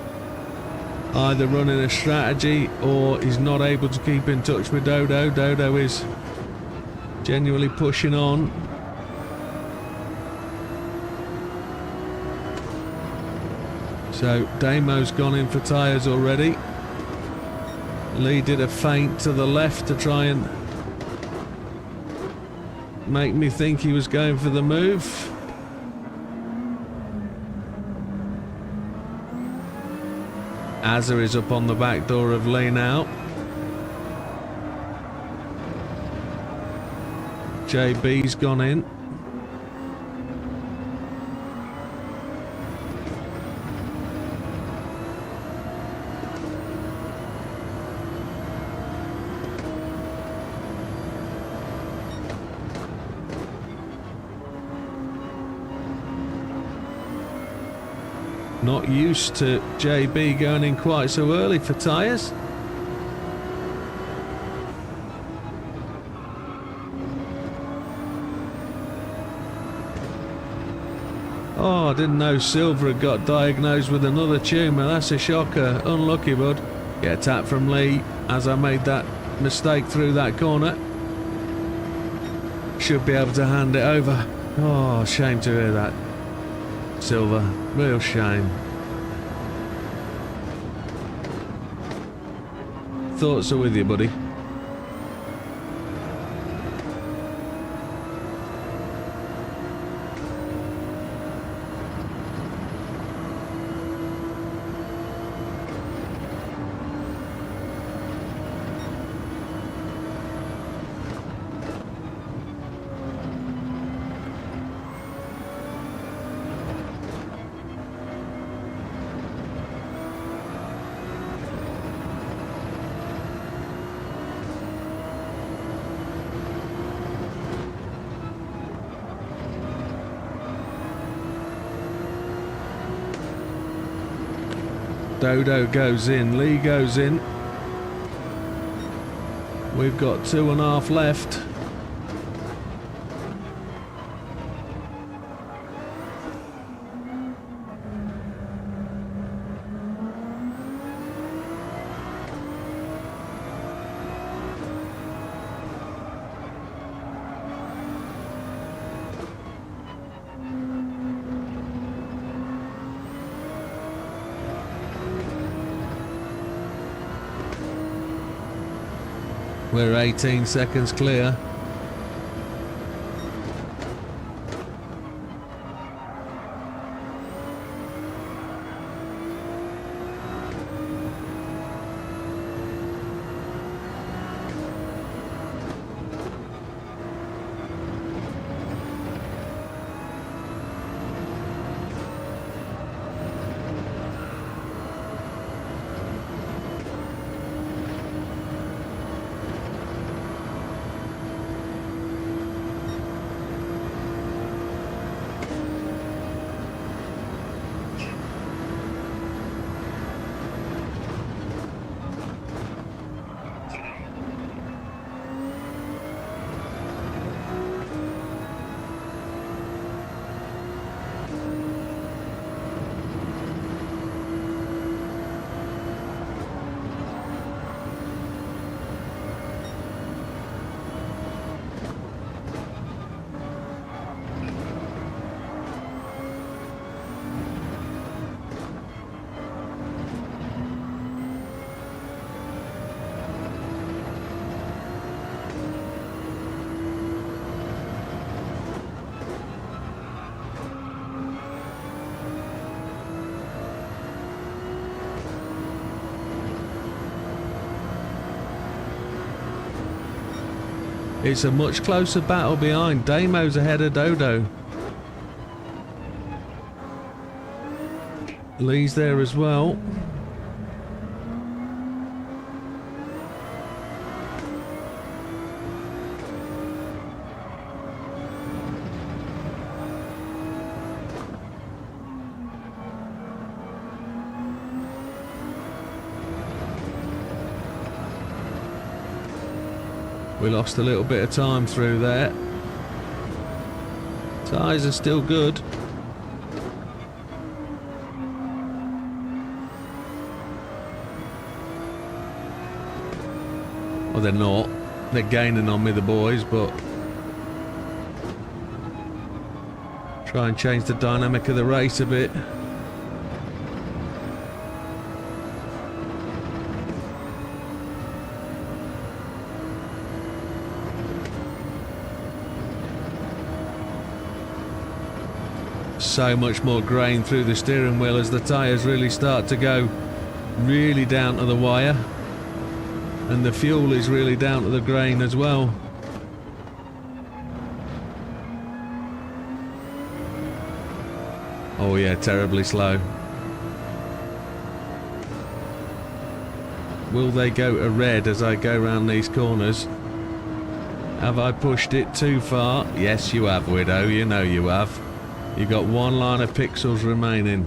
either running a strategy or he's not able to keep in touch with Dodo. Dodo is genuinely pushing on. So Damo's gone in for tyres already. Lee did a feint to the left to try and make me think he was going for the move. Azza is up on the back door of Lee now. JB's gone in. Not used to JB going in quite so early for tyres. Oh, I didn't know Silver had got diagnosed with another tumour. That's a shocker. Unlucky, bud. Get a tap from Lee as I made that mistake through that corner. Should be able to hand it over. Oh, shame to hear that, Silver. Real shame. Thoughts are with you, buddy. Dodo goes in, Lee goes in. We've got 2.5 left. We're 18 seconds clear. It's a much closer battle behind. Damo's ahead of Dodo. Lee's there as well. We lost a little bit of time through there. Tyres are still good. Well, they're not. They're gaining on me, the boys, but try and change the dynamic of the race a bit. So much more grain through the steering wheel as the tyres really start to go really down to the wire, and the fuel is really down to the grain as well. Oh yeah, terribly slow. Will they go to red as I go around these corners? Have I pushed it too far? Yes, you have, Widow. You know you have. You got one line of pixels remaining.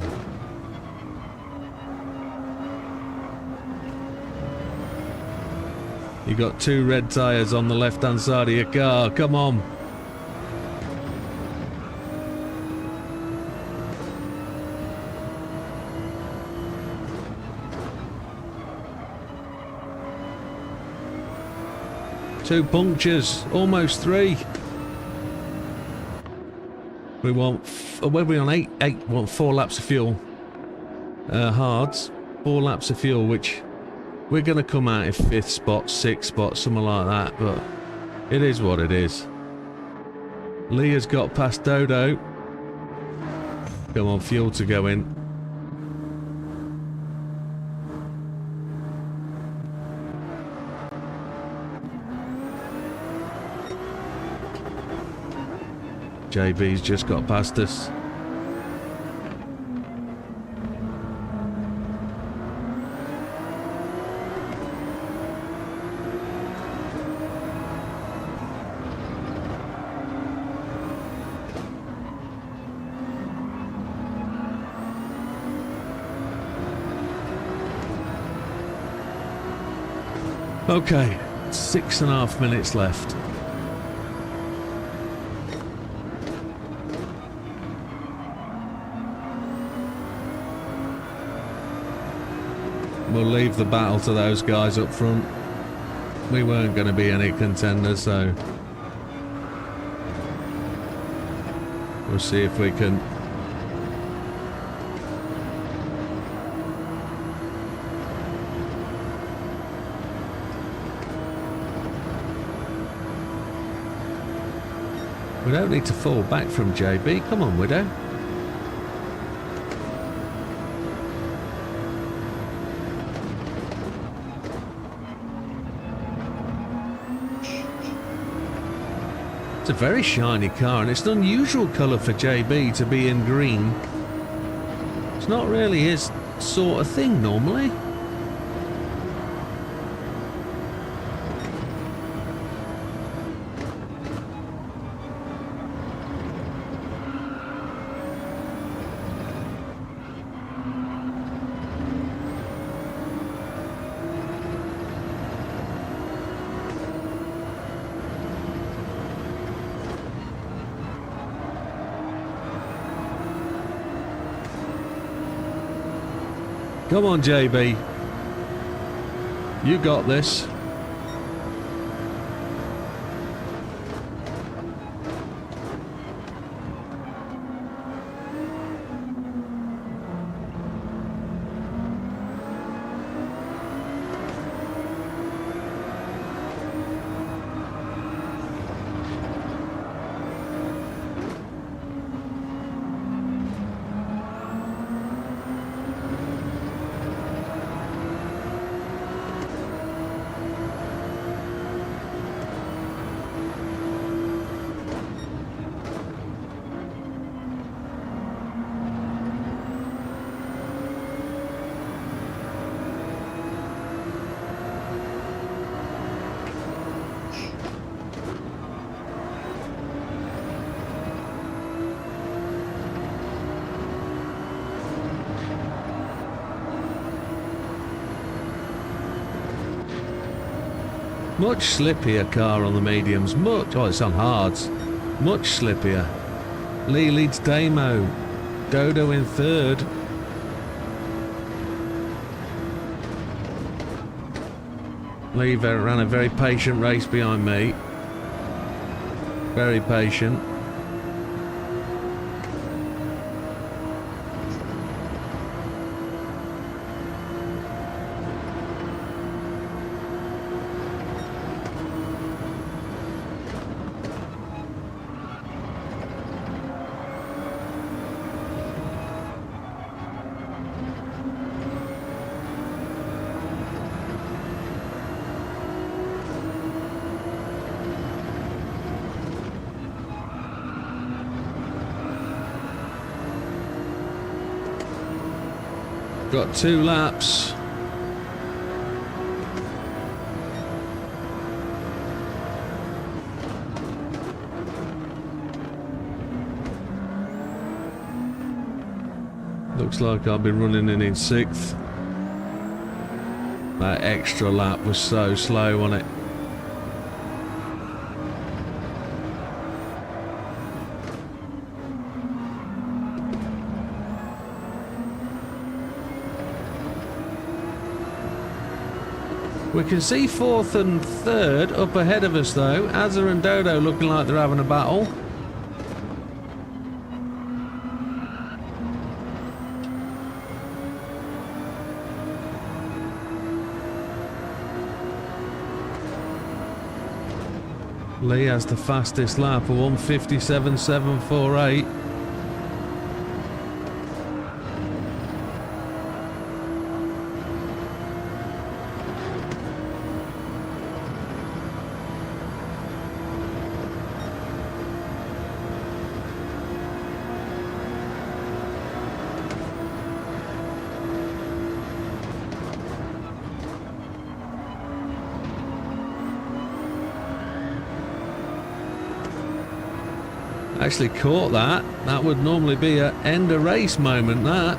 You got 2 red tyres on the left hand side of your car. Come on. Two punctures, almost 3. We want, where are we on 8? 8, want 4 laps of fuel. Hards, 4 laps of fuel, which we're going to come out in 5th spot, 6th spot, something like that, but it is what it is. Lee has got past Dodo. Come on, fuel to go in. JB's just got past us. Okay, 6.5 minutes left. We'll leave the battle to those guys up front. We weren't going to be any contenders, so we'll see if we can we don't need to fall back from JB. Come on, Widow. It's a very shiny car, and it's an unusual colour for JB to be in green. It's not really his sort of thing normally. Come on, JB. You got this. Much slippier car on the mediums. Much. Oh, it's on hards. Much slippier. Lee leads Damo. Dodo in third. Lee ran a very patient race behind me. Very patient. Got 2 laps. Looks like I'll be running in 6th. That extra lap was so slow on it. We can see 4th and 3rd up ahead of us though. Azza and Dodo looking like they're having a battle. Lee has the fastest lap, a 1:57.748. Actually caught that. That would normally be an end of race moment, that.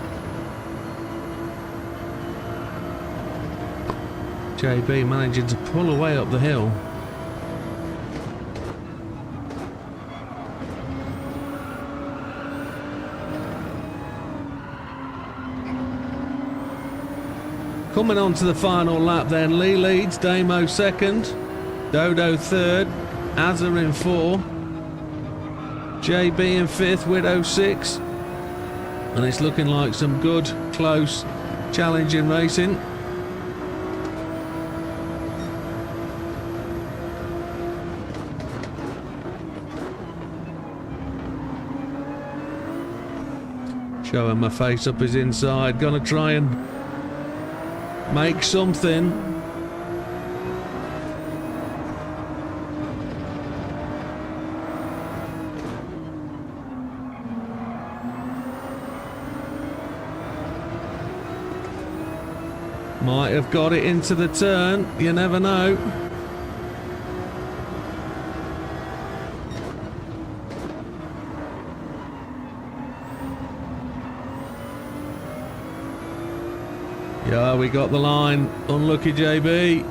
JB managing to pull away up the hill. Coming on to the final lap then. Lee leads, Damo 2nd, Dodo 3rd, Azza in 4. JB in 5th, Widow 6th, and it's looking like some good, close, challenging racing. Showing my face up his inside, gonna try and make something. Might have got it into the turn, you never know. Yeah, we got the line. Unlucky JB.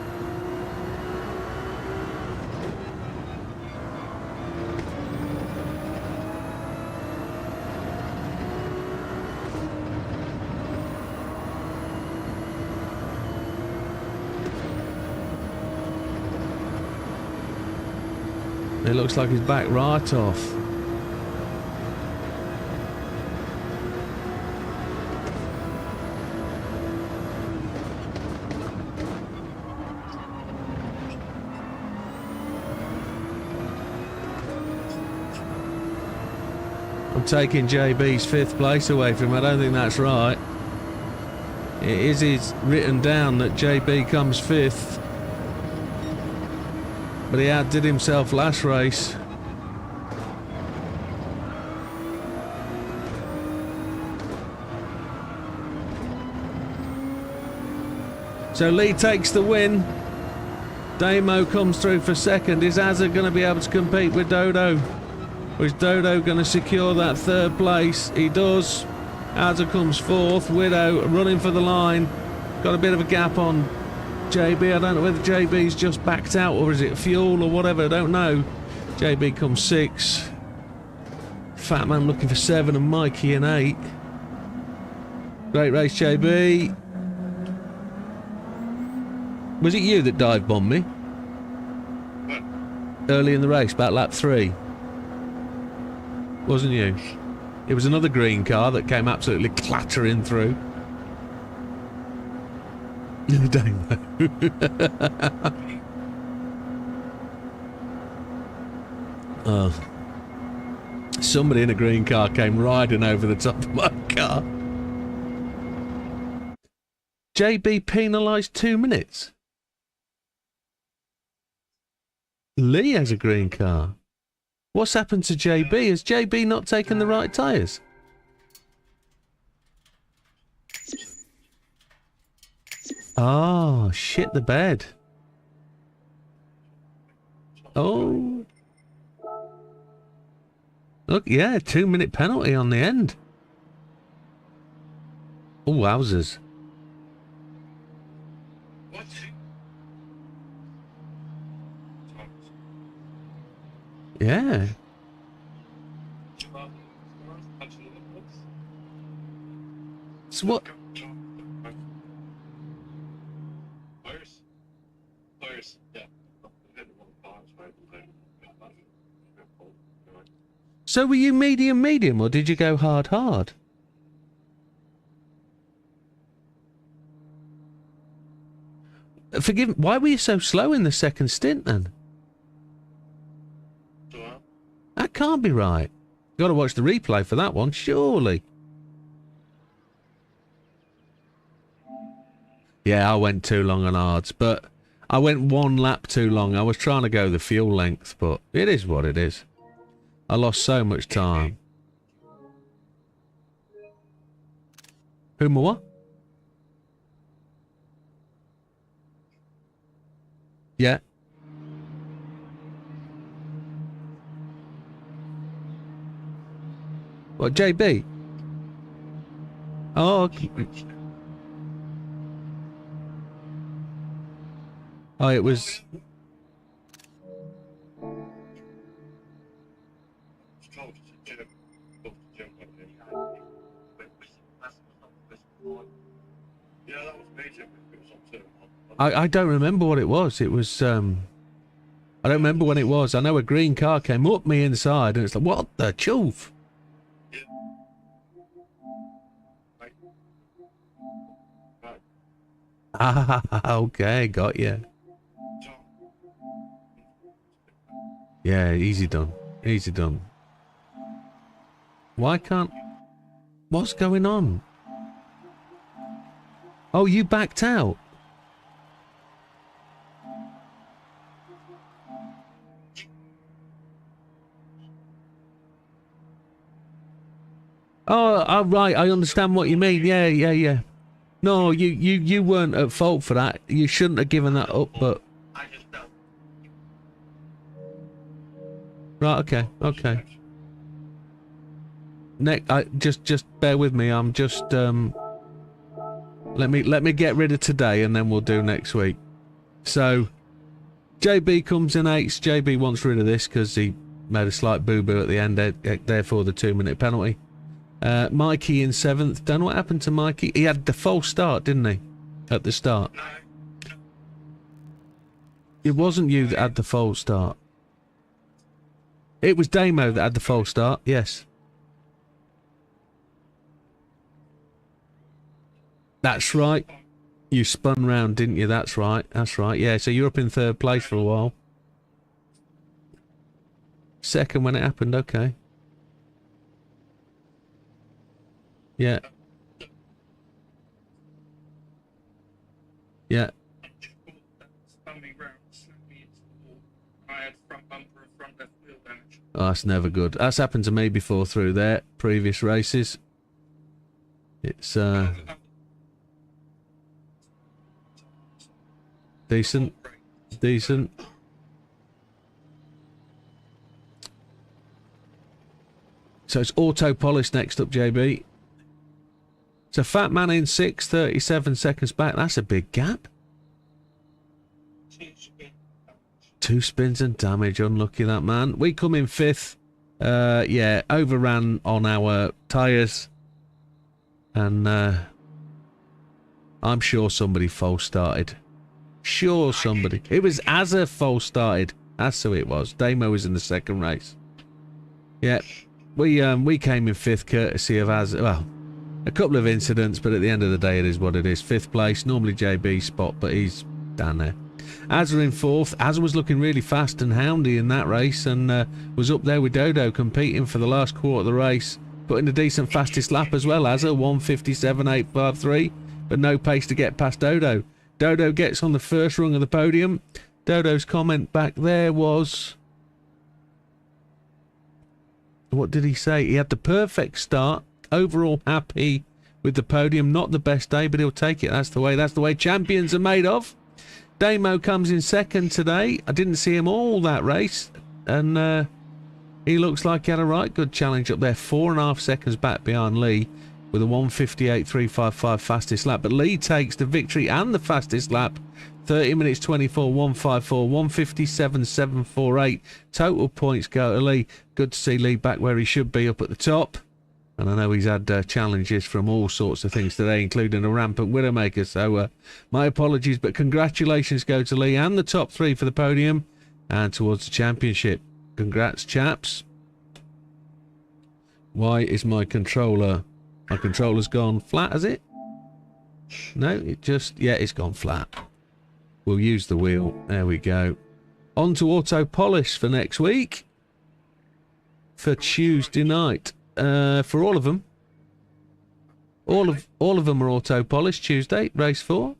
It looks like he's back right off. I'm taking JB's 5th place away from him. I don't think that's right. It is written down that JB comes 5th. But he outdid himself last race. So Lee takes the win. Damo comes through for 2nd. Is Azza going to be able to compete with Dodo? Or is Dodo going to secure that 3rd place? He does. Azza comes 4th. Widow running for the line. Got a bit of a gap on JB, I don't know whether JB's just backed out or is it fuel or whatever, I don't know. JB comes 6. Fat Man looking for 7 and Mikey in 8. Great race, JB. Was it you that dive bombed me? What? Early in the race, about lap 3. Wasn't you? It was another green car that came absolutely clattering through. Damo. Oh. Somebody in a green car came riding over the top of my car. JB penalised 2 minutes. Lee has a green car. What's happened to JB? Has JB not taken the right tyres? Oh, shit the bed. Oh. Look, yeah, 2-minute penalty on the end. Oh, wowzers. What? Yeah. So what? Tires, yeah. So were you medium, or did you go hard? Forgive me, why were you so slow in the second stint then? That can't be right. You got to watch the replay for that one, surely. Yeah, I went too long on hards, but I went 1 lap too long. I was trying to go the fuel length, but it is what it is. I lost so much time. Who more? Yeah. What, JB? Oh, oh, it was... Yeah, that was major. It was on 2. I don't remember what it was. It was, I don't remember when it was. I know a green car came up me inside and it's like, what the choof? Yeah. Right. Right. Ah, okay, got you. Yeah, easy done. Easy done. Why can't... What's going on? Oh, you backed out? Oh, right, I understand what you mean. Yeah. No, you weren't at fault for that. You shouldn't have given that up, but... I just felt Right, okay. Nick, just bear with me. I'm just let me get rid of today and then we'll do next week. So JB comes in 8th. JB wants rid of this because he made a slight boo-boo at the end, therefore the 2-minute penalty. Mikey in 7th. Don't know what happened to Mikey. He had the false start, didn't he? At the start. It wasn't you that had the false start. It was Damo that had the false start, yes. That's right. You spun round, didn't you? That's right. Yeah, so you're up in 3rd place for a while. 2nd when it happened, okay. Yeah. Yeah. Oh, that's never good. That's happened to me before through there, previous races. It's, decent. So it's auto polish next up, JB. So Fat Man in 6th, 37 seconds back. That's a big gap. 2 spins and damage. Unlucky that man. We come in 5th. Yeah, overran on our tyres. And I'm sure somebody false started. Sure somebody. It was Azza false started. That's who it was. Damo was in the 2nd race. Yeah. We came in 5th courtesy of Azza. Well, a couple of incidents, but at the end of the day it is what it is. 5th place. Normally JB's spot, but he's down there. Azza in 4th. Azza was looking really fast and houndy in that race and was up there with Dodo competing for the last quarter of the race. Putting a decent fastest lap as well, Azza. 1:57.853, but no pace to get past Dodo. Dodo gets on the first rung of the podium. Dodo's comment back there was... What did he say? He had the perfect start. Overall happy with the podium. Not the best day, but he'll take it. That's the way champions are made of. Damo comes in 2nd today. I didn't see him all that race. And he looks like he had a right good challenge up there. 4.5 seconds back behind Lee with a 1:58.355 fastest lap. But Lee takes the victory and the fastest lap. 30 minutes 24.154, 1:57.748. Total points go to Lee. Good to see Lee back where he should be, up at the top. And I know he's had challenges from all sorts of things today, including a rampant Widdowmaker. So my apologies, but congratulations go to Lee and the top 3 for the podium and towards the championship. Congrats, chaps. Why is my controller... My controller's gone flat, has it? No, it just... Yeah, it's gone flat. We'll use the wheel. There we go. On to auto polish for next week. For Tuesday night. For all of them. All of them are auto polish Tuesday, race 4.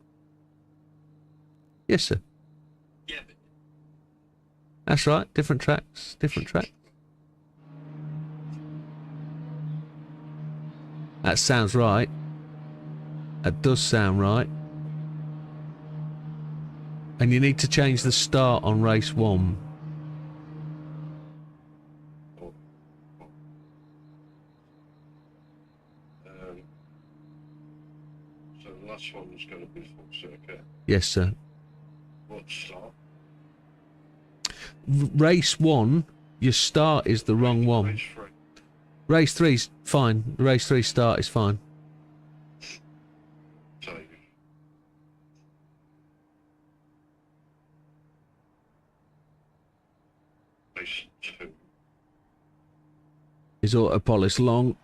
Yes, sir. Yeah, but That's right. Different tracks. Different tracks. That sounds right. That does sound right. And you need to change the start on race 1. So the last one was going to be full circuit. Yes, sir. What start? Race 1, your start is the wrong one. Race 3. Race 3's fine. Race 3 start is fine. So race 2. Is auto polish long.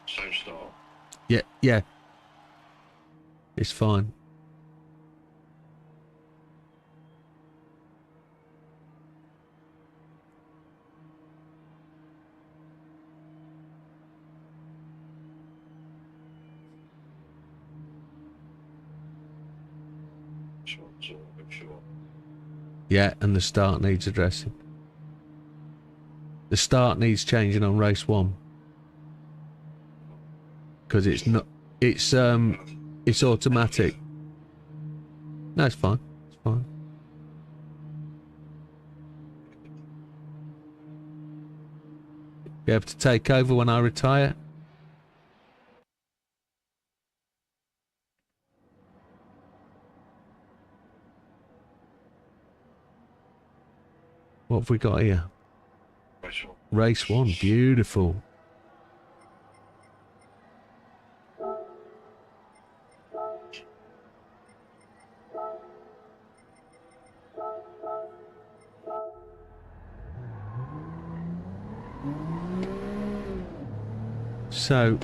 Same start. Yeah, yeah. It's fine. This one's all a bit short. Yeah, and the start needs addressing. The start needs changing on race 1. Because it's not... It's automatic. No, it's fine. It's fine. Be able to take over when I retire. What have we got here? Race 1. Race 1. Beautiful. So,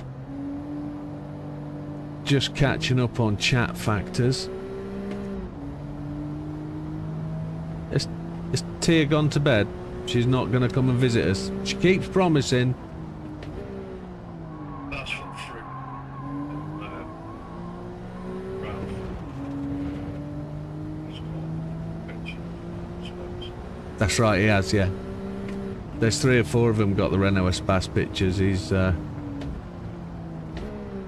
just catching up on chat factors. Is Tia gone to bed? She's not going to come and visit us. She keeps promising. That's for fruit. Ralph. He's got a picture. That's right, he has, yeah. There's 3 or 4 of them got the Renault Espace pictures. He's,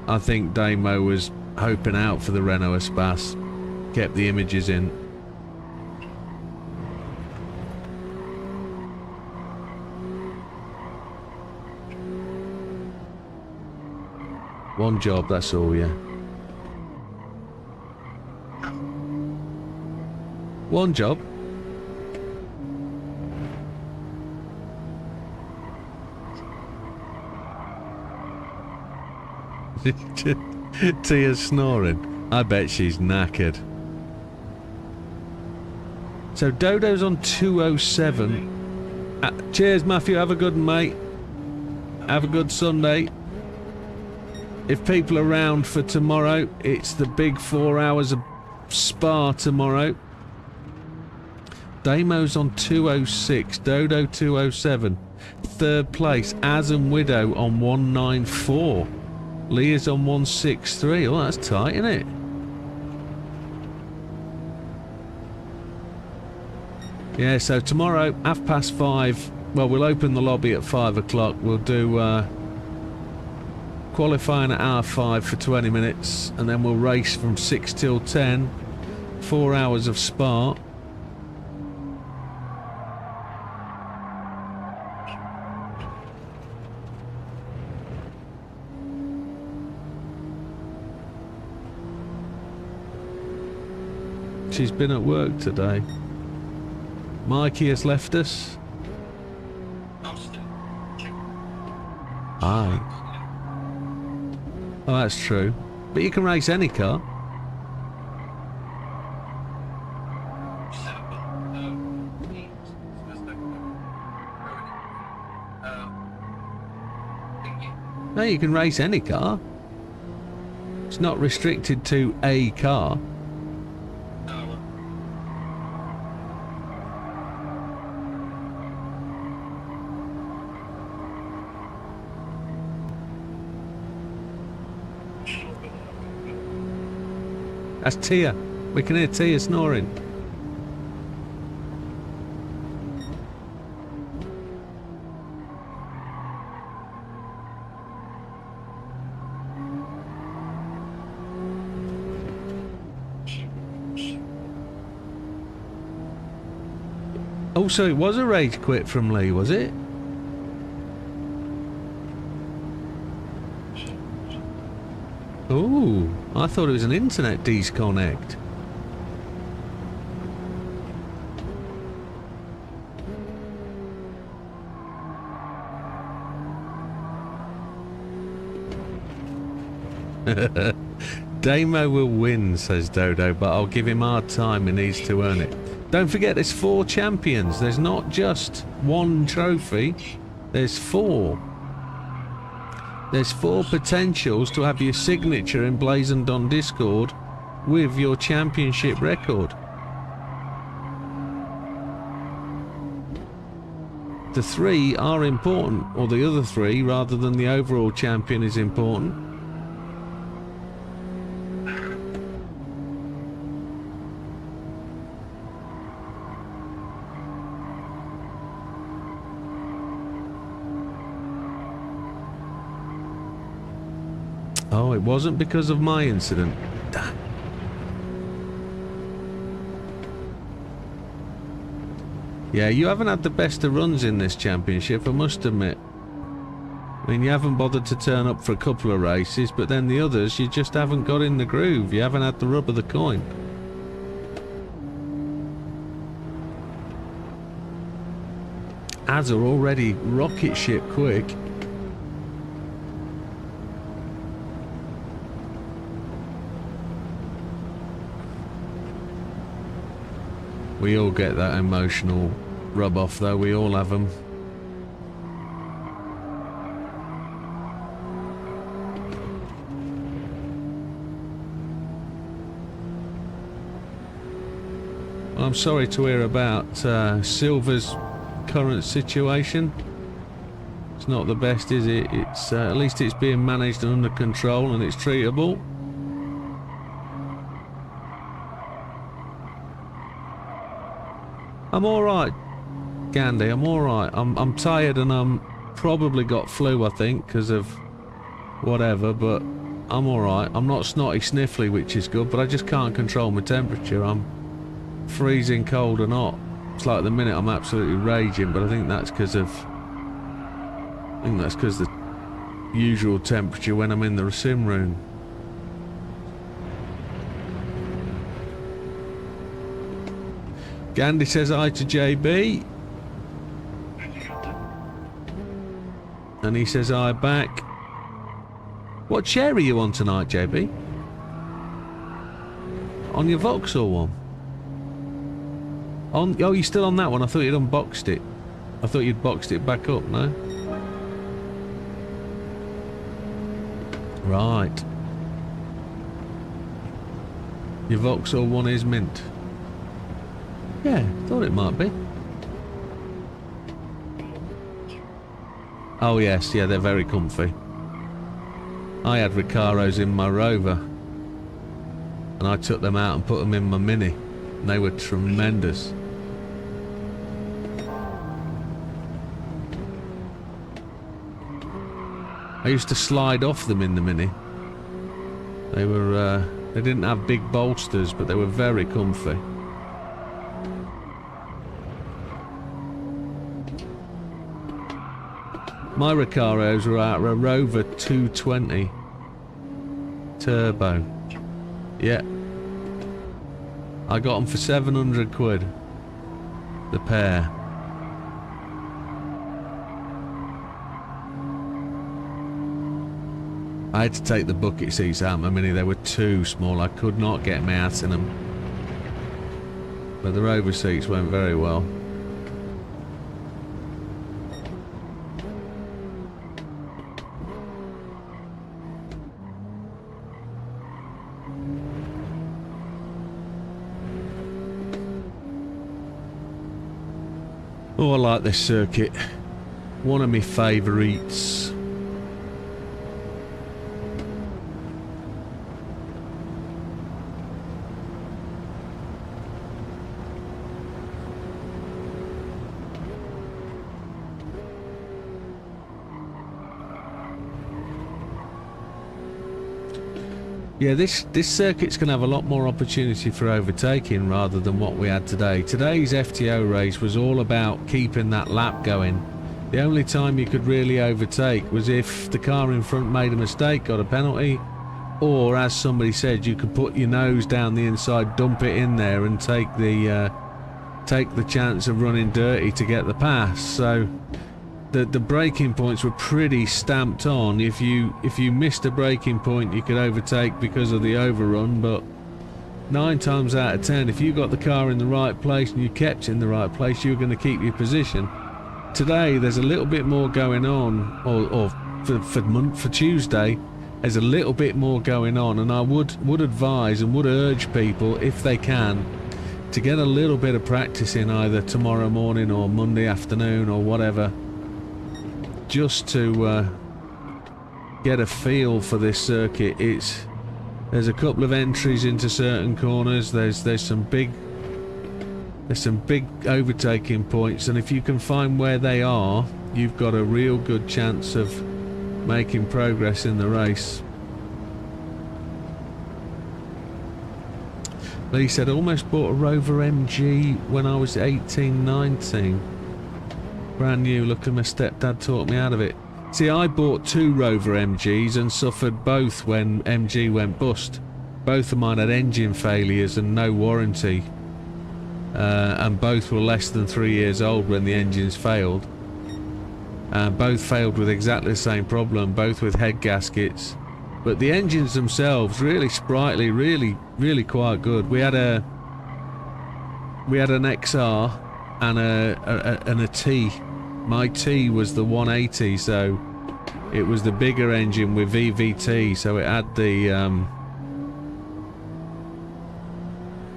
I think Damo was hoping out for the Renault Espace. Kept the images in. One job, that's all, yeah. One job. Tia's snoring. I bet she's knackered. So Dodo's on 207. Cheers, Matthew. Have a good one, mate. Have a good Sunday. If people are around for tomorrow, it's the big 4 hours of Spa tomorrow. Damo's on 206. Dodo 207. Third place, Az and Widow on 194. Leah's on 163. Oh, that's tight, isn't it? Yeah, so tomorrow, 5:30. Well, we'll open the lobby at 5 o'clock. We'll do qualifying at hour 5 for 20 minutes, and then we'll race from 6 till 10. 4 hours of Spa. She's been at work today. Mikey has left us. Aye. Oh, that's true. But you can race any car. No, you can race any car. It's not restricted to a car. That's Tia. We can hear Tia snoring. Also, it was a rage quit from Lee, was it? Ooh, I thought it was an internet disconnect. Damo will win, says Dodo, but I'll give him hard time. He needs to earn it. Don't forget, there's 4 champions. There's not just one trophy. There's 4. There's 4 potentials to have your signature emblazoned on Discord with your championship record. The 3 are important, or the other 3, rather than the overall champion, is important. Oh, it wasn't because of my incident. Damn. Yeah, you haven't had the best of runs in this championship, I must admit. I mean, you haven't bothered to turn up for a couple of races, but then the others, you just haven't got in the groove. You haven't had the rub of the coin. Ads are already rocket ship quick. We all get that emotional rub off though, we all have them. I'm sorry to hear about Silver's current situation. It's not the best, is it? It's at least it's being managed and under control and it's treatable. I'm alright, Gandhi, I'm alright. I'm tired and I'm probably got flu, I think, because of whatever, but I'm alright. I'm not snotty sniffly, which is good, but I just can't control my temperature. I'm freezing cold and hot. It's like at the minute I'm absolutely raging, but I think that's because of... the usual temperature when I'm in the sim room. Gandhi says hi to JB. And he says hi back. What chair are you on tonight, JB? On your Vauxhall one? Oh, you're still on that one? I thought you'd unboxed it. I thought you'd boxed it back up, no? Right. Your Vauxhall one is mint. Yeah, thought it might be. Oh yes, yeah, they're very comfy. I had Recaros in my Rover, and I took them out and put them in my Mini, and they were tremendous. I used to slide off them in the Mini. They were, they didn't have big bolsters, but they were very comfy. My Recaros were out a Rover 220 Turbo. Yeah. I got them for 700 quid. The pair. I had to take the bucket seats out of my Mini. They were too small. I could not get my ass in them. But the Rover seats went very well. Oh, I like this circuit. One of my favourites. Yeah, this circuit's going to have a lot more opportunity for overtaking rather than what we had today. Today's FTO race was all about keeping that lap going. The only time you could really overtake was if the car in front made a mistake, got a penalty, or as somebody said, you could put your nose down the inside, dump it in there and take the chance of running dirty to get the pass. So the braking points were pretty stamped on. If you missed a braking point, you could overtake because of the overrun, but 9 times out of 10, if you got the car in the right place and you kept it in the right place, you were going to keep your position. Today there's a little bit more going on, or for Tuesday there's a little bit more going on, and I would advise and would urge people, if they can, to get a little bit of practice in either tomorrow morning or Monday afternoon or whatever, just to get a feel for this circuit. There's a couple of entries into certain corners. There's some big overtaking points, and if you can find where they are, you've got a real good chance of making progress in the race. Lee said, almost bought a Rover MG when I was 18, 19. Brand new. Look, my stepdad talked me out of it. See, I bought 2 Rover MGs and suffered both when MG went bust. Both of mine had engine failures and no warranty. And both were less than 3 years old when the engines failed. Both failed with exactly the same problem, both with head gaskets. But the engines themselves, really sprightly, really quite good. We had an XR and a T. My T was the 180, so it was the bigger engine with VVT, so it had the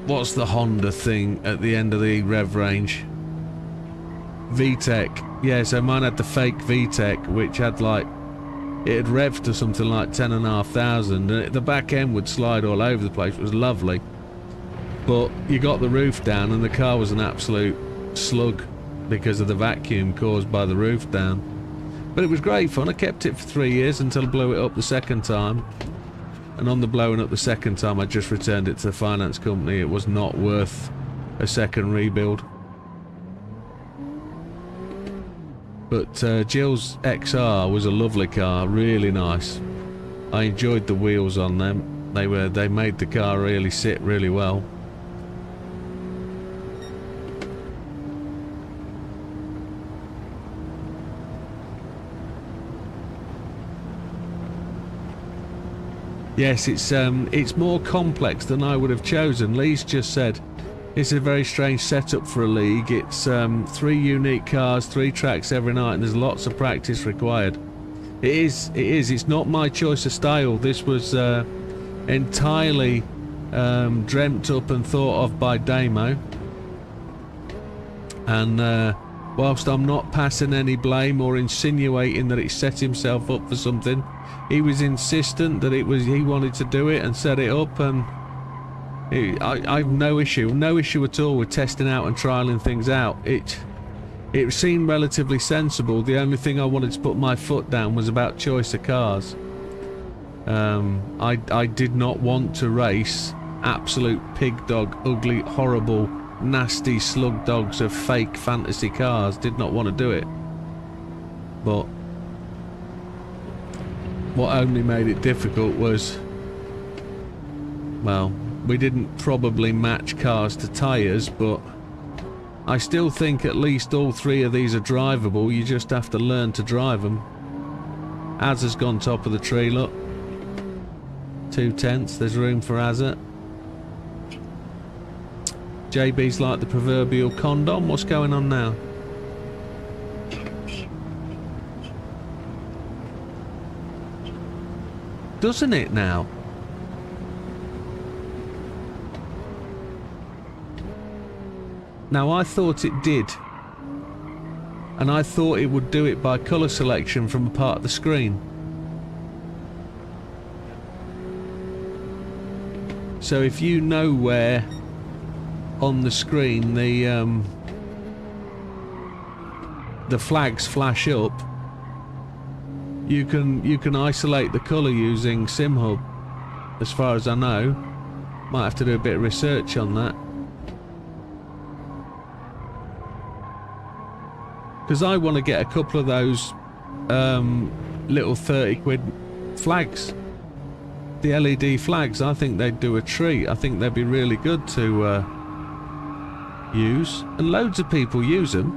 what's the Honda thing at the end of the rev range? VTEC. Yeah, so mine had the fake VTEC, which had like, it had revved to something like 10,500, and the back end would slide all over the place. It was lovely. But you got the roof down and the car was an absolute slug because of the vacuum caused by the roof down. But it was great fun. I kept it for 3 years until I blew it up the second time. And on the blowing up the second time, I just returned it to the finance company. It was not worth a second rebuild. But Jill's XR was a lovely car, really nice. I enjoyed the wheels on them. They made the car really sit really well. Yes, it's more complex than I would have chosen. Lee's just said it's a very strange setup for a league. It's 3 unique cars, 3 tracks every night, and there's lots of practice required. It is. It's not my choice of style. This was entirely dreamt up and thought of by Damo. And whilst I'm not passing any blame or insinuating that he set himself up for something, he was insistent that he wanted to do it and set it up, and I've no issue at all with testing out and trialing things out. It seemed relatively sensible. The only thing I wanted to put my foot down was about choice of cars. I did not want to race absolute pig dog, ugly, horrible, nasty slug dogs of fake fantasy cars. Did not want to do it. But what only made it difficult was, well, we didn't probably match cars to tyres, but I still think at least all 3 of these are drivable. You just have to learn to drive them. Az has gone top of the tree, look. 2/10, there's room for Azza. JB's like the proverbial condom. What's going on now? Doesn't it now? Now I thought it did, and I thought it would do it by colour selection from a part of the screen. So if you know where on the screen the flags flash up, you can isolate the colour using SimHub, as far as I know. Might have to do a bit of research on that. Because I want to get a couple of those little 30 quid flags. The LED flags, I think they'd do a treat. I think they'd be really good to use. And loads of people use them.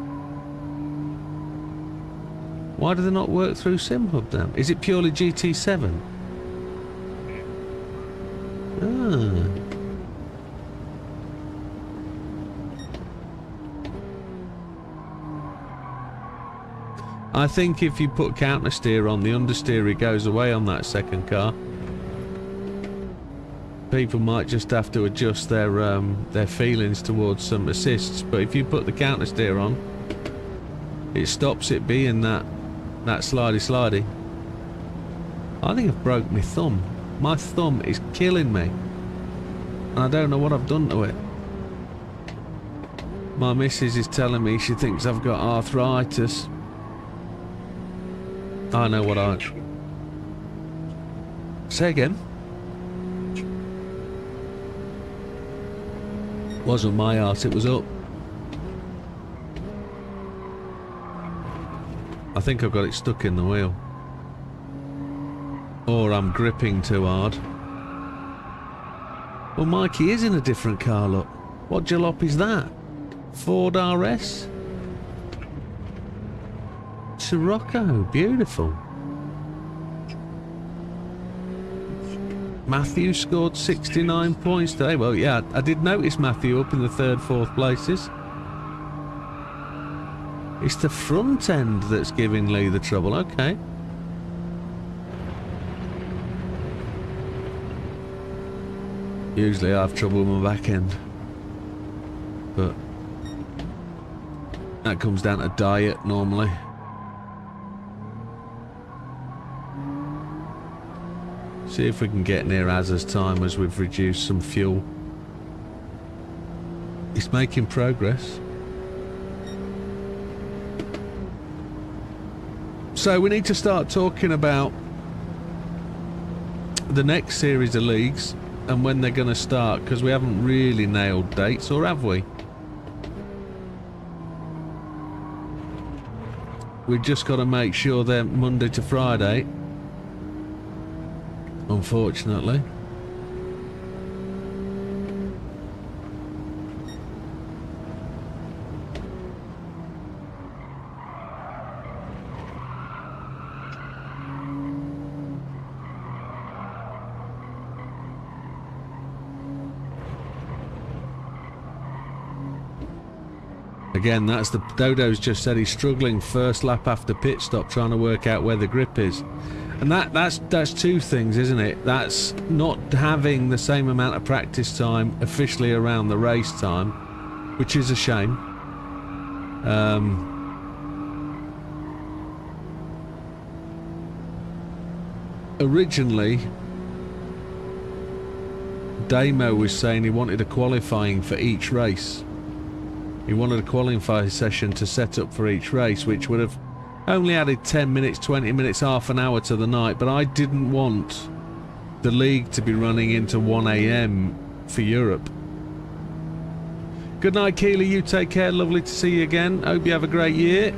Why do they not work through SimHub then? Is it purely GT7? Ah. I think if you put counter steer on, the understeery goes away on that second car. People might just have to adjust their feelings towards some assists, but if you put the counter steer on, it stops it being that slidey. I think I've broke my thumb. My thumb is killing me, and I don't know what I've done to it. My missus is telling me she thinks I've got arthritis. I know what I... Say again? Wasn't my arse, it was up. I think I've got it stuck in the wheel. Or I'm gripping too hard. Well, Mikey is in a different car, look. What jalop is that? Ford RS? Sirocco, beautiful. Matthew scored 69 points today. Well, yeah, I did notice Matthew up in the 3rd, 4th places. It's the front end that's giving Lee the trouble. Okay. Usually I have trouble with my back end, but that comes down to diet normally. See if we can get near Azza's time as we've reduced some fuel. It's making progress. So we need to start talking about the next series of leagues and when they're going to start, because we haven't really nailed dates, or have we? We've just got to make sure they're Monday to Friday. Unfortunately. Again, that's the Dodo's just said he's struggling first lap after pit stop, trying to work out where the grip is, and that's two things, isn't it? That's not having the same amount of practice time officially around the race time, which is a shame. Originally, Damo was saying he wanted a qualifying for each race. He wanted a qualifying session to set up for each race, which would have only added 10 minutes, 20 minutes, half an hour to the night, but I didn't want the league to be running into 1 AM for Europe. Good night, Keely. You take care. Lovely to see you again. Hope you have a great year.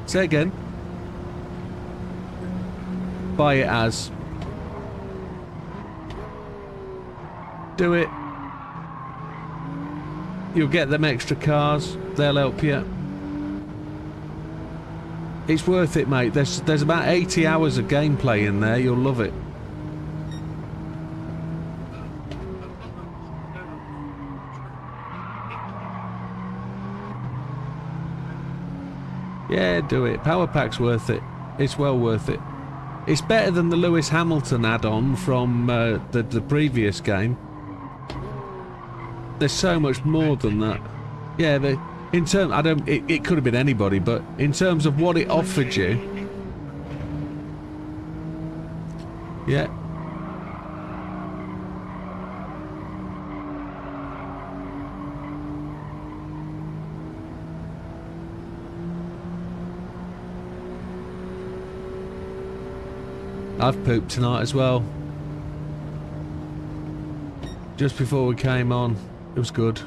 Say again. Buy it as. Do it. You'll get them extra cars. They'll help you. It's worth it, mate. There's about 80 hours of gameplay in there. You'll love it. Yeah, do it. Power Pack's worth it. It's well worth it. It's better than the Lewis Hamilton add-on from the previous game. There's so much more than that. Yeah, in terms, it could have been anybody, but in terms of what it offered you, yeah. I've pooped tonight as well. Just before we came on. It was good.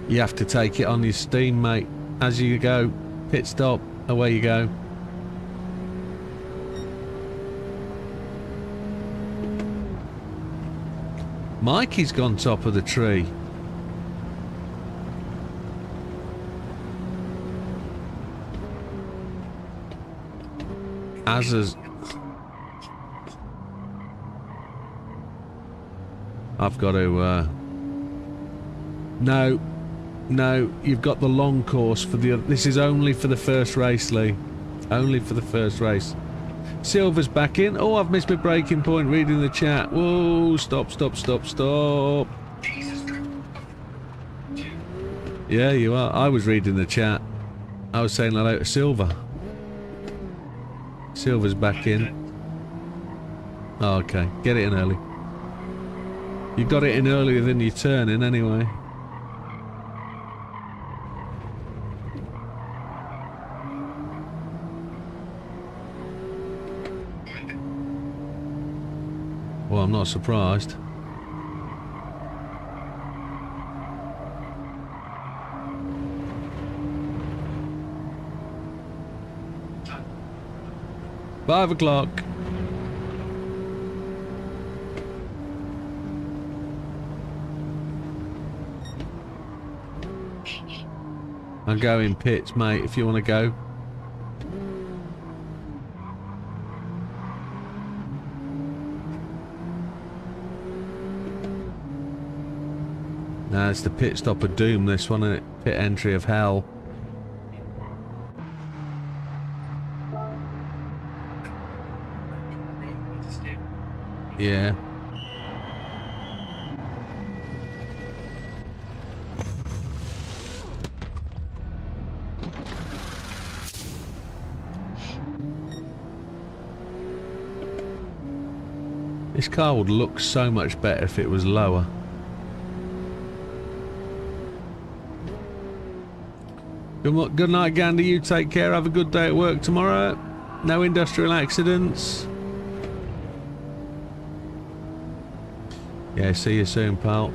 You have to take it on your steam, mate. As you go, pit stop, away you go. Mikey's gone top of the tree. Az's. I've got to. No, you've got the long course for the. This is only for the first race, Lee. Only for the first race. Silver's back in. Oh, I've missed my breaking point. Reading the chat. Whoa! Stop! Yeah, you are. I was reading the chat. I was saying hello to Silver. Silver's back in. Oh, okay, get it in early. You got it in earlier than you turn in anyway. Well, I'm not surprised. Five o'clock. I'm going pits, mate, if you want to go. Nah, it's the pit stop of doom, this one, isn't it? Pit entry of hell. Yeah. This car would look so much better if it was lower. Good night, Gandhi. You take care. Have a good day at work tomorrow. No industrial accidents. Yeah, see you soon, pal.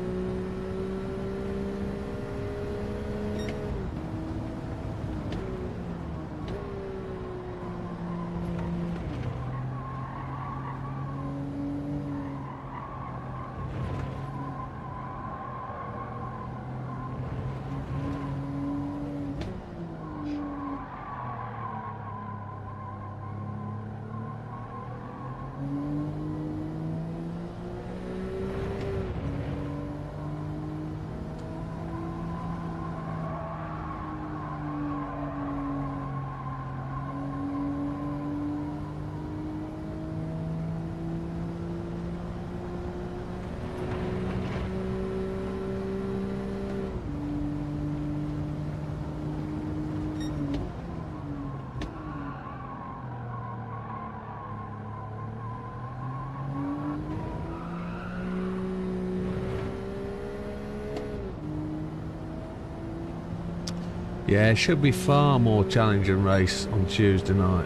Yeah, it should be far more challenging race on Tuesday night.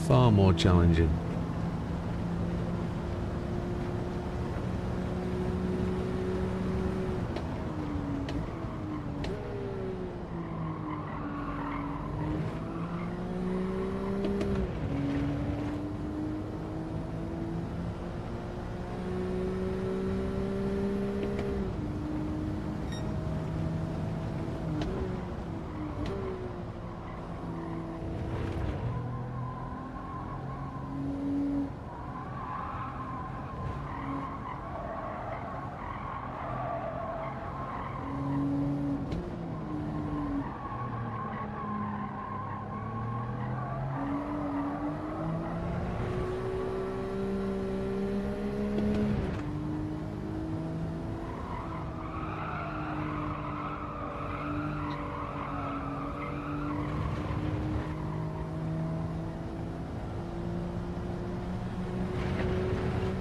Far more challenging.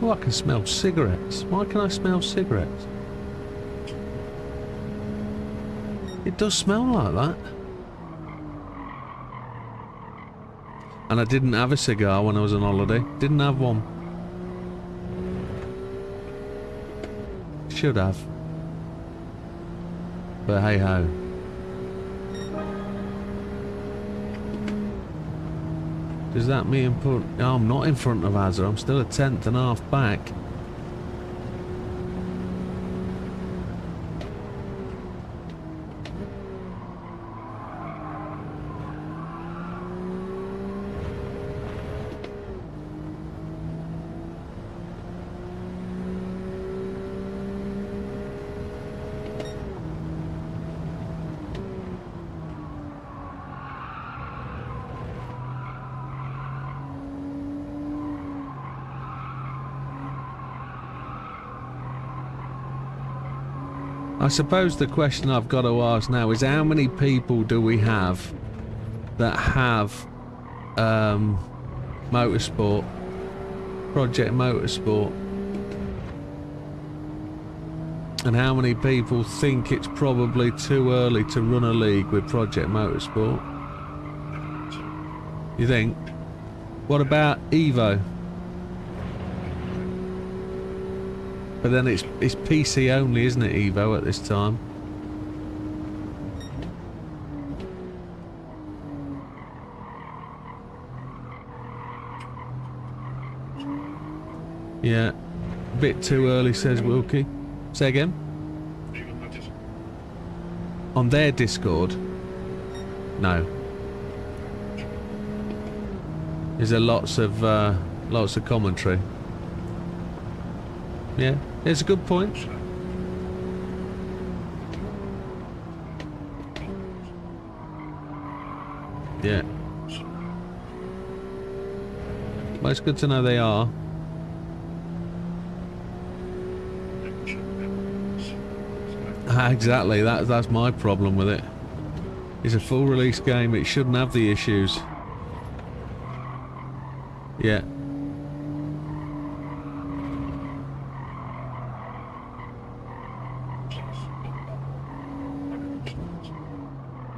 Oh, I can smell cigarettes. Why can I smell cigarettes? It does smell like that. And I didn't have a cigar when I was on holiday. Didn't have one. Should have. But hey ho. Does that mean no, I'm not in front of Azza. I'm still a tenth and a half back. I suppose the question I've got to ask now is how many people do we have that have motorsport, Project Motorsport, and how many people think it's probably too early to run a league with Project Motorsport? You think? What about Evo? But then it's PC only, isn't it, Evo, at this time? Yeah. A bit too early, says Wilkie. Say again? On their Discord? No. Is there lots of commentary? Yeah, it's a good point. Yeah. Well, it's good to know they are. Exactly, that's my problem with it. It's a full release game, it shouldn't have the issues. Yeah.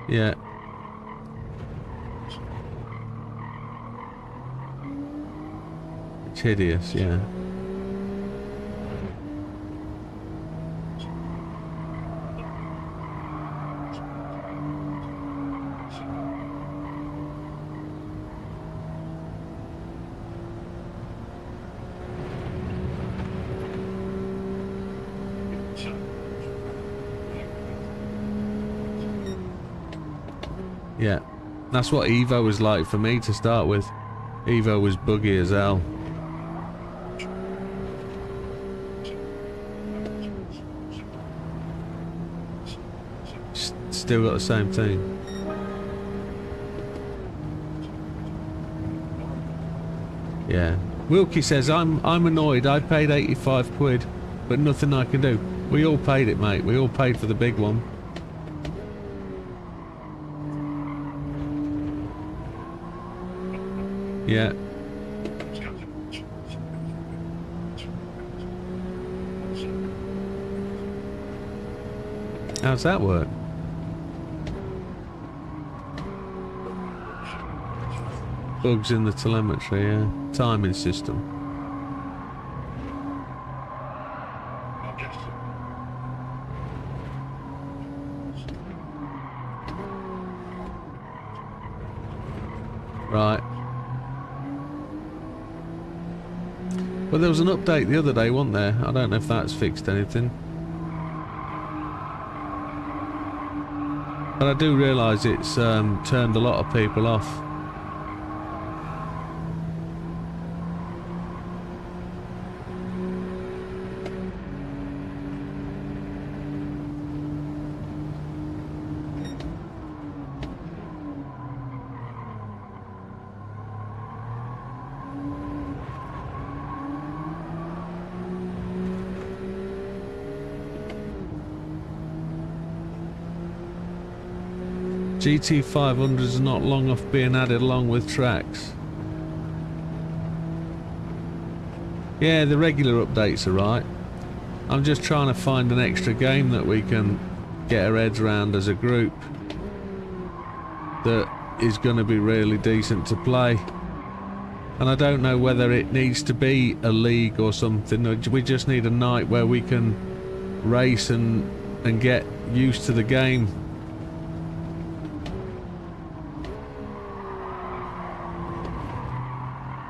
Yeah. It's hideous, yeah. Yeah. That's what Evo was like for me to start with. Evo was buggy as hell. Still got the same thing. Yeah. Wilkie says, I'm annoyed. I paid 85 quid, but nothing I can do. We all paid it, mate. We all paid for the big one. Yeah. How's that work? Bugs in the telemetry, yeah. Timing system. Right. Well, there was an update the other day, wasn't there? I don't know if that's fixed anything. But I do realise it's turned a lot of people off. GT500 is not long off being added along with tracks. Yeah, the regular updates are right. I'm just trying to find an extra game that we can get our heads around as a group that is going to be really decent to play. And I don't know whether it needs to be a league or something. We just need a night where we can race and get used to the game.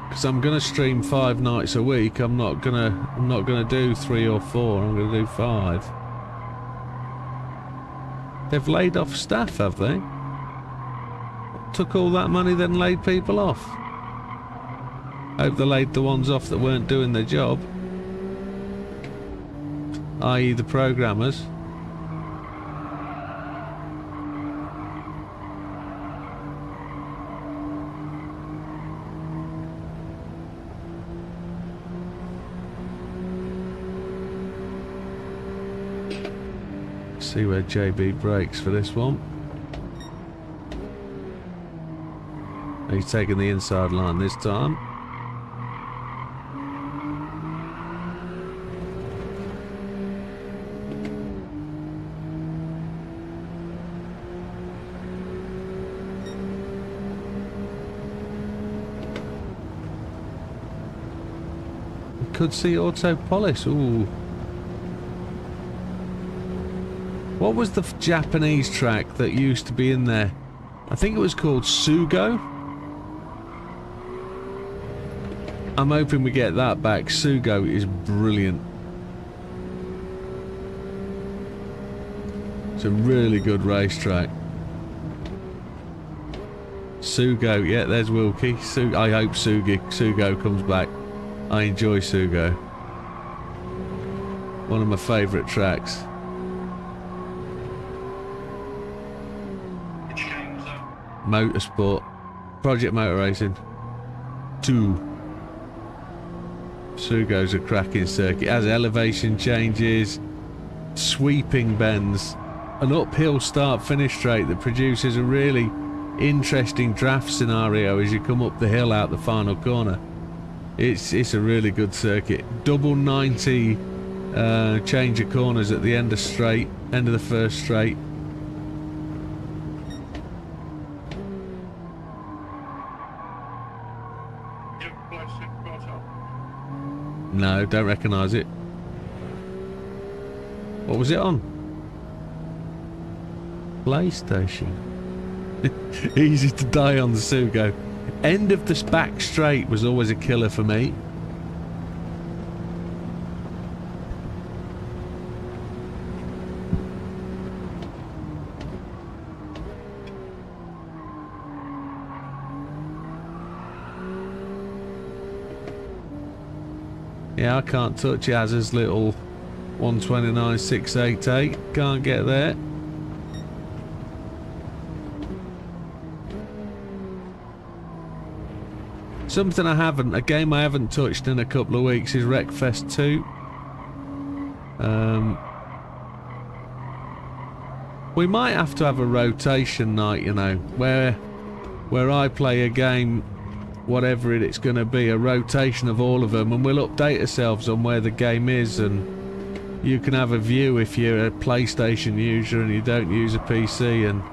Because I'm gonna stream 5 nights a week. I'm not gonna do 3 or 4. I'm gonna do 5. They've laid off staff, have they? Took all that money, then laid people off. Hope they laid the ones off that weren't doing their job, i.e. the programmers. See where JB breaks for this one. He's taking the inside line this time. Could see auto polish. Ooh. What was the Japanese track that used to be in there? I think it was called Sugo. I'm hoping we get that back. Sugo is brilliant. It's a really good racetrack. Sugo, yeah, there's Wilkie. I hope Sugo comes back. I enjoy Sugo. One of my favourite tracks. Which game was that? Motorsport. Project Motor Racing 2. Sugo's a cracking circuit. It has elevation changes, sweeping bends, an uphill start-finish straight that produces a really interesting draft scenario as you come up the hill out the final corner. It's a really good circuit. Double 90 change of corners at the end of the first straight. You ever play Super Cartel? No, don't recognise it. What was it on? PlayStation. Easy to die on the Sugo. End of this back straight was always a killer for me. Yeah, I can't touch Az's little 129.688. Can't get there. Something a game I haven't touched in a couple of weeks is Wreckfest 2. We might have to have a rotation night, you know, where I play a game, whatever it's going to be, a rotation of all of them, and we'll update ourselves on where the game is, and you can have a view if you're a PlayStation user and you don't use a PC, and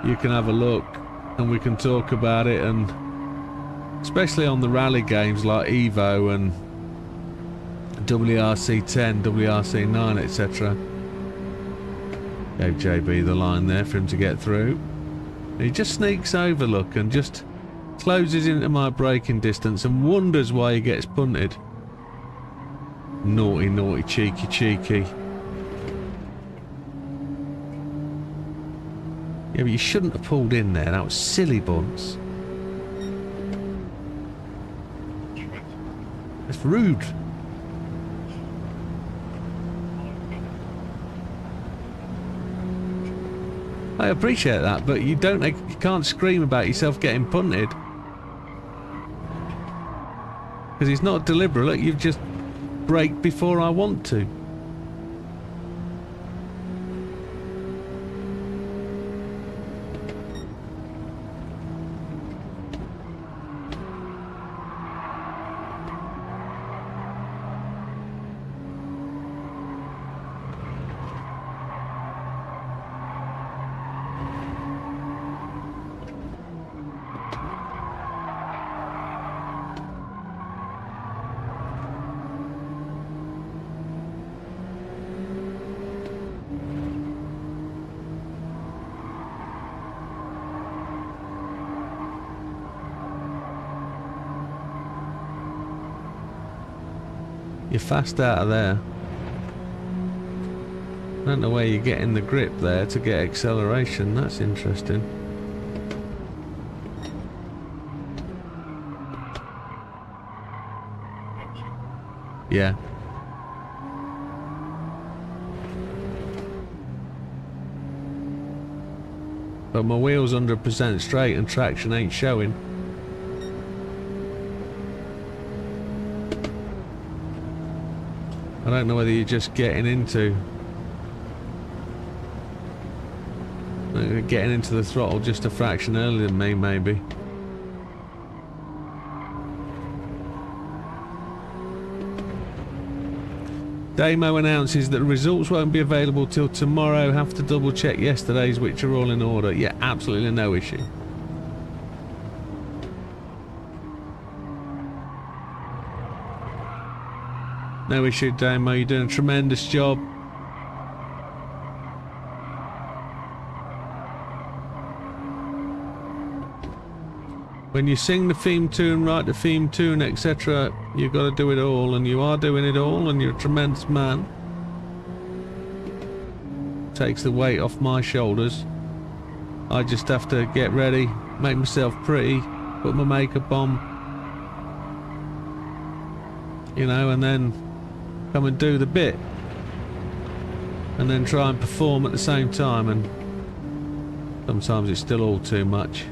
you can have a look and we can talk about it, and especially on the rally games like Evo and WRC10, WRC9, etc. Gave JB the line there for him to get through. He just sneaks over, look, and just closes into my braking distance and wonders why he gets punted. Naughty, naughty, cheeky, cheeky. Yeah, but you shouldn't have pulled in there. That was silly buns. It's rude. I appreciate that, but you can't scream about yourself getting punted. Because it's not deliberate. Look, you've just braked before I want to. You're fast out of there. I don't know where you're getting the grip there to get acceleration. That's interesting. Yeah. But my wheel's 100% straight and traction ain't showing. I don't know whether you're just getting into the throttle just a fraction earlier than me, maybe. Damo announces that the results won't be available till tomorrow. Have to double check yesterday's, which are all in order. Yeah, absolutely no issue. No issue, Damo. You're doing a tremendous job. When you sing the theme tune, write the theme tune, etc., you've got to do it all, and you are doing it all, and you're a tremendous man. Takes the weight off my shoulders. I just have to get ready, make myself pretty, put my makeup on, you know, and then come and do the bit, and then try and perform at the same time, and sometimes it's still all too much.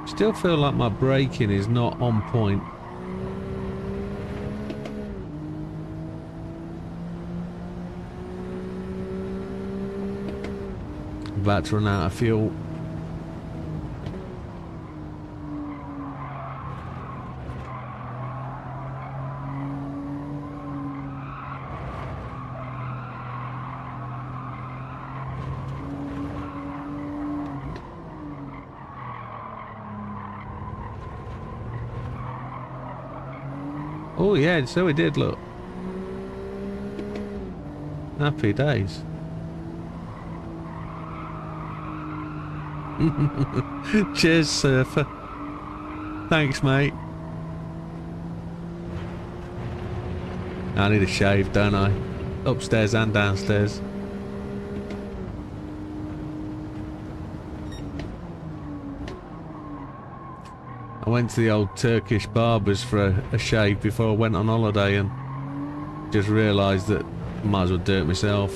Still feel like my braking is not on point. I'm about to run out of fuel. Oh yeah, so we did, look. Happy days. Cheers, surfer. Thanks, mate. I need a shave, don't I? Upstairs and downstairs. I went to the old Turkish barbers for a shave before I went on holiday and just realised that I might as well do it myself.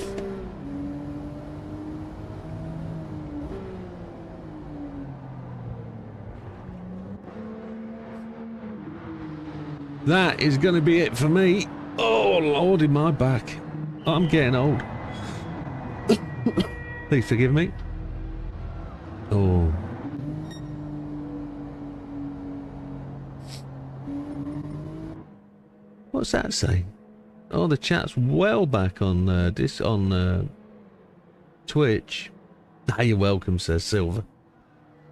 That is going to be it for me. Oh, lordy, my back. I'm getting old. Please forgive me. Oh. What's that saying? Oh, the chat's well back on Twitch. Ah, you're welcome, says Silver.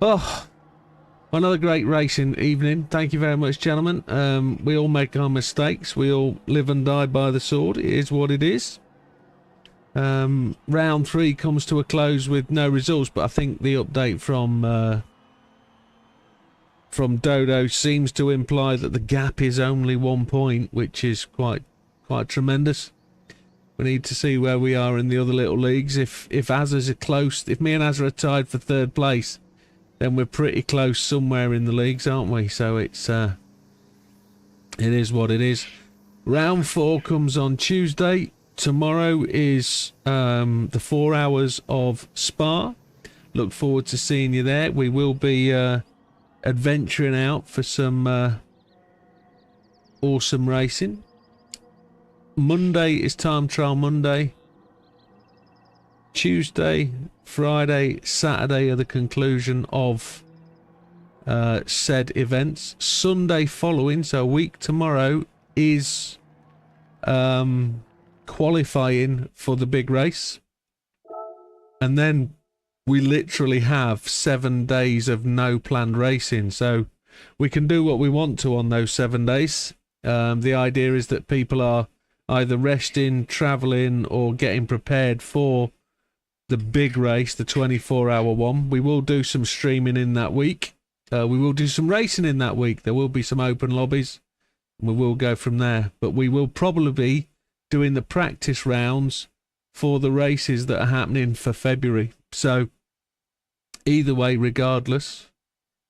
Oh, another great racing evening. Thank you very much, gentlemen. We all make our mistakes. We all live and die by the sword. It is what it is. Round 3 comes to a close with no results, but I think the update from Dodo seems to imply that the gap is only 1 point, which is quite tremendous. We need to see where we are in the other little leagues. If Azza's are close, if me and Azza are tied for 3rd place, then we're pretty close somewhere in the leagues, aren't we? So it is what it is. Round 4 comes on Tuesday. Tomorrow is the 4 hours of Spa. Look forward to seeing you there. We will be adventuring out for some awesome racing. Monday is Time Trial Monday. Tuesday, Friday, Saturday are the conclusion of said events. Sunday following, so a week tomorrow, is qualifying for the big race. And then we literally have 7 days of no planned racing, so we can do what we want to on those 7 days. The idea is that people are either resting, travelling, or getting prepared for the big race, the 24-hour one. We will do some streaming in that week. We will do some racing in that week. There will be some open lobbies. We will go from there, but we will probably be doing the practice rounds for the races that are happening for February. So either way, regardless,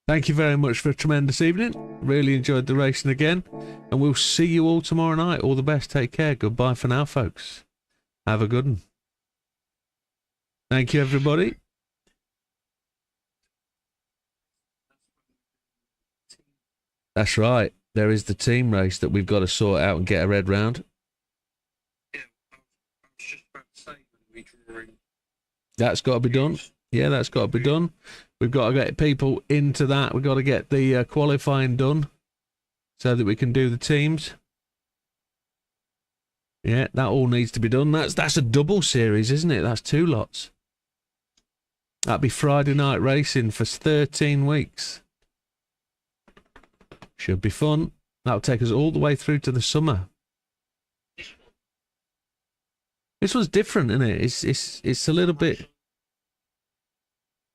thank you very much for a tremendous evening. Really enjoyed the racing again, and we'll see you all tomorrow night. All the best. Take care. Goodbye for now, folks. Have a good one. Thank you, everybody. That's right. There is the team race that we've got to sort out and get our head round. Yeah, I was just about to say when we drawing. That's got to be done. Yeah, that's got to be done. We've got to get people into that. We've got to get the qualifying done so that we can do the teams. Yeah, that all needs to be done. That's a double series, isn't it? That's 2 lots. That'd be Friday night racing for 13 weeks. Should be fun. That'll take us all the way through to the summer. This one's different, isn't it? It's a little bit.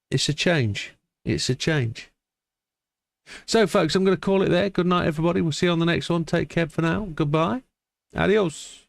It's a change. It's a change. So, folks, I'm going to call it there. Good night, everybody. We'll see you on the next one. Take care for now. Goodbye. Adios.